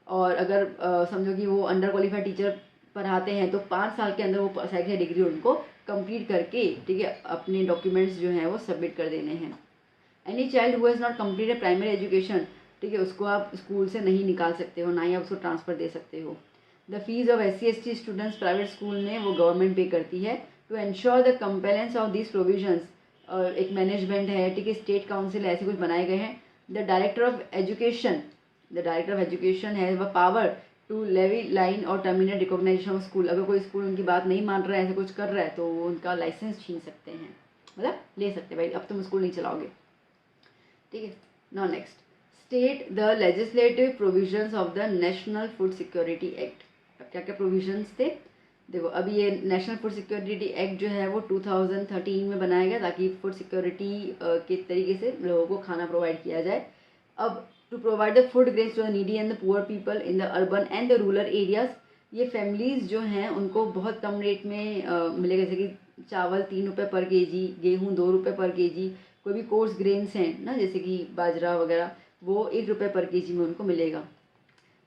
और अगर समझो कि वो अंडर क्वालिफाइड टीचर पढ़ाते हैं तो 5 साल के अंदर वो साइकिल डिग्री उनको कंप्लीट करके, ठीक है, अपने डॉक्यूमेंट्स जो हैं वो सबमिट कर देने हैं। Any child who has not completed primary education, ठीक है, उसको आप स्कूल से नहीं निकाल सकते हो, ना ही आप उसको ट्रांसफ़र दे सकते हो। The fees of SC/ST students private school में वो गवर्नमेंट पे करती है। To ensure the compliance of this provisions, एक मैनेजमेंट है, ठीक है, स्टेट काउंसिल ऐसे कुछ बनाए गए हैं। The director of education has the power to levy line और टर्मिनेट रिकॉग्नाइजेशन ऑफ स्कूल। अगर कोई स्कूल उनकी बात नहीं मान रहा है, ऐसे कुछ कर रहा है, तो वो उनका लाइसेंस छीन सकते हैं, मतलब ले सकते हैं, भाई अब तुम स्कूल नहीं चलाओगे, ठीक है। Now next, state the legislative provisions of the national food security act. अब क्या क्या प्रोविजंस थे, देखो, अभी ये नेशनल फूड सिक्योरिटी एक्ट जो है वो 2013 में बनाया गया ताकि फूड सिक्योरिटी के तरीके से लोगों को खाना प्रोवाइड किया जाए। अब to provide the food grains to the needy and the poor people in the urban and the rural areas. ये फैमिलीज़ जो हैं उनको बहुत कम रेट में मिलेगा, जैसे कि चावल 3 रुपये पर केजी, गेहूँ 2 रुपये पर केजी, कोई भी कोर्स ग्रेन्स हैं ना, जैसे कि बाजरा वगैरह, वो 1 रुपये पर केजी में उनको मिलेगा।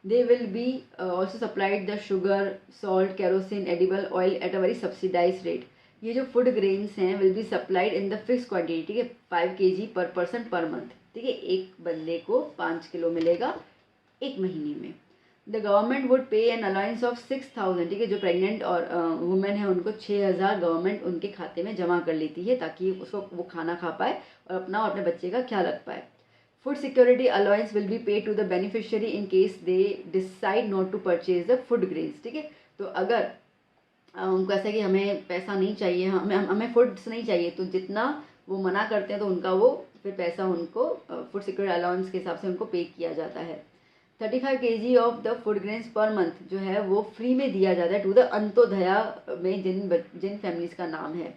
They will be also supplied the sugar, salt, kerosene, edible oil at a very subsidise rate. ये जो फूड ग्रेन्स हैं will be supplied in the fix quantity, ठीक है, 5 kg पर पर्सन पर मंथ, ठीक है, एक बंदे को 5 किलो मिलेगा एक महीने में। द गवर्नमेंट वुड पे एन अलाउंस ऑफ 6,000, ठीक है, जो प्रेग्नेंट और वुमेन है उनको 6,000 गवर्नमेंट उनके खाते में जमा कर लेती है ताकि उसको वो खाना खा पाए और अपना और अपने बच्चे का ख्याल रख पाए। Food security allowance will be pay to the beneficiary in case they decide not to purchase the food grains, ठीक है। तो अगर उनको ऐसा कि हमें पैसा नहीं चाहिए, हमें फूड्स नहीं चाहिए, तो जितना वो मना करते हैं तो उनका वो फिर पैसा उनको फूड सिक्योरिटी अलाउंस के हिसाब से उनको पे किया जाता है। 35 kg of the food grains per month जो है वो फ्री में दिया जाता है टू द अंत्योदया में जिन फैमिलीज़ का नाम है,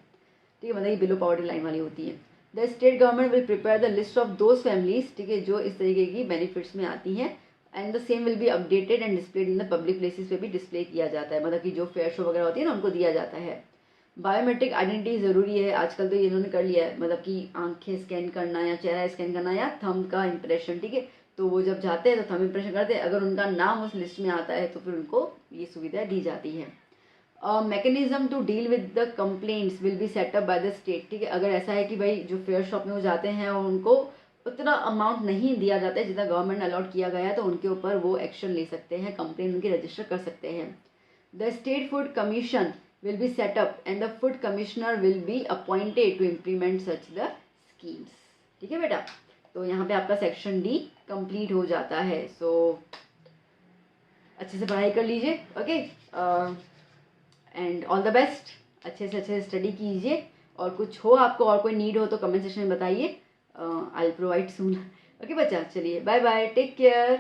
ठीक है, मतलब ये बिलो पॉवर्टी लाइन वाली होती है। The state government will prepare the list of those families, ठीक है, जो इस तरीके की बेनिफिट्स में आती हैं, and the same will be updated and displayed in the public places पे भी डिस्प्ले किया जाता है, मतलब कि जो फेयर शो वगैरह होती है ना उनको दिया जाता है। बायोमेट्रिक आइडेंटिटी ज़रूरी है, आजकल तो ये इन्होंने कर लिया है, मतलब कि आंखें स्कैन करना या चेहरा स्कैन करना या थंब का इंप्रेशन, ठीक है, तो वो जब जाते हैं तो थंब इंप्रेशन करते हैं, अगर उनका नाम उस लिस्ट में आता है तो फिर उनको ये सुविधा दी जाती है। Mechanism to deal with the complaints will be set up by the state, ठीक है, अगर ऐसा है कि भाई जो फेयर शॉप में वो जाते हैं और उनको उतना अमाउंट नहीं दिया जाता है जितना गवर्नमेंट ने अलॉट किया गया है, तो उनके ऊपर वो एक्शन ले सकते हैं, कंप्लेंट उनकी रजिस्टर कर सकते हैं। The state food commission will be set up and the food commissioner will be appointed to implement such the schemes, ठीक है बेटा। तो यहाँ पे आपका सेक्शन डी कंप्लीट हो जाता है। सो अच्छे से पढ़ाई कर लीजिए, okay, and all the best, अच्छे से स्टडी कीजिए, और कुछ हो आपको और कोई नीड हो तो कमेंट सेक्शन में बताइए, I will provide soon, okay बच्चा। चलिए बाय बाय, टेक केयर।